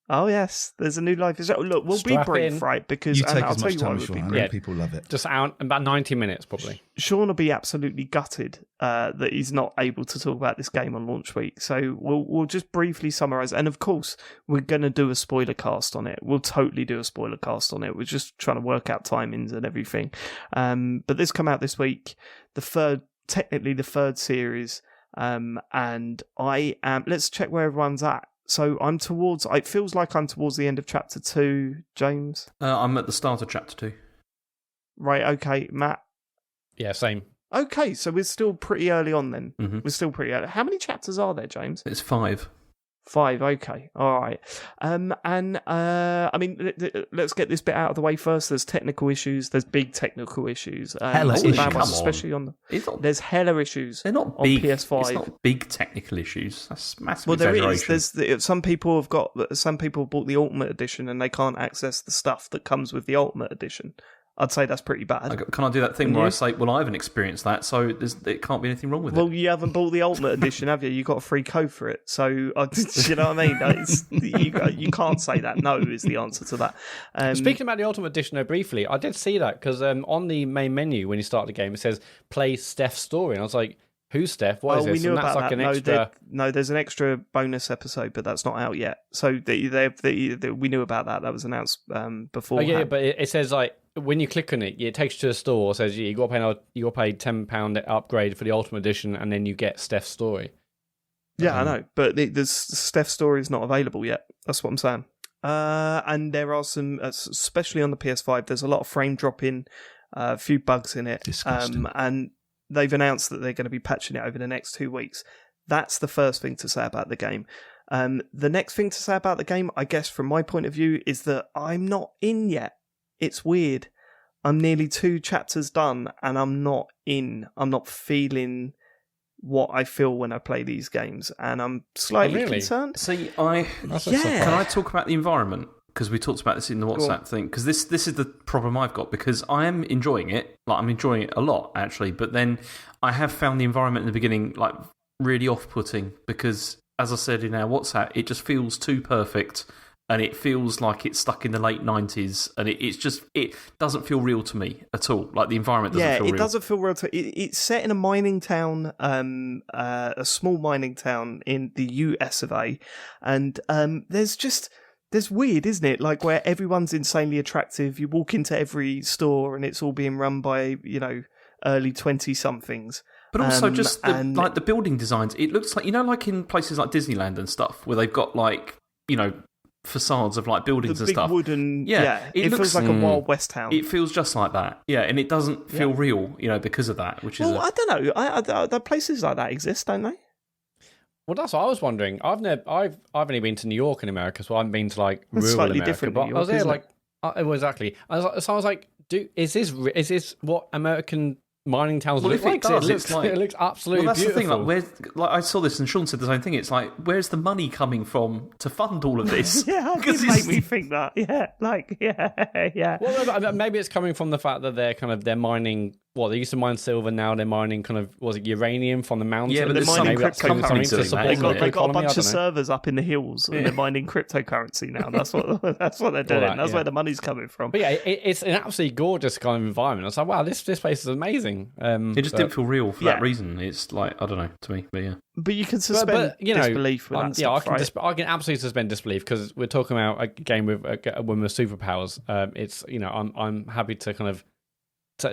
Oh, yes. There's a new Life is Strange. Look, we'll Strap be brief, in. right? Because You take I'll as tell much you time what as would you be want. I brief. know people love it. Just out about 90 minutes, probably. Sean will be absolutely gutted that he's not able to talk about this game on launch week. So we'll just briefly summarise. And of course, we're going to do a spoiler cast on it. We'll totally do a spoiler cast on it. We're just trying to work out timings and everything. But this come out this week, technically the third series. And I am. Let's check where everyone's at. So it feels like I'm towards the end of chapter 2, James. I'm at the start of chapter 2. Right, okay, Matt. Yeah, same. Okay, so we're still pretty early on then. Mm-hmm. We're still pretty early. How many chapters are there, James? It's 5. 5, okay. All right. I mean, let's get this bit out of the way first. There's technical issues. There's big technical issues. Hella some issues. bad ones, Come on. especially on It's not, there's hella issues. they're not on big. PS5. It's not big technical issues. That's massive Well, there is. exaggeration. Some people have bought the Ultimate Edition and they can't access the stuff that comes with the Ultimate Edition. I'd say that's pretty bad. Can I do that thing Can where you? I say, well, I haven't experienced that, so it can't be anything wrong with it? Well, you haven't bought the Ultimate Edition, have you? You got a free code for it, so you know what I mean. You can't say that. No is the answer to that. Speaking about the Ultimate Edition, though, briefly, I did see that because on the main menu when you start the game, it says "Play Steph's Story," and I was like, "Who's Steph? What is this?" We knew And about that's like that. an extra. There's an extra bonus episode, but that's not out yet. So we knew about that. That was announced before. Oh yeah, but it says like when you click on it, it takes you to a store. It says you got to pay £10 upgrade for the Ultimate Edition, and then you get Steph's Story. Yeah, I know, but the Steph's Story is not available yet. That's what I'm saying. And there are some, especially on the PS5, there's a lot of frame dropping, a few bugs in it. Disgusting. And they've announced that they're going to be patching it over the next 2 weeks. That's the first thing to say about the game. The next thing to say about the game, I guess from my point of view, is that I'm not in yet. It's weird. I'm nearly 2 chapters done and I'm not in. I'm not feeling what I feel when I play these games, and I'm slightly concerned. See, Yeah. Can I talk about the environment? Because we talked about this in the WhatsApp thing. Because this is the problem I've got. Because I am enjoying it. Like, I'm enjoying it a lot, actually. But then I have found the environment in the beginning like really off-putting. Because, as I said in our WhatsApp, it just feels too perfect. And it feels like it's stuck in the late 90s. And it doesn't feel real to me at all. Like, the environment doesn't feel real. Yeah, it doesn't feel real. It's set in a mining town, a small mining town in the US of A. And there's weird, isn't it? Like, where everyone's insanely attractive. You walk into every store and it's all being run by, early 20-somethings. But also just the building designs. It looks like, like in places like Disneyland and stuff, where they've got like, facades of like buildings the and big stuff. Wooden, it looks feels like a Wild West town. It feels just like that. Yeah, and it doesn't feel real, because of that, which is... Well, I don't know. The places like that exist, don't they? Well, that's what I was wondering. I've only been to New York in America, so I haven't been to like rural slightly America. different But New I was York, there isn't like exactly. So I was like, is this what American mining towns Well, look if it like? does, it looks absolutely well, that's beautiful. the thing. Like I saw this, and Sean said the same thing. It's like, where's the money coming from to fund all of this? Yeah, it make me think that. Yeah. Well, maybe it's coming from the fact that they're mining. What, they used to mine silver, now they're mining kind of, was it uranium from the mountains? Yeah, but they're mining cryptocurrency. They got a bunch of servers. servers up in the hills, and they're mining cryptocurrency now. That's what they're doing. That's where the money's coming from. But yeah, it's an absolutely gorgeous kind of environment. I was like, wow, this place is amazing. It just didn't feel real for that reason. It's like, I don't know, to me, but yeah. But you can suspend disbelief with that stuff, right? I can absolutely suspend disbelief because we're talking about a game with a woman with superpowers. It's I'm happy to kind of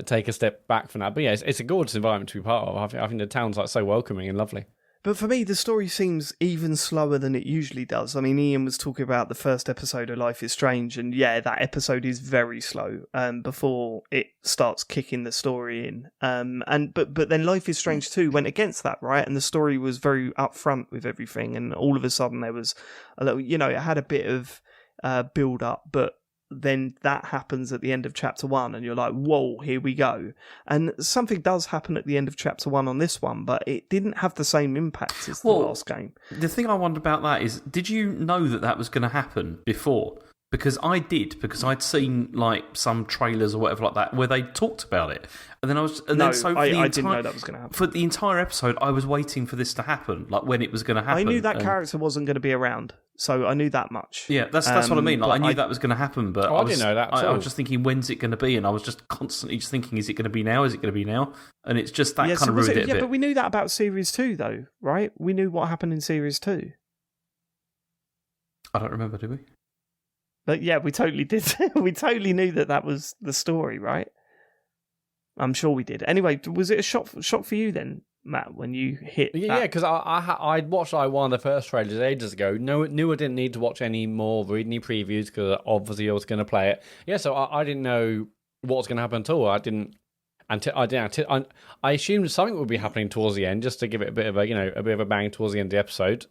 take a step back from that. But yeah, it's a gorgeous environment to be part of. I think the town's like so welcoming and lovely. But for me, the story seems even slower than it usually does. I mean, Ian was talking about the first episode of Life is Strange, and yeah, that episode is very slow before it starts kicking the story in. But then Life is Strange 2 went against that, right? And the story was very upfront with everything, and all of a sudden there was a little, it had a bit of build up, but then that happens at the end of chapter 1 and you're like, whoa, here we go. And something does happen at the end of chapter 1 on this one, but it didn't have the same impact as the last game. The thing I wonder about that is, did you know that was going to happen before? Because I'd seen like some trailers or whatever like that where they talked about it, and then I didn't know that was going to happen. For the entire episode, I was waiting for this to happen, like when it was going to happen. I knew that character wasn't going to be around, so I knew that much. Yeah, that's what I mean. Like, I knew that was going to happen, but I didn't know that. I was just thinking, when's it going to be? And I was just constantly just thinking, is it going to be now? Is it going to be now? And it's just that kind of ruined it a bit. Yeah, but we knew that about Series 2, though, right? We knew what happened in Series 2. I don't remember, did we? But yeah, we totally did. We totally knew that was the story, right? I'm sure we did. Anyway, was it a shock for you then, Matt, when you hit? Yeah, because I'd watched like one of the first trailers ages ago. Knew I didn't need to watch any more, read any previews because obviously I was going to play it. Yeah, so I didn't know what was going to happen at all. I assumed something would be happening towards the end, just to give it a bit of a bang towards the end of the episode.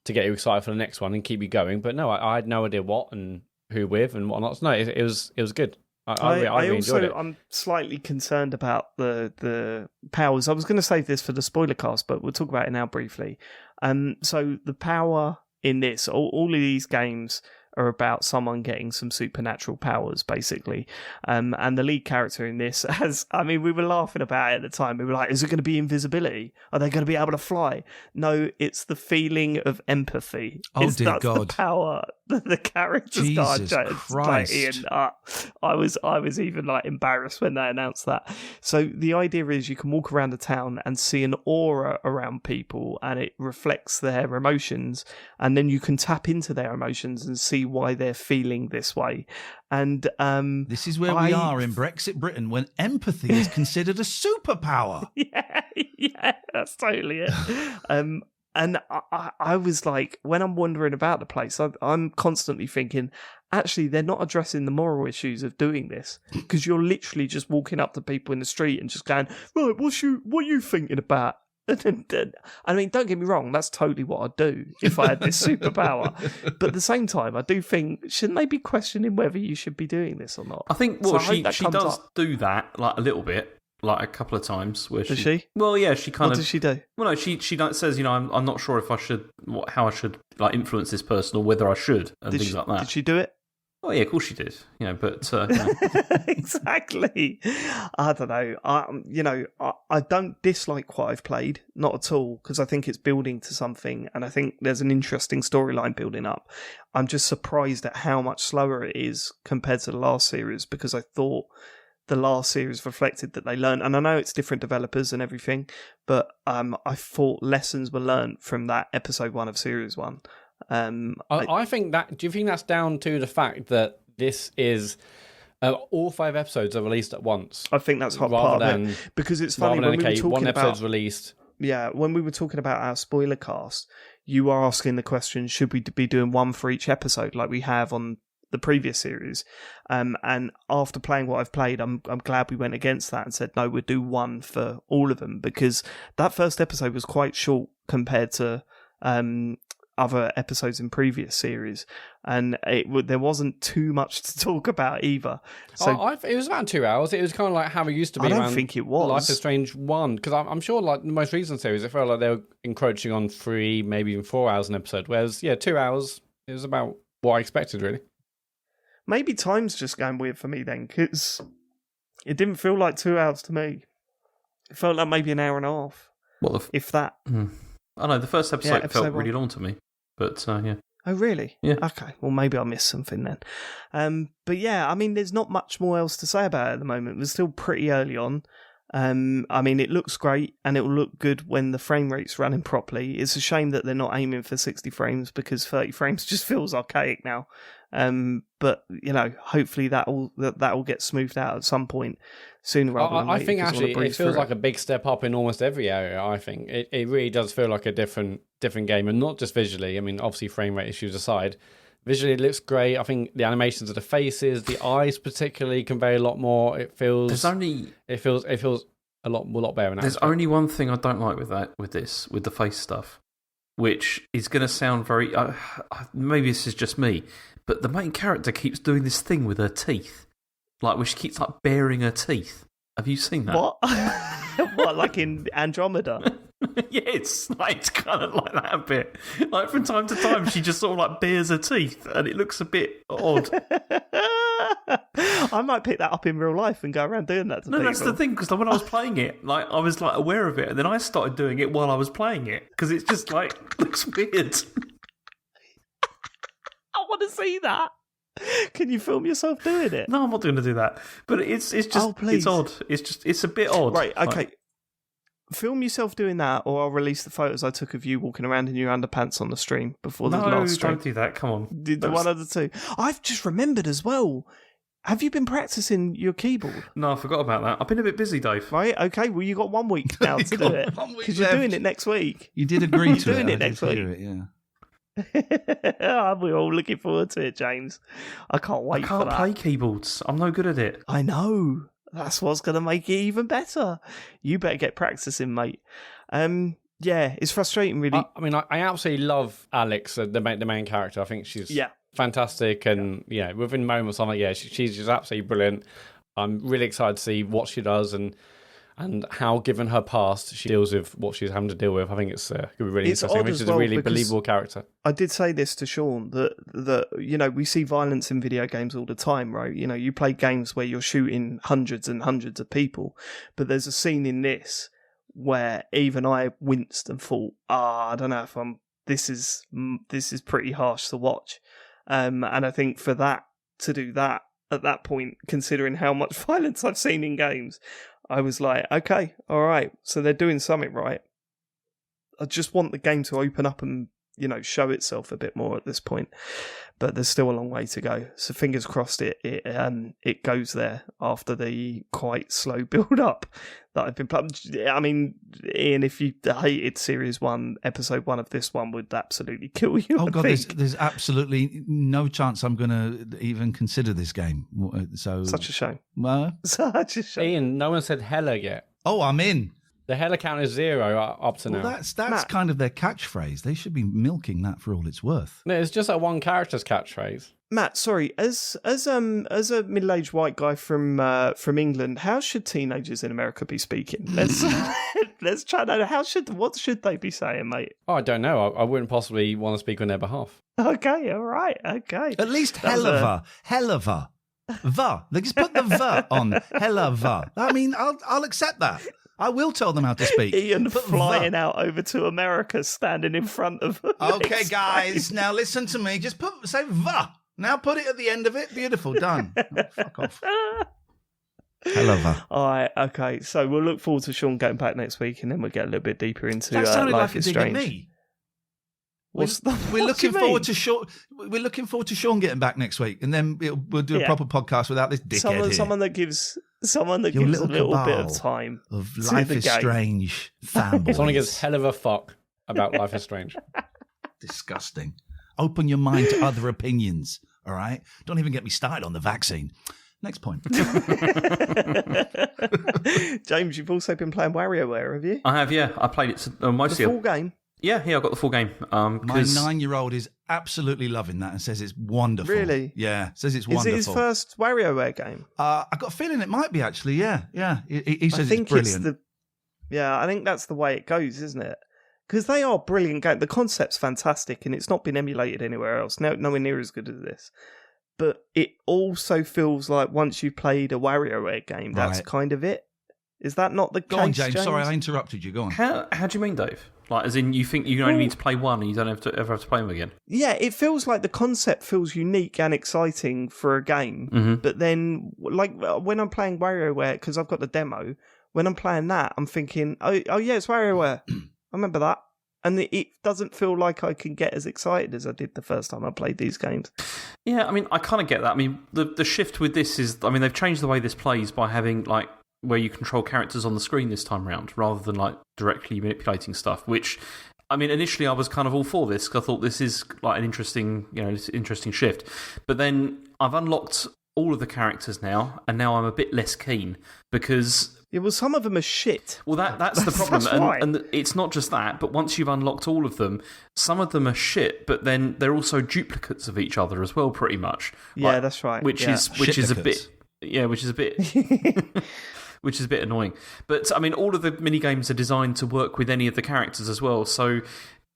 To get you excited for the next one and keep you going. But no, I had no idea what and who with and whatnot. So no, it was good. I really enjoyed it. I'm slightly concerned about the powers. I was going to save this for the spoiler cast, but we'll talk about it now briefly. So the power in this, all of these games are about someone getting some supernatural powers, basically. And the lead character in this we were laughing about it at the time. We were like, is it going to be invisibility? Are they going to be able to fly? No, it's the feeling of empathy. Oh, dear that's God. The power that the characters got. Jesus Christ. Ian, I was even like embarrassed when they announced that. So the idea is you can walk around the town and see an aura around people and it reflects their emotions, and then you can tap into their emotions and see why they're feeling this way. And this is where we are in Brexit Britain, when empathy is considered a superpower. Yeah, that's totally it. And I was like, when I'm wandering about the place, I'm constantly thinking, actually, they're not addressing the moral issues of doing this, because you're literally just walking up to people in the street and just going, right, what are you thinking about? I mean, don't get me wrong, that's totally what I'd do if I had this superpower. But at the same time, I do think, shouldn't they be questioning whether you should be doing this or not? I think, she does do that, like a little bit. Like a couple of times where does she? Well, yeah, she kind of. What of. does she do? Well, no, she says, I'm not sure if I should, how I should like influence this person or whether I should and things like that. Did she do it? Oh yeah, of course she did. But exactly. I don't know. I don't dislike what I've played, not at all, because I think it's building to something, and I think there's an interesting storyline building up. I'm just surprised at how much slower it is compared to the last series, because I thought the last series reflected that they learned, and I know it's different developers and everything, but I thought lessons were learned from that episode 1 of series 1. I think that. Do you think that's down to the fact that this is all 5 episodes are released at once? I think that's part of it, because it's funny when we were talking one episode's about released. Yeah, when we were talking about our spoiler cast, you were asking the question: should we be doing one for each episode, like we have on the previous series? And after playing what I've played, I'm glad we went against that and said no, we'll do one for all of them, because that first episode was quite short compared to other episodes in previous series, and there wasn't too much to talk about either. So it was about 2 hours. It was kind of like how it used to be. I don't think it was Life is Strange 1, because I'm sure like the most recent series, it felt like they were encroaching on 3, maybe even 4 hours an episode, whereas 2 hours is about what I expected, really. Maybe time's just going weird for me then, because it didn't feel like 2 hours to me. It felt like maybe an hour and a half, if that. I know the first episode felt really long to me, but yeah. Oh, really? Yeah. Okay, well, maybe I missed something then. But yeah, I mean, there's not much more else to say about it at the moment. We're still pretty early on. I mean, it looks great, and it will look good when the frame rate's running properly. It's a shame that they're not aiming for 60 frames, because 30 frames just feels archaic now. But hopefully that will get smoothed out at some point sooner rather than later. I think actually it feels like a big step up in almost every area. I think it really does feel like a different game, and not just visually. I mean, obviously frame rate issues aside, visually it looks great. I think the animations of the faces, the eyes particularly, convey a lot more. It feels a lot better. There's only one thing I don't like with the face stuff, which is going to sound very. Maybe this is just me, but the main character keeps doing this thing with her teeth, like where she keeps like baring her teeth. Have you seen that? What? What, like in Andromeda? Yeah, it's kind of like that a bit. Like from time to time, she just sort of like bares her teeth, and it looks a bit odd. I might pick that up in real life and go around doing that to No, people. that's the thing, because when I was playing it, like I was like aware of it, and then I started doing it while I was playing it because it's just like looks weird. I want to see that. Can you film yourself doing it? No, I'm not going to do that. But it's just it's odd. It's a bit odd. Right, okay. Like, Film yourself doing that, or I'll release the photos I took of you walking around in your underpants on the stream before the last stream. don't do that. Come on. Did one of the two. I've just remembered as well. Have you been practicing your keyboard? No, I forgot about that. I've been a bit busy, Dave. Right, okay, well, you got 1 week now to do it. 1 week Because you're left. doing it next week. You did agree to You're doing it. it I did next week. hear it, yeah. We're all looking forward to it, James. I can't wait I for can't that. play keyboards. I'm no good at it. I know. That's what's going to make it even better. You better get practicing, mate. Yeah, it's frustrating, really. I mean, I absolutely love Alex, the main character. I think she's Yeah. fantastic, and within moments, I'm like, she's just absolutely brilliant. I'm really excited to see what she does and how, given her past, she deals with what she's having to deal with. I think it's going to be really It's interesting. I odd think as she's well a really because believable character. I did say this to Sean that we see violence in video games all the time, right? You play games where you're shooting hundreds and hundreds of people, but there's a scene in this where even I winced and thought, I don't know if this is pretty harsh to watch. And I think for that to do that at that point, considering how much violence I've seen in games, I was like, okay, all right, so they're doing something right. I just want the game to open up and show itself a bit more at this point, but there's still a long way to go. So fingers crossed it goes there after the quite slow build up that I've been playing. I mean, Ian, if you hated Series 1, Episode 1 of this one would absolutely kill you. Oh I God, think. there's absolutely no chance I'm going to even consider this game. So Such a shame. Such a shame. Ian, no one said Hella yet. Oh, I'm in. The Hella count is 0 up to Well, now. that's Matt. kind of their catchphrase. They should be milking that for all it's worth. No, it's just that one character's catchphrase. Matt, sorry, as a middle-aged white guy from England, how should teenagers in America be speaking? Let's try that. What should they be saying, mate? Oh, I don't know. I wouldn't possibly want to speak on their behalf. Okay, all right, okay. At least That was hellava. Va. They just put the va on. Hellava. I mean, I'll accept that. I will tell them how to speak. Ian Put flying va. out over to America, standing in front of them. Okay, guys, now listen to me. Just say va. Now put it at the end of it. Beautiful. Done. Oh, fuck off. Hellava. All right, okay. So we'll look forward to Sean getting back next week, and then we'll get a little bit deeper into That sounded Life like a is dig at Strange. me. We're We're looking forward to Sean. We're looking forward to Sean getting back next week, and then we'll do a Yeah. proper podcast without this dickhead here. someone that gives Your a little bit of cabal time of to Life the is game. Strange fanboys. Someone gives hell of a fuck about Life is Strange. Disgusting. Open your mind to other opinions. All right. Don't even get me started on the vaccine. Next point. James, you've also been playing WarioWare, have you? I have, yeah. I played it The mostly. full game. Yeah, I got the full game. My 'Cause 9-year-old is absolutely loving that and says it's wonderful. Really? Yeah. Says it's Is wonderful. it his first WarioWare game? I got a feeling it might be actually. Yeah. Yeah. He says I think it's brilliant. I think that's the way it goes, isn't it? Because they are brilliant games. The concept's fantastic, and it's not been emulated anywhere else. Nowhere near as good as this. But it also feels like once you've played a WarioWare game, that's Right. kind of it. Is that not the Go case, on, James. Sorry, I interrupted you. Go on. How do you mean, Dave? Like, as in, you think you only need to play one and you don't ever have to play them again? Yeah, it feels like the concept feels unique and exciting for a game. Mm-hmm. But then, like, when I'm playing WarioWare, because I've got the demo, when I'm playing that, I'm thinking, oh yeah, it's WarioWare. I remember that. And it doesn't feel like I can get as excited as I did the first time I played these games. Yeah, I mean, I kind of get that. I mean, the shift with this is, I mean, they've changed the way this plays by having, like, where you control characters on the screen this time round, rather than, like, directly manipulating stuff, which, I mean, initially I was kind of all for this, because I thought this is, like, an interesting shift. But then I've unlocked all of the characters now, and now I'm a bit less keen, because... Yeah, well, some of them are shit. Well, that's the problem. That's right. And it's not just that, but once you've unlocked all of them, some of them are shit, but then they're also duplicates of each other as well, pretty much. Yeah, that's right. Which Yeah. is a bit... Yeah, which is a bit... which is a bit annoying. But I mean, all of the mini games are designed to work with any of the characters as well. So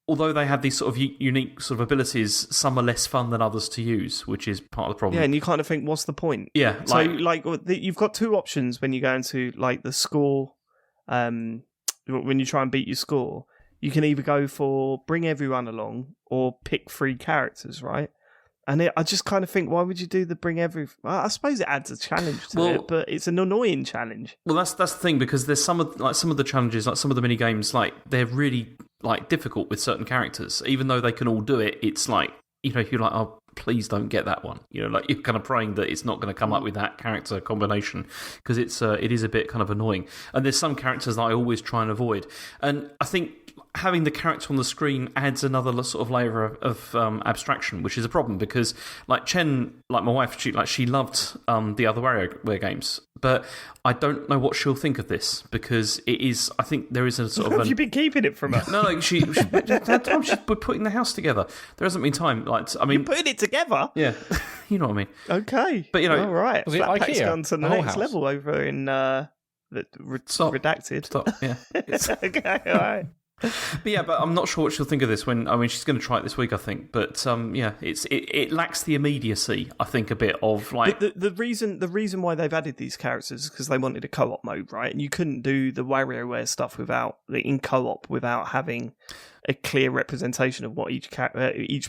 although they have these sort of unique sort of abilities, some are less fun than others to use, which is part of the problem. Yeah, and you kind of think, what's the point? Yeah. So, you've got two options when you go into, like, the score, when you try and beat your score. You can either go for bring everyone along or pick 3 characters, right? And I just kind of think, why would you do the bring every... Well, I suppose it adds a challenge to it, but it's an annoying challenge. Well, that's the thing, because there's some of the challenges, like some of the mini games, like they're really like difficult with certain characters. Even though they can all do it, it's like, you know, you're like, oh, please don't get that one. You know, like you're kind of praying that it's not going to come up with that character combination, because it is a bit kind of annoying. And there's some characters that I always try and avoid. And I think having the character on the screen adds another sort of layer of abstraction, which is a problem, because like Chen, like my wife, she loved the other WarioWare games, but I don't know what she'll think of this, because it is, I think there is a sort of... Have you been keeping it from her? No, like that time we're putting the house together. There hasn't been time. Like, I mean, You're putting it together? Yeah, you know what I mean. Okay. But, you know... All right. Was it Flat Pack's IKEA? gone to the whole next house? level over in Redacted. Stop, yeah. Okay, all right. But I'm not sure what she'll think of this when, I mean, she's going to try it this week, I think. But yeah, it lacks the immediacy, I think, a bit of like... The reason why they've added these characters is because they wanted a co-op mode, right? And you couldn't do the WarioWare stuff in co-op without having a clear representation of what each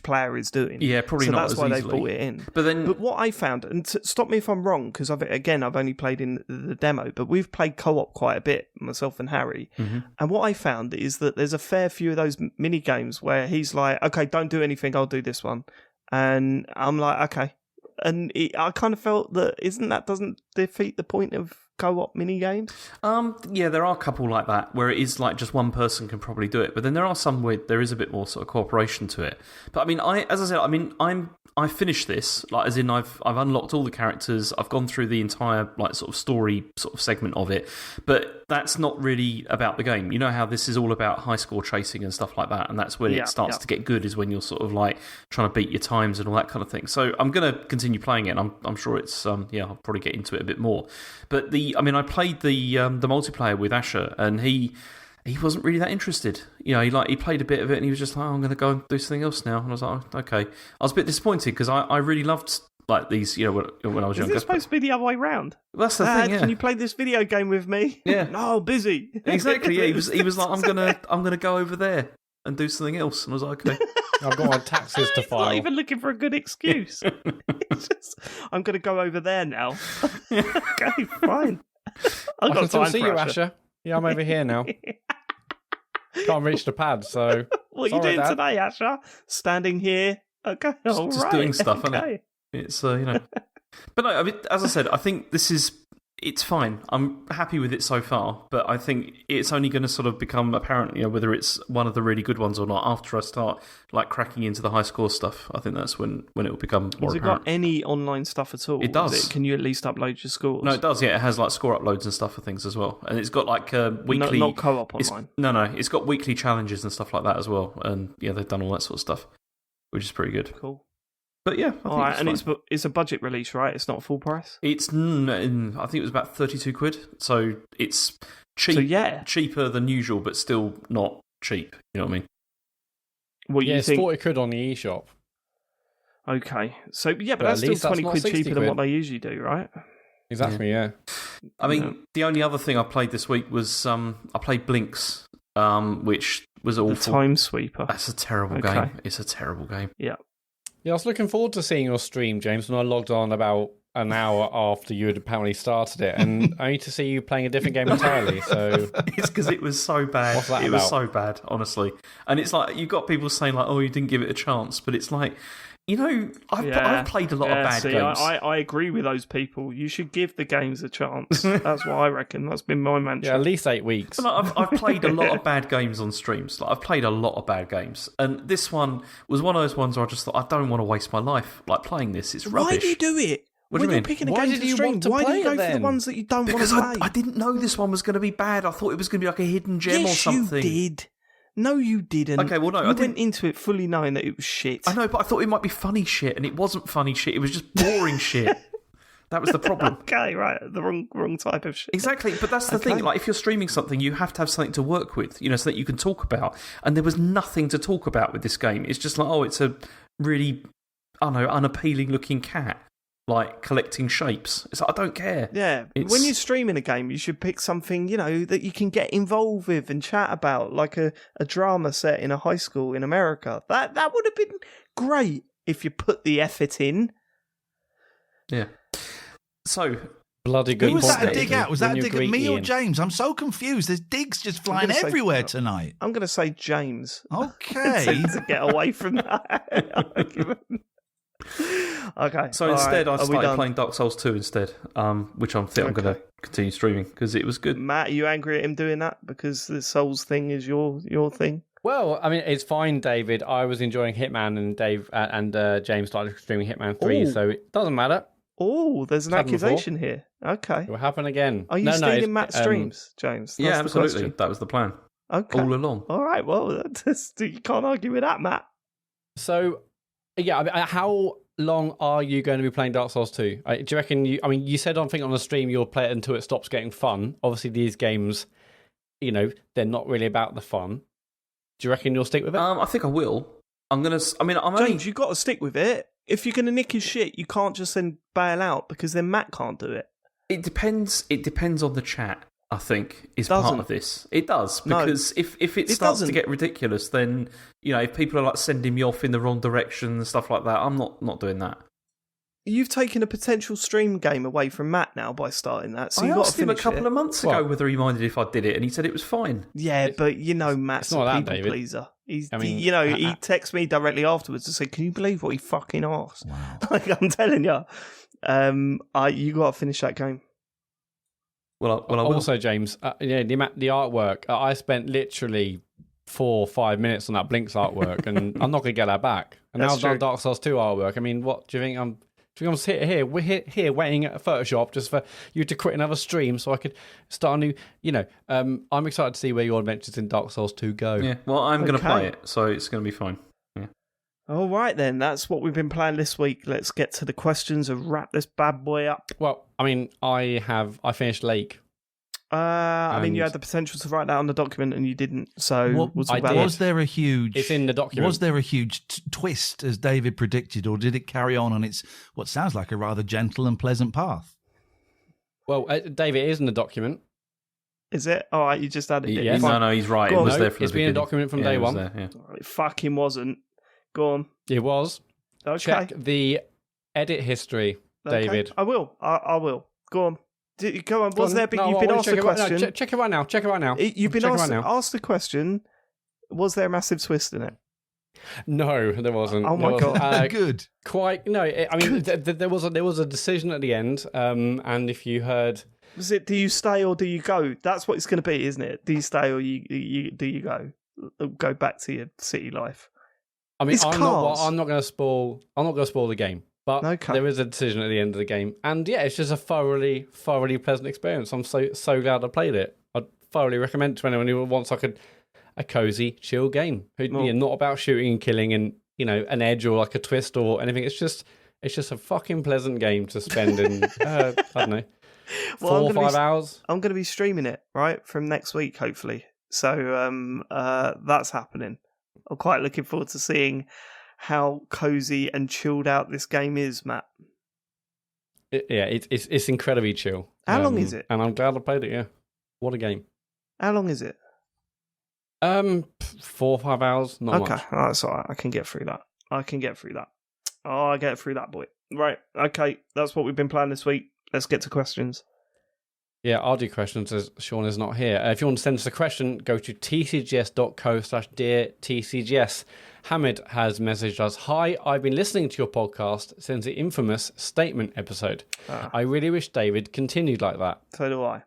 player is doing. Yeah, probably not as easily. So that's why they brought it in. But what I found, and stop me if I'm wrong, because I've only played in the demo, but we've played co-op quite a bit, myself and Harry. Mm-hmm. And what I found is that there's a fair few of those mini games where he's like, okay, don't do anything, I'll do this one. And I'm like, okay. And I kind of felt that doesn't defeat the point of co-op mini games? Yeah, there are a couple like that where it is like just one person can probably do it, but then there are some where there is a bit more sort of cooperation to it. But I mean, I finished this, like as in I've unlocked all the characters, I've gone through the entire like sort of story sort of segment of it, but that's not really about the game. You know how this is all about high score chasing and stuff like that, and that's when it starts to get good, is when you're sort of like trying to beat your times and all that kind of thing. So I'm going to continue playing it, and I'm sure it's I'll probably get into it a bit more. But I played the multiplayer with Asher, and he wasn't really that interested. You know, he played a bit of it, and he was just like, oh, I'm going to go and do something else now. And I was like, oh, okay. I was a bit disappointed because I really loved like these. You know, when I was younger. Is it supposed to be the other way round? Well, that's the thing. Yeah. Can you play this video game with me? Yeah. No, busy. Exactly. Yeah. He was like, I'm gonna go over there and do something else. And I was like, okay. I've got my taxes to file. Not even looking for a good excuse. It's just, I'm going to go over there now. Okay, fine. I can still see you, Asher. Yeah, I'm over here now. Can't reach the pad, so... What are you doing today, Asher? Standing here? Okay, all just right. doing stuff, okay. isn't it? It's, you know... But no, I mean, as I said, I think it's fine. I'm happy with it so far, but I think it's only going to sort of become apparent, you know, whether it's one of the really good ones or not after I start like cracking into the high score stuff. I think that's when it will become more apparent. Has it got any online stuff at all? It does. Can you at least upload your scores? No, it does. Yeah, it has like score uploads and stuff for things as well, and it's got like weekly. Not co-op online. No, it's got weekly challenges and stuff like that as well, and yeah, they've done all that sort of stuff, which is pretty good. Cool. But yeah, all right, and it's a budget release, right? It's not full price. It's I think it was about £32, so it's cheap. So yeah, cheaper than usual, but still not cheap. You know what I mean? Well, yeah, it's 40 quid on the eShop. Okay, so yeah, but that's still 20 quid cheaper than what they usually do, right? Exactly. Yeah. I mean, the only other thing I played this week was I played Blinks, which was awful. The Time Sweeper. That's a terrible game. It's a terrible game. Yeah. Yeah, I was looking forward to seeing your stream, James, when I logged on about an hour after you had apparently started it, and only to see you playing a different game entirely. So it's because it was so bad. What's that it about? Was so bad, honestly. And it's like you've got people saying like, "Oh, you didn't give it a chance," but it's like, you know, I've played a lot of bad games. I agree with those people. You should give the games a chance. That's what I reckon. That's been my mantra. Yeah, at least 8 weeks. Like, I've played a lot of bad games on streams. Like I've played a lot of bad games, and this one was one of those ones where I just thought I don't want to waste my life like playing this. It's rubbish. Why do you do it? What do you mean? You're picking a Why game did to you stream, want to why do play you go it for the then? ones that you don't want to Because play? I didn't know this one was going to be bad. I thought it was going to be like a hidden gem or something. Yes, you did. No, you didn't. Okay, well, no, you I didn't. went into it fully knowing that it was shit. I know, but I thought it might be funny shit, and it wasn't funny shit. It was just boring shit. That was the problem. Okay, right. The wrong type of shit. Exactly, but that's the thing. Like, if you're streaming something, you have to have something to work with, so that you can talk about. And there was nothing to talk about with this game. It's just like, oh, it's a really, I don't know, unappealing looking cat, like collecting shapes. It's like, I don't care. Yeah, when you're streaming a game, you should pick something, that you can get involved with and chat about, like a drama set in a high school in America. That would have been great if you put the effort in. Yeah. So, bloody good. Who was point, that a dig David, at? Was that when a you dig at agree, me or Ian. James? I'm so confused. There's digs just flying gonna say- everywhere tonight. I'm going to say James. Okay. to get away from that argument. Okay. so all instead, right, I are we started done? playing Dark Souls 2 instead, which I'm going to continue streaming because it was good. Matt, are you angry at him doing that because the Souls thing is your thing? Well, I mean, it's fine, David. I was enjoying Hitman, and Dave and James started streaming Hitman 3, Ooh. so it doesn't matter. Oh, there's an Happened before. accusation here. Okay. It will happen again. Are you stealing Matt's streams, James? Yeah, That's the absolutely. question. That was the plan Okay. all along. All right. Well, you can't argue with that, Matt. So, yeah, I mean, how long are you going to be playing Dark Souls 2? Do you reckon you said on the stream you'll play it until it stops getting fun. Obviously, these games, they're not really about the fun. Do you reckon you'll stick with it? I think I will. I'm James, only... you've got to stick with it. If you're going to nick his shit, you can't just then bail out because then Matt can't do it. It depends on the chat, I think, is Doesn't. part of this. It does, No. because if it starts doesn't. to get ridiculous, then, if people are like sending me off in the wrong direction and stuff like that, I'm not doing that. You've taken a potential stream game away from Matt now by starting that, so I you've got to asked him a finish couple it. of months ago Well- whether he minded if I did it, and he said it was fine. Yeah, but Matt's it's not a that, people David. pleaser. He's, I mean, he texts me directly afterwards to say, "Can you believe what he fucking asked?" Wow. Like I'm telling you, you got to finish that game. Well, I will. Also, James, the artwork. I spent literally 4 or 5 minutes on that Blinks artwork, and I'm not going to get that back. And now That's I've done true. Dark Souls 2 artwork. I mean, what do you think? I'm sitting here. We're here waiting at Photoshop just for you to quit another stream so I could start a new. I'm excited to see where your adventures in Dark Souls 2 go. Yeah, well, I'm going to Okay. play it, so it's going to be fine. Yeah. All right, then. That's what we've been playing this week. Let's get to the questions and wrap this bad boy up. Well, I mean, I finished Lake. I mean, you And- had the potential to write that on the document and you didn't. So What- we'll talk I about did. that. Was there a huge? It's in the document. Was there a huge twist, as David predicted, or did it carry on its what sounds like a rather gentle and pleasant path? Well, David, it is in the document. Is it? All right, you just added it. Yes. Fine. No, he's right. Go It on. was No, there from the it's been in beginning. a document from Yeah, day it was one. there, yeah. It fucking wasn't. Go on. It was. Okay. Check the edit history, Okay. David. I will. I will. Go on. Go on. Was there? No, You've been I wanna asked check a it right now. question. Check it right now. Check it right now. You've been Check it asked, right now. asked the question. Was there a massive twist in it? No, there wasn't. Oh my There wasn't. God. Good. Quite. No, I mean, there was a decision at the end. And if you heard, Was it? Do you stay or do you go? That's what it's going to be, isn't it? Do you stay or you do you go? Go back to your city life. I mean, It's I'm cars. not going to spoil. I'm not going to spoil the game. But Okay. there is a decision at the end of the game, and yeah, it's just a thoroughly pleasant experience. I'm so glad I played it. I'd thoroughly recommend it to anyone who wants like a cozy, chill game. Not about shooting and killing and an edge or like a twist or anything. It's just a fucking pleasant game to spend in I don't know, Well, 4 or 5 hours. I'm going to be streaming it right from next week, hopefully. So that's happening. I'm quite looking forward to seeing how cozy and chilled out this game is, Matt. It's incredibly chill. How long is it? And I'm glad I played it. Yeah, what a game. How long is it? 4 or 5 hours. Not Okay, much. that's all right. I can get through that. Oh, I get through that, boy. Right, okay. That's what we've been playing this week. Let's get to questions. Yeah, I'll do questions as Sean is not here. If you want to send us a question, go to tcgs.co/deartcgs. Hamid has messaged us, "Hi, I've been listening to your podcast since the infamous statement episode. I really wish David continued like that." So do I.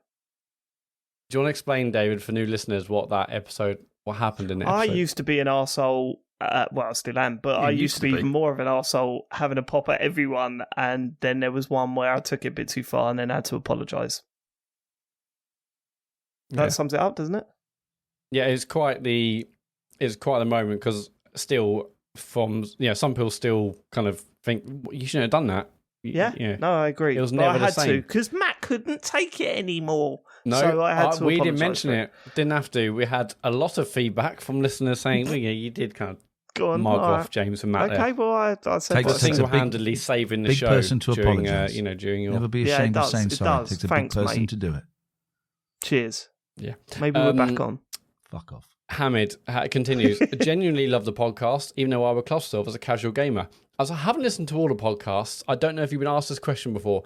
Do you want to explain, David, for new listeners, what happened in the I episode? used to be an arsehole. Well, I still am, but I used to be even more of an arsehole, having a pop at everyone. And then there was one where I took it a bit too far and then had to apologise. That sums it up, doesn't it? Yeah, it's quite the moment because still, from some people still kind of think you shouldn't have done that. Yeah, no, I agree. It was But never I the had to same. because Matt couldn't take it anymore. No, so I had to we didn't apologise mention for it. Didn't have to. We had a lot of feedback from listeners saying, well, yeah, you did kind of Go on, mark all off right. James and Matt Okay, there. well, I said Takes- what I takes said. a Single-handedly saving the big show person to during, apologise. during your... Never be Yeah, it ashamed of does, saying it sorry. does. It takes a Thanks, big person mate. to do it. Cheers. Yeah. Maybe we're back on. Fuck off. Hamid continues, genuinely love the podcast, even though I would class myself as a casual gamer. As I haven't listened to all the podcasts, I don't know if you've been asked this question before.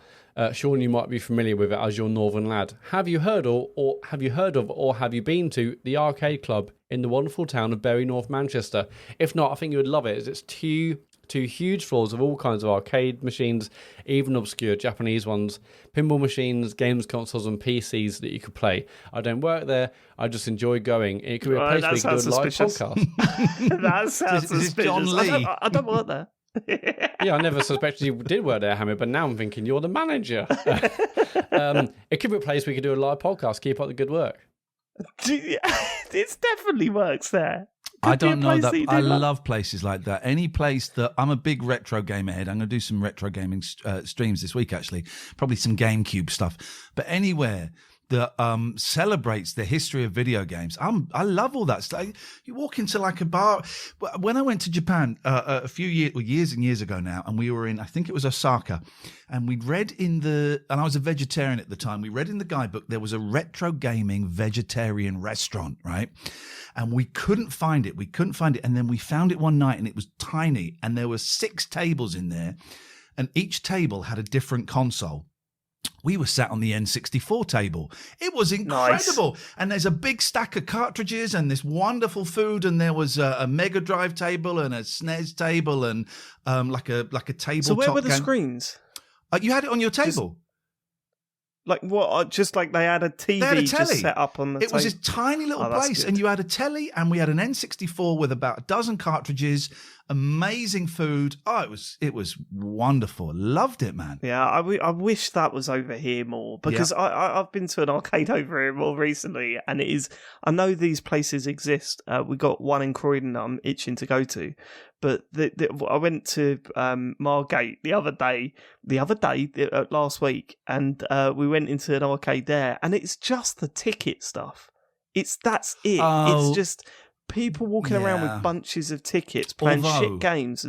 Sean, you might be familiar with it as your northern lad. Have you heard or have you been to the arcade club in the wonderful town of Bury, North Manchester? If not, I think you would love it. It's two huge floors of all kinds of arcade machines, even obscure Japanese ones, pinball machines, games consoles, and PCs that you could play. I don't work there. I just enjoy going. It could be a place where you could do a live podcast. That sounds Is this suspicious. John Lee? I don't work there. Yeah, I never suspected you did work there, Hamid, but now I'm thinking you're the manager. It could be a place we could do a live podcast. Keep up the good work. It definitely works there. I Could be a don't know place that. that you I do like. love places like that. Any place that I'm a big retro gamer head. I'm going to do some retro gaming streams this week, actually. Probably some GameCube stuff. But anywhere that celebrates the history of video games, I love all that stuff. You walk into like a bar. When I went to Japan a few years and years ago now, and we were in, I think it was Osaka, and we'd read and I was a vegetarian at the time. We read in the guidebook there was a retro gaming vegetarian restaurant, right? And we couldn't find it. And then we found it one night, and it was tiny, and there were 6 tables in there, and each table had a different console. We were sat on the N64 table. It was incredible. Nice. And there's a big stack of cartridges and this wonderful food. And there was a Mega Drive table and a SNES table and like a tabletop. So where were the screens? You had it on your table. Like what? Just like they had a TV They had a telly. just set up on the table. It was this tiny little place, and you had a telly, and we had an N64 with about a dozen cartridges, amazing food. Oh, it was wonderful. Loved it, man. Yeah, I wish that was over here more, because I've been to an arcade over here more recently, and it is. I know these places exist. We got one in Croydon that I'm itching to go to. But I went to Margate last week, and we went into an arcade there, and it's just the ticket stuff. That's it. Oh, it's just people walking around with bunches of tickets, playing shit games.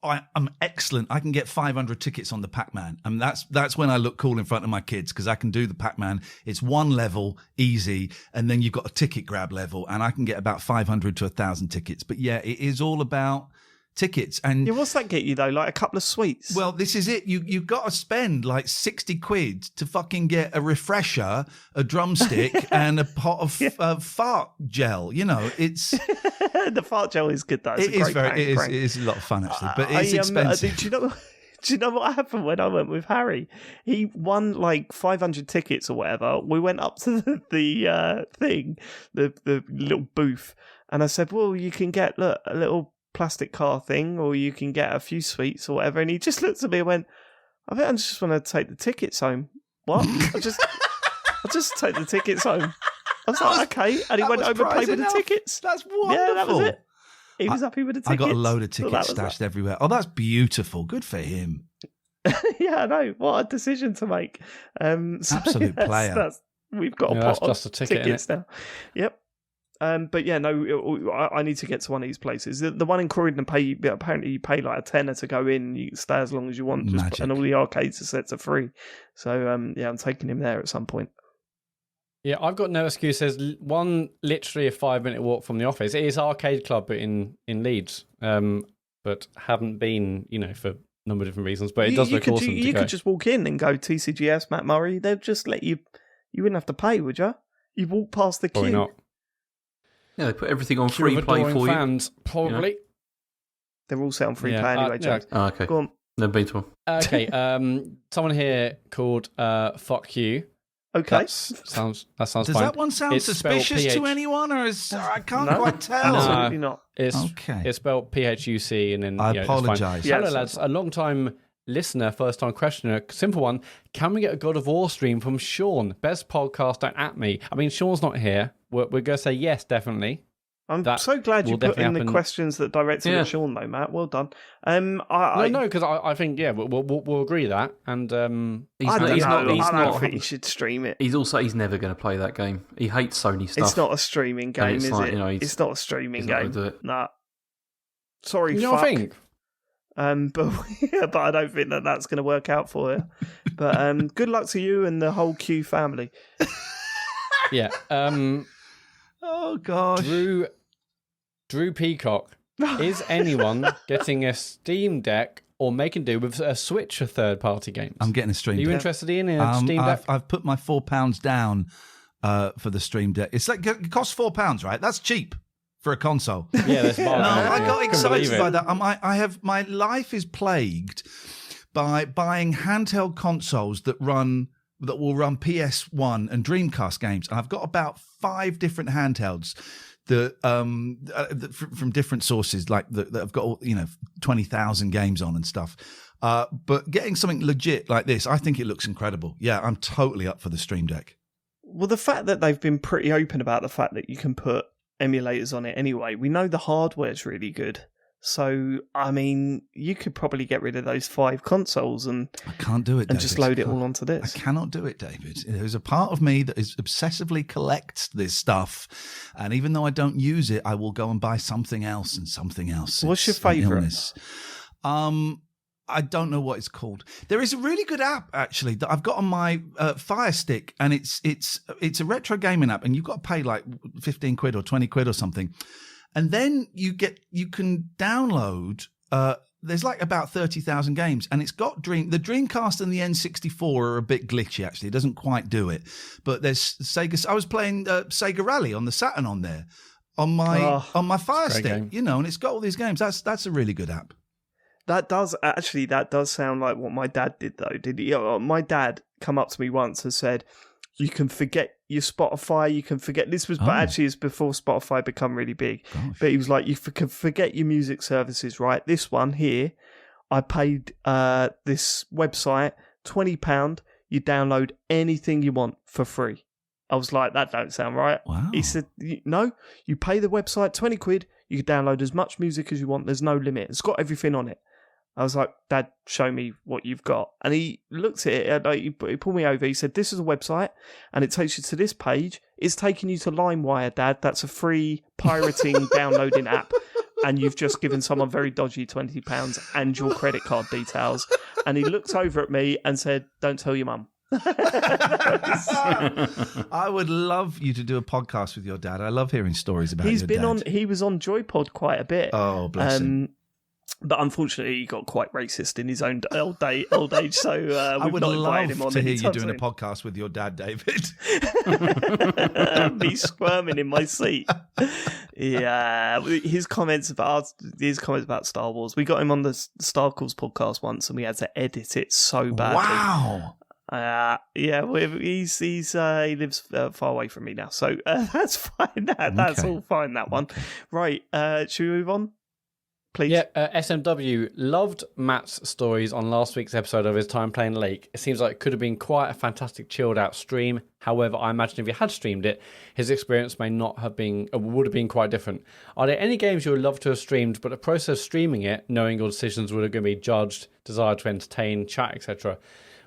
I'm excellent. I can get 500 tickets on the Pac-Man. And that's when I look cool in front of my kids, because I can do the Pac-Man. It's one level, easy, and then you've got a ticket grab level, and I can get about 500 to 1,000 tickets. But yeah, it is all about tickets. And yeah, what's that get you though? Like a couple of sweets? Well, this is it. You've got to spend like 60 quid to fucking get a refresher, a drumstick, and a pot of fart gel. You know, it's the fart gel is good though. It's it is a lot of fun actually, but it's expensive. Do you know what happened when I went with Harry? He won like 500 tickets or whatever. We went up to the thing, the little booth, and I said, "Well, you can get a little plastic car thing, or you can get a few sweets or whatever." And he just looked at me and went, "I think I just want to take the tickets home." What? I just take the tickets home. I was like, okay. And he went over and played with the tickets. That's wonderful. Yeah, that was it. He was happy with the tickets. I got a load of tickets stashed everywhere. Oh, that's beautiful. Good for him. Yeah, I know. What a decision to make. Absolute player. We've got a pot just of a ticket, tickets now. Yep. But yeah, no, I need to get to one of these places. The one in Croydon, apparently you pay like a tenner to go in. You can stay as long as you want, and all the arcades are set to free. So yeah, I'm taking him there at some point. Yeah, I've got no excuses. One, literally a 5-minute walk from the office. It is Arcade Club in Leeds, but haven't been, for a number of different reasons. But it does look awesome. You could just walk in and go TCGS, Matt Murray. They'd just let you. You wouldn't have to pay, would you? You walk past the queue. Probably not. Yeah, they put everything on free play for fans, you. Probably. They're all set on free play anyway, Jack. Oh, okay. Go on. Never been to one. Okay, someone here called Fuck You. Okay. That sounds Does fine. that one sound It's suspicious to anyone, or I can't quite tell? Absolutely not. It's spelled PHUC, and then I apologise. Hello, lads. A long time listener, first time questioner. Simple one. Can we get a God of War stream from Sean? Best podcast. Don't at me. I mean, Sean's not here. We're going to say yes, definitely. I'm That so glad you will put in definitely the happen. questions that directed Yeah. at Sean, though, Matt. Well done. No, because I think we'll agree that, and He's I not- don't he's know. not- he's I don't not- think you should stream it. He's never going to play that game. He hates Sony stuff. It's not a streaming game, it's is like, it? you know, It's not a streaming he's not game. gonna do it. Nah. Sorry, you know fuck. what I think. But I don't think that's going to work out for you. But good luck to you and the whole Q family. Yeah. Oh gosh. Drew Peacock. Is anyone getting a Steam Deck or making do with a Switch of third-party games? I'm getting a Stream Are you Deck. interested in a Steam Deck? I've put my £4 down for the Stream Deck. It's like it costs £4, right? That's cheap for a console. Yeah, there's No, I got excited by that. I have my life is plagued by buying handheld consoles that will run PS1 and Dreamcast games. And I've got about 5 different handhelds that from different sources, like that have got 20,000 games on and stuff. But getting something legit like this, I think it looks incredible. Yeah, I'm totally up for the Stream Deck. Well, the fact that they've been pretty open about the fact that you can put emulators on it anyway. We know the hardware's really good. So, I mean, you could probably get rid of those 5 consoles and I can't do it, David. and just load it all onto I this. cannot do it, David. There's a part of me that is obsessively collects this stuff, and even though I don't use it, I will go and buy something else and something else. What's your It's an favourite? illness. I don't know what it's called. There is a really good app actually that I've got on my Fire Stick, and it's a retro gaming app, and you've got to pay like 15 quid or 20 quid or something. And then you can download. There's like about 30,000 games, and it's got the Dreamcast and the N64 are a bit glitchy. Actually, it doesn't quite do it. But there's Sega. I was playing Sega Rally on the Saturn on there on my Fire Stick, game. and it's got all these games. That's a really good app. That does sound like what my dad did, though. Did he? My dad come up to me once and said, "You can forget your Spotify. You can forget this was, but actually, it's before Spotify become really big. Gosh. But he was like, you can forget your music services, right? This one here, I paid this website £20. You download anything you want for free." I was like, that don't sound right. Wow. He said, no, you pay the website 20 quid. You can download as much music as you want. There's no limit. It's got everything on it. I was like, Dad, show me what you've got. And he looked at it, he pulled me over. He said, this is a website, and it takes you to this page. It's taking you to LimeWire, Dad. That's a free pirating downloading app. And you've just given someone very dodgy £20 and your credit card details. And he looked over at me and said, don't tell your mum. I would love you to do a podcast with your dad. I love hearing stories about He's your been dad. he was on Joypod quite a bit. Oh, bless him. But unfortunately, he got quite racist in his own old age, so I we've would not invited him love on to hear you anytime doing a soon. podcast with your dad, David. Me squirming in my seat. Yeah, his comments about Star Wars. We got him on the Star Wars podcast once, and we had to edit it so badly. Wow. Yeah, well, he lives far away from me now, so that's fine. That's all fine. That one, right? Should we move on, please? Yeah, SMW loved Matt's stories on last week's episode of his time playing Lake. It seems like it could have been quite a fantastic chilled out stream. However, I imagine if he had streamed it, his experience may not have been, would have been quite different. Are there any games you would love to have streamed, but the process of streaming it, knowing your decisions were going to be judged, desire to entertain, chat, etc.,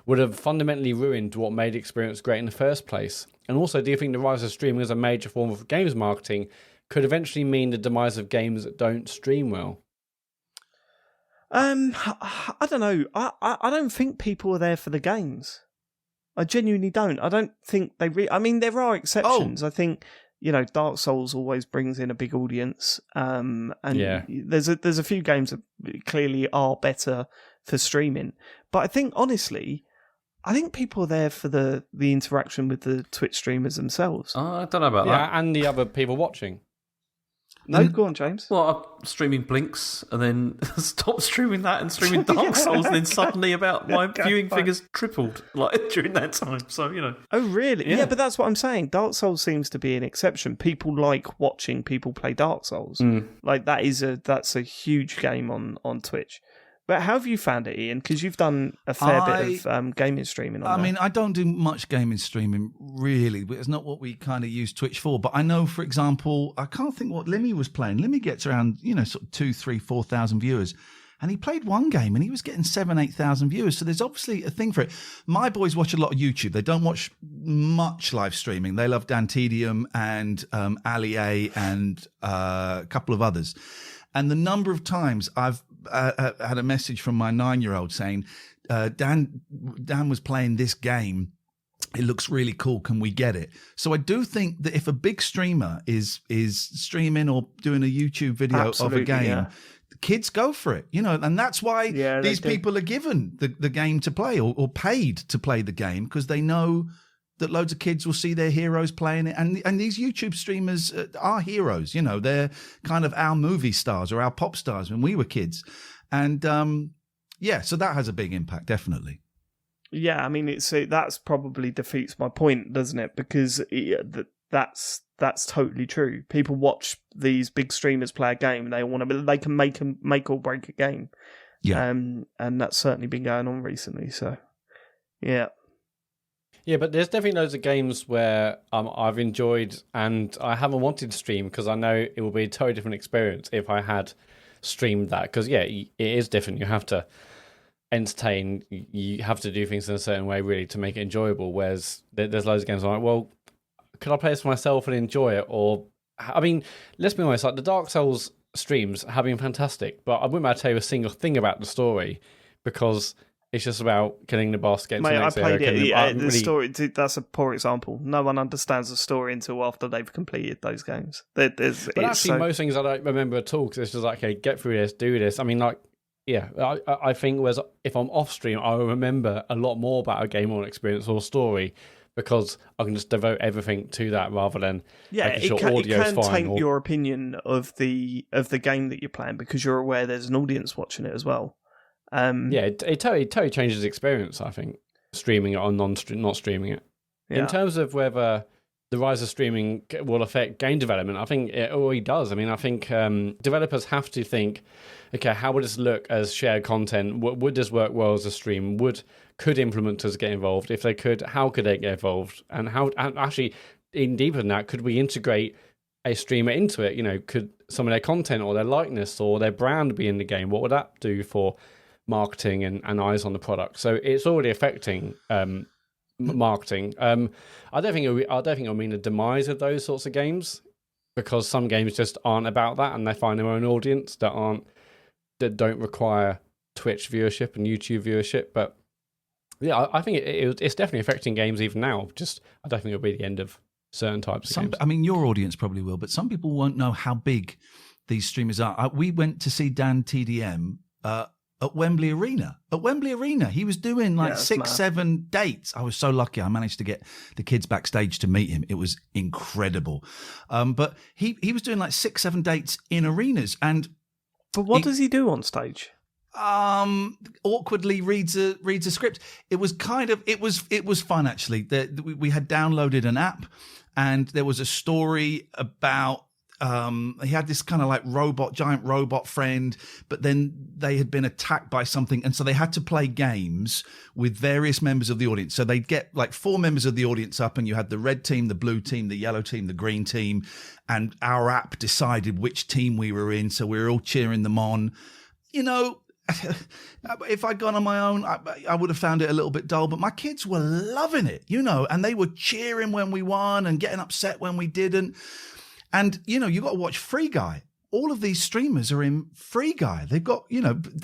would have fundamentally ruined what made the experience great in the first place? And also, do you think the rise of streaming as a major form of games marketing could eventually mean the demise of games that don't stream well? I don't know. I don't think people are there for the games. I genuinely don't. I don't think they. I mean, there are exceptions. I think Dark Souls always brings in a big audience. And there's a few games that clearly are better for streaming. But I think honestly, people are there for the interaction with the Twitch streamers themselves. I don't know about that. Yeah, and the other people watching. No, go on, James. Well, I'm streaming Blinks and then stop streaming that and streaming Dark Souls, and then suddenly my viewing figures tripled during that time. So Oh, really? Yeah. Yeah, but that's what I'm saying. Dark Souls seems to be an exception. People like watching people play Dark Souls. Like that's a huge game on Twitch. But how have you found it, Ian? Because you've done a fair bit of gaming streaming on there. mean, I don't do much gaming streaming, really. It's not what we kind of use Twitch for. But I know, for example, I can't think what Limmy was playing. Limmy gets around, sort of 2,000, 3,000, 4,000 viewers. And he played one game and he was getting 7,000, 8,000 viewers. So there's obviously a thing for it. My boys watch a lot of YouTube. They don't watch much live streaming. They love Dan Tedium and Ali A and a couple of others. And the number of times I've had a message from my 9-year-old saying, Dan was playing this game. It looks really cool. Can we get it? So I do think that if a big streamer is streaming or doing a YouTube video of a game, kids go for it, and that's why these people are given the game to play or paid to play the game, because they know that loads of kids will see their heroes playing it. And these YouTube streamers are heroes, they're kind of our movie stars or our pop stars when we were kids. And so that has a big impact, definitely. Yeah, I mean, that's probably defeats my point, doesn't it? Because that's totally true. People watch these big streamers play a game. They can make or break a game. Yeah. And that's certainly been going on recently. So, yeah. Yeah, but there's definitely loads of games where I've enjoyed and I haven't wanted to stream because I know it will be a totally different experience if I had streamed that. Because, it is different. You have to entertain. You have to do things in a certain way, really, to make it enjoyable. Whereas there's loads of games I'm like, well, could I play this for myself and enjoy it? Or, I mean, let's be honest, like the Dark Souls streams have been fantastic, but I wouldn't be able to tell you a single thing about the story because it's just about killing the boss, getting to the next area. The story, that's a poor example. No one understands the story until after they've completed those games. But actually, most things I don't remember at all because it's just like, okay, get through this, do this. I mean, like, I think if I'm off stream, I will remember a lot more about a game or an experience or story because I can just devote everything to that rather than making sure audio's fine. It can taint your opinion of the game that you're playing because you're aware there's an audience watching it as well. It totally changes the experience, I think, streaming it or not streaming it. Yeah. In terms of whether the rise of streaming will affect game development, I think it already does. I mean, I think developers have to think, okay, how would this look as shared content? Would this work well as a stream? Could implementers get involved? If they could, how could they get involved? And actually, even deeper than that, could we integrate a streamer into it? Could some of their content or their likeness or their brand be in the game? What would that do for marketing and eyes on the product? So it's already affecting marketing. I don't think it'll mean a demise of those sorts of games because some games just aren't about that and they find their own audience that don't require Twitch viewership and YouTube viewership. But yeah, I think it's definitely affecting games even now. Just I don't think it'll be the end of certain types of games. I mean, your audience probably will, but some people won't know how big these streamers are. We went to see Dan TDM at Wembley Arena. At Wembley Arena, he was doing 6-7 dates. I was so lucky. I managed to get the kids backstage to meet him. It was incredible. But he was doing 6-7 dates in arenas. But what does he do on stage? Awkwardly reads a script. It was fun actually. We had downloaded an app, and there was a story about. He had this kind of giant robot friend, but then they had been attacked by something. And so they had to play games with various members of the audience. So they'd get 4 members of the audience up, and you had the red team, the blue team, the yellow team, the green team. And our app decided which team we were in. So we were all cheering them on. If I'd gone on my own, I would have found it a little bit dull, but my kids were loving it, and they were cheering when we won and getting upset when we didn't. And, you got to watch Free Guy. All of these streamers are in Free Guy. They've got,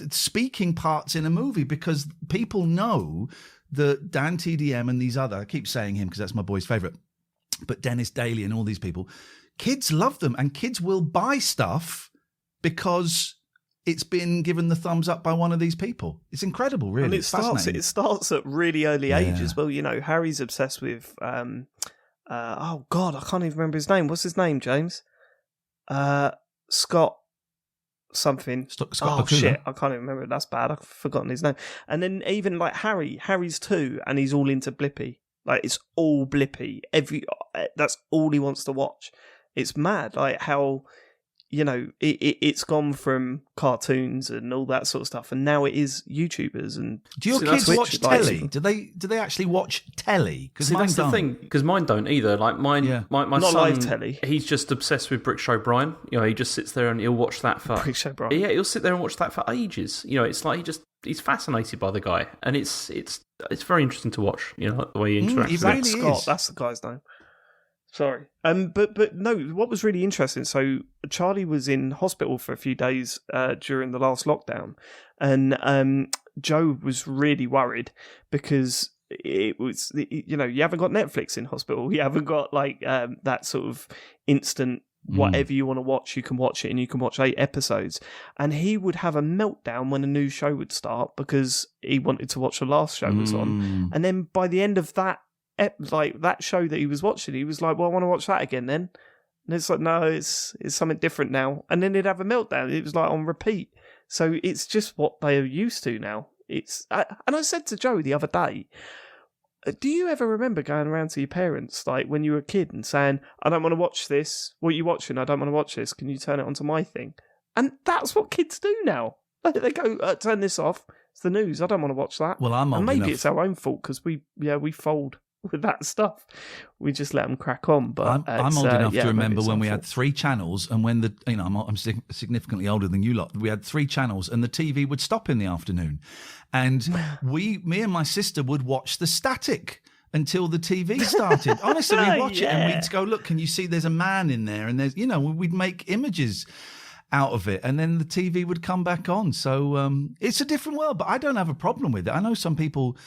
speaking parts in a movie because people know that Dan TDM and these I keep saying him because that's my boy's favourite, but Dennis Daly and all these people, kids love them and kids will buy stuff because it's been given the thumbs up by one of these people. It's incredible, really. And it starts at really early age as well. Harry's obsessed with... oh God, I can't even remember his name. What's his name, James? Scott something. Scott oh Bakula. Shit, I can't even remember. That's bad. I've forgotten his name. And then even Harry's 2, and he's all into Blippi. It's all Blippi. That's all he wants to watch. It's mad, how it's gone from cartoons and all that sort of stuff, and now it is YouTubers and. Do your kids watch telly? Do they actually watch telly? Because that's the thing. Because mine don't either. Like mine, my Not son, live telly. He's just obsessed with Brick Show Brian. He just sits there and he'll watch that for. Brick Show Brian. Yeah, he'll sit there and watch that for ages. It's like he's fascinated by the guy, and it's very interesting to watch. The way he interacts. It with really Scott, is. that's the guy's name. Sorry. But no, what was really interesting, so Charlie was in hospital for a few days during the last lockdown, and Joe was really worried because it was, you haven't got Netflix in hospital, you haven't got like that sort of instant whatever you want to watch, you can watch it, and you can watch 8 episodes, and he would have a meltdown when a new show would start because he wanted to watch the last show was on, and then by the end of that show that he was watching, he was like, well, I want to watch that again then. And it's like, no, it's something different now. And then he'd have a meltdown. It was like on repeat. So it's just what they are used to now. And I said to Joe the other day, do you ever remember going around to your parents, like when you were a kid, and saying, I don't want to watch this. What are you watching? I don't want to watch this. Can you turn it onto my thing? And that's what kids do now. They go, turn this off. It's the news. I don't want to watch that. Well, I'm old and maybe enough. It's our own fault because we fold with that stuff. We just let them crack on. But I'm old enough to remember maybe when we it's had 3 channels, and when I'm significantly older than you lot. We had 3 channels, and the TV would stop in the afternoon, and me and my sister would watch the static until the TV started. Honestly, we'd watch it and we'd go, look, can you see there's a man in there? And there's, we'd make images out of it, and then the TV would come back on. So it's a different world, but I don't have a problem with it. I know some people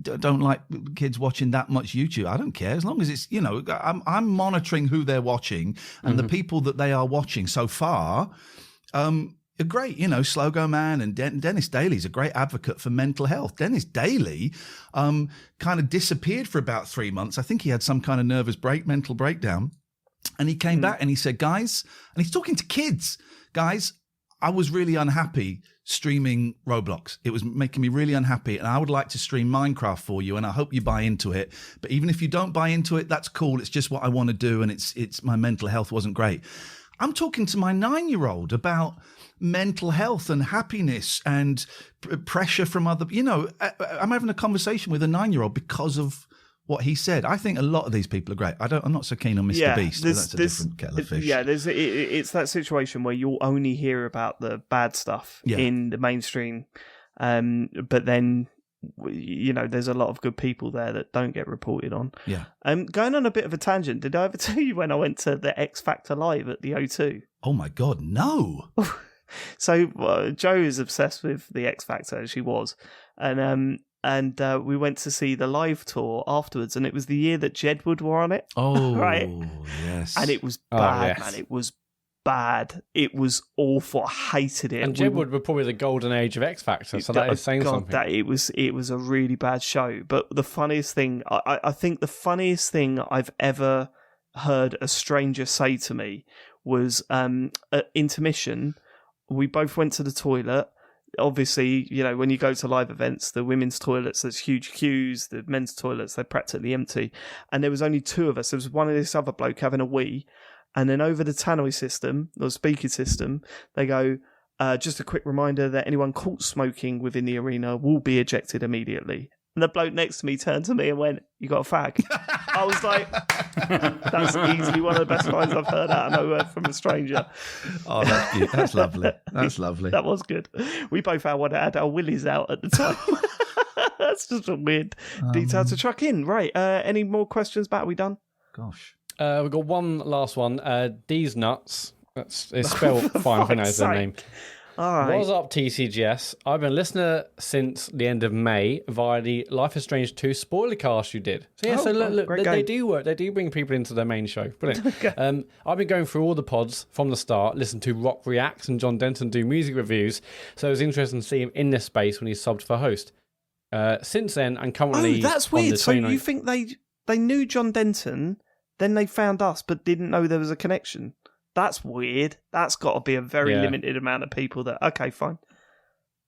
don't like kids watching that much YouTube. I don't care, as long as it's, I'm monitoring who they're watching, and the people that they are watching so far are great. Slogo Man and Dennis Daly's a great advocate for mental health. Dennis Daly kind of disappeared for about 3 months. I think he had some kind of mental breakdown, and he came back and he said, guys, and he's talking to kids, guys, I was really unhappy streaming Roblox. It was making me really unhappy, and I would like to stream Minecraft for you, and I hope you buy into it. But even if you don't buy into it, that's cool. It's just what I want to do, and it's my mental health wasn't great. I'm talking to my 9-year-old about mental health and happiness and pressure from other. I'm having a conversation with a 9-year-old because of what he said. I think a lot of these people are great. I'm not so keen on Mr. Beast. But that's a different kettle of fish. Yeah, it's that situation where you'll only hear about the bad stuff in the mainstream, but then there's a lot of good people there that don't get reported on. Yeah. Going on a bit of a tangent, did I ever tell you when I went to the X Factor Live at the O2? Oh my God, no. So Joe is obsessed with the X Factor, as she was, and we went to see the live tour afterwards, and it was the year that Jedward were on it. Oh, right? Yes. And it was bad, man. It was bad. It was awful. I hated it. And Jedward were probably the golden age of X Factor, so that is saying something. It was a really bad show. But the funniest thing, I think the funniest thing I've ever heard a stranger say to me was at intermission, we both went to the toilet. Obviously, when you go to live events, the women's toilets, there's huge queues. The men's toilets, they're practically empty. And there was only 2 of us. There was one of this other bloke having a wee. And then over the tannoy system, or speaker system, they go, just a quick reminder that anyone caught smoking within the arena will be ejected immediately. And the bloke next to me turned to me and went, "You got a fag?" I was like, that's easily one of the best lines I've heard out of nowhere from a stranger. Oh, that's cute. That's lovely. That's lovely. That was good. We both had our willies out at the time. That's just a weird detail to chuck in. Right. Any more questions, Bat? Are we done? Gosh. We've got one last one. D's Nuts. It's spelled fine. I think that's their name. All right. What's up, TCGS? I've been a listener since the end of May via the Life is Strange 2 spoiler cast you did. So yeah, look, they do work. They do bring people into their main show. Brilliant. Okay. I've been going through all the pods from the start, listened to Rock Reacts and John Denton do music reviews, so it was interesting to see him in this space when he subbed for host. Since then, I'm currently that's weird. So you think they knew John Denton, then they found us, but didn't know there was a connection? That's weird. That's got to be a very limited amount of people that... Okay, fine.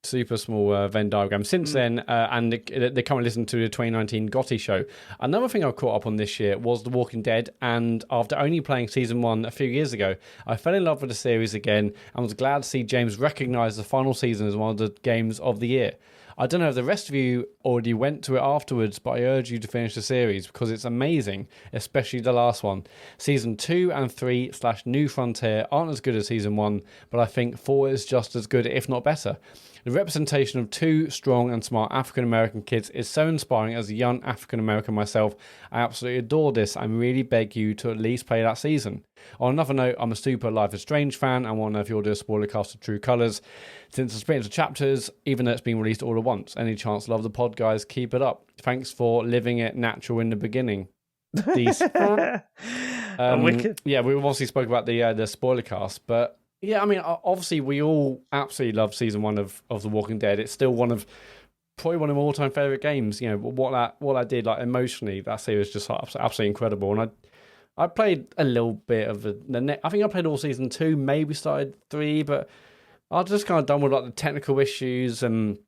super small Venn diagram. Since then, and they currently listen to the 2019 Gotti show. Another thing I caught up on this year was The Walking Dead, and after only playing season 1 a few years ago, I fell in love with the series again and was glad to see James recognise the final season as one of the games of the year. I don't know if the rest of you already went to it afterwards, but I urge you to finish the series because it's amazing, especially the last one. Season 2 and 3 / New Frontier aren't as good as Season 1, but I think 4 is just as good, if not better. The representation of 2 strong and smart African-American kids is so inspiring. As a young African-American myself, I absolutely adore this and really beg you to at least play that season. On another note, I'm a super Life is Strange fan and want to know if you'll do a spoiler cast of True Colours. Since it's split into chapters, even though it's been released all at once. Any chance? Love the pod, guys. Keep it up. Thanks for living it natural in the beginning. These. Wicked. Yeah, we obviously spoke about the spoiler cast, but yeah, I mean, obviously we all absolutely love season 1 of The Walking Dead. It's still probably one of my all-time favourite games. You know, what I did, like, emotionally, that series is just absolutely incredible. And I played a little bit of I think I played all season 2, maybe started 3, but I was just kind of done with like the technical issues and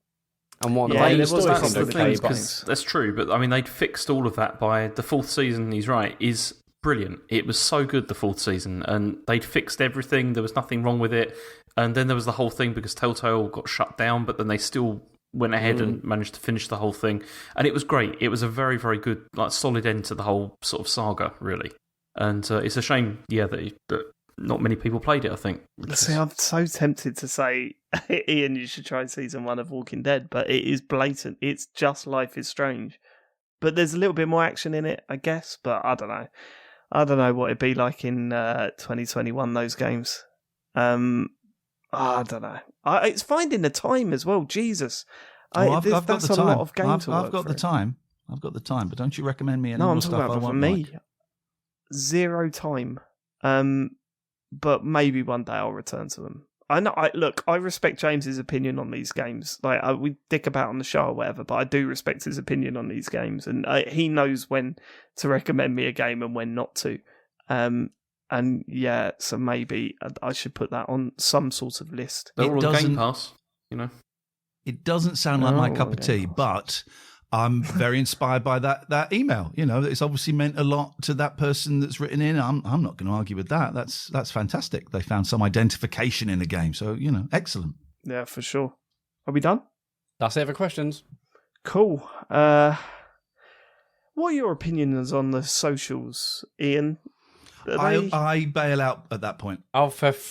whatnot. Yeah, that's the thing, because that's true. But I mean, they'd fixed all of that by the 4th season. He's right, is brilliant. It was so good, the 4th season, and they'd fixed everything. There was nothing wrong with it. And then there was the whole thing because Telltale got shut down, but then they still went ahead and managed to finish the whole thing, and it was great. It was a very, very good, like, solid end to the whole sort of saga, really. And it's a shame, that not many people played it, I think. See, I'm so tempted to say, Ian, you should try season 1 of Walking Dead, but it is blatant. It's just Life is Strange. But there's a little bit more action in it, I guess, but I don't know. I don't know what it'd be like in 2021, those games. I don't know. It's finding the time as well, Jesus. I've got that's the a time. lot of game to work I've got the through. time. I've got the time, but don't you recommend me any No, more I'm stuff talking I about for won't me. like? Zero time. But maybe one day I'll return to them. I know. Look, I respect James's opinion on these games. Like, we dick about on the show or whatever, but I do respect his opinion on these games, and he knows when to recommend me a game and when not to. And yeah, so maybe I should put that on some sort of list. They're all on Game Pass, you know. It doesn't sound like my cup of tea, but I'm very inspired by that email. You know, it's obviously meant a lot to that person that's written in. I'm not going to argue with that. That's fantastic. They found some identification in the game. So, you know, excellent. Yeah, for sure. Are we done? That's it for questions. Cool. What are your opinions on the socials, Ian? I bail out at that point. Oh, Okay.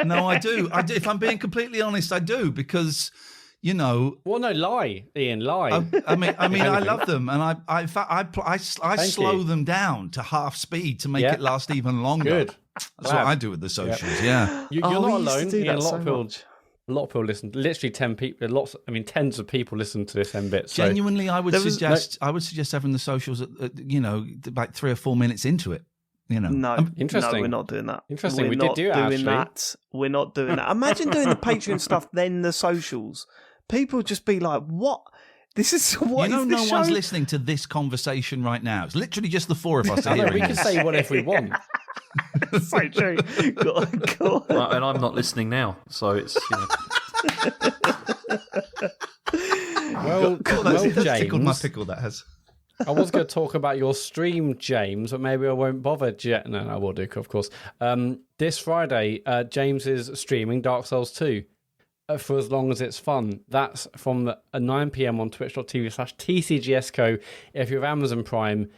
No, I do. If I'm being completely honest, I do, because, you know. Well, no, lie, Ian, lie. I mean, I love them, and I slow them down to half speed to make it last even longer. Good. That's what I do with the socials. Yeah. You're not we used to alone. do Ian, that so much. A lot of people listen. Literally 10 people. Tens of people listen to this bit. So. Genuinely, I would suggest having the socials at about 3 or 4 minutes into it. You know, No, interesting. No, we're not doing that. Interesting. We're We not did do it, doing actually. that. We're not doing that. Imagine doing the Patreon stuff, then the socials. People just be like, "What? This is what?" You know, is no this one's show?" listening to this conversation right now. It's literally just the 4 of us I know, hearing we can this. say whatever we want. So true. Go on. And I'm not listening now, so it's, you know. Well, That's tickled my James, pickle, that has. I was going to talk about your stream, James, but maybe I won't bother. No, I will do, of course. This Friday, James is streaming Dark Souls 2 for as long as it's fun. That's from 9 p.m. on twitch.tv/TCGSco. If you have Amazon Prime,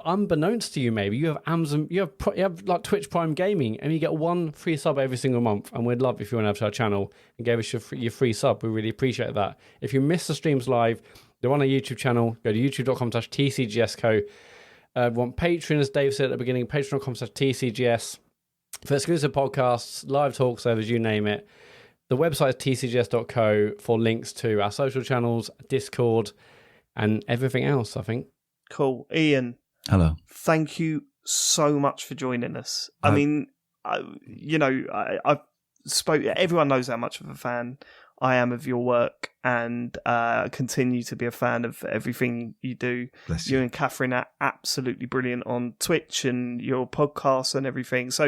unbeknownst to you, maybe you have Amazon, you have like Twitch Prime Gaming, and you get 1 free sub every single month. And we'd love if you want to have to our channel and give us your free sub. We really appreciate that. If you miss the streams live, they're on our YouTube channel. Go to youtube.com/TCGSco. Want Patreon, as Dave said at the beginning, patreon.com/TCGS for exclusive podcasts, live talk servers, you name it. The website is tcgs.co for links to our social channels, Discord, and everything else, I think. Cool, Ian. Hello. Thank you so much for joining us. Everyone knows how much of a fan I am of your work, and continue to be a fan of everything you do. Bless You you. and Catherine are absolutely brilliant on Twitch and your podcasts and everything. So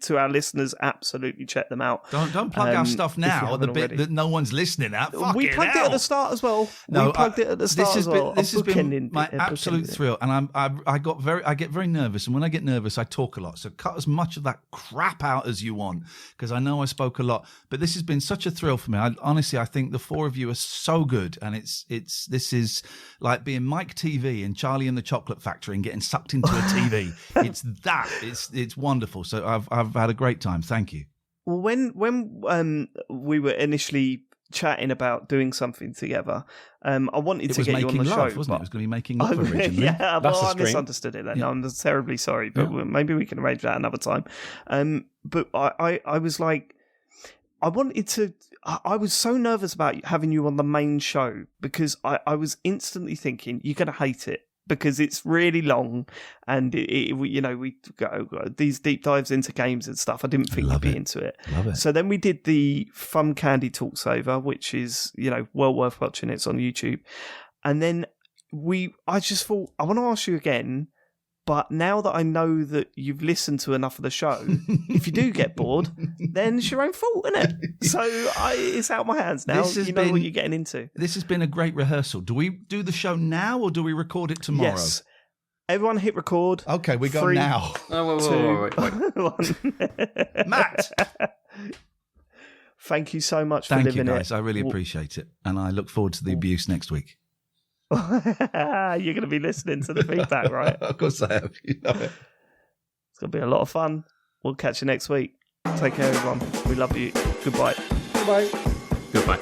to our listeners, absolutely check them out. Don't plug our stuff if you now, the haven't bit already. that no one's listening at. We Fucking plugged it hell. at the start as well. No, we plugged it at the start as well. This has been Bookending my it, absolute bookending it. thrill, and I get very nervous, and when I get nervous, I talk a lot. So cut as much of that crap out as you want, because I know I spoke a lot. But this has been such a thrill for me. Honestly, I think the four of you are so good, and this is like being Mike TV and Charlie and the Chocolate Factory and getting sucked into a TV. It's wonderful. So I've had a great time. Thank you. Well, when we were initially chatting about doing something together, I wanted It to was get you on making the love, show, wasn't it? It was going to be making love Oh, originally. yeah, That's well, the I stream. misunderstood it then. Yeah. I'm terribly sorry, but maybe we can arrange that another time. But I was like, I was so nervous about having you on the main show because I was instantly thinking you're going to hate it because it's really long and we go these deep dives into games and stuff. I didn't think Love you'd be it. into it. Love it. So then we did the Fun Candy Talks Over, which is, well worth watching. It's on YouTube. And then I just thought, I want to ask you again, but now that I know that you've listened to enough of the show, if you do get bored, then it's your own fault, isn't it? So it's out of my hands now. This has You know what been- you're getting into. This has been a great rehearsal. Do we do the show now or do we record it tomorrow? Yes. Everyone hit record. Okay, we go 3, now. Oh, wait. Matt. Thank you so much for Thank living you, guys. it. I really appreciate it. And I look forward to the abuse next week. You're going to be listening to the feedback, right? Of course I have. You know it. It's going to be a lot of fun. We'll catch you next week. Take care, everyone. We love you. Goodbye. Bye. Goodbye.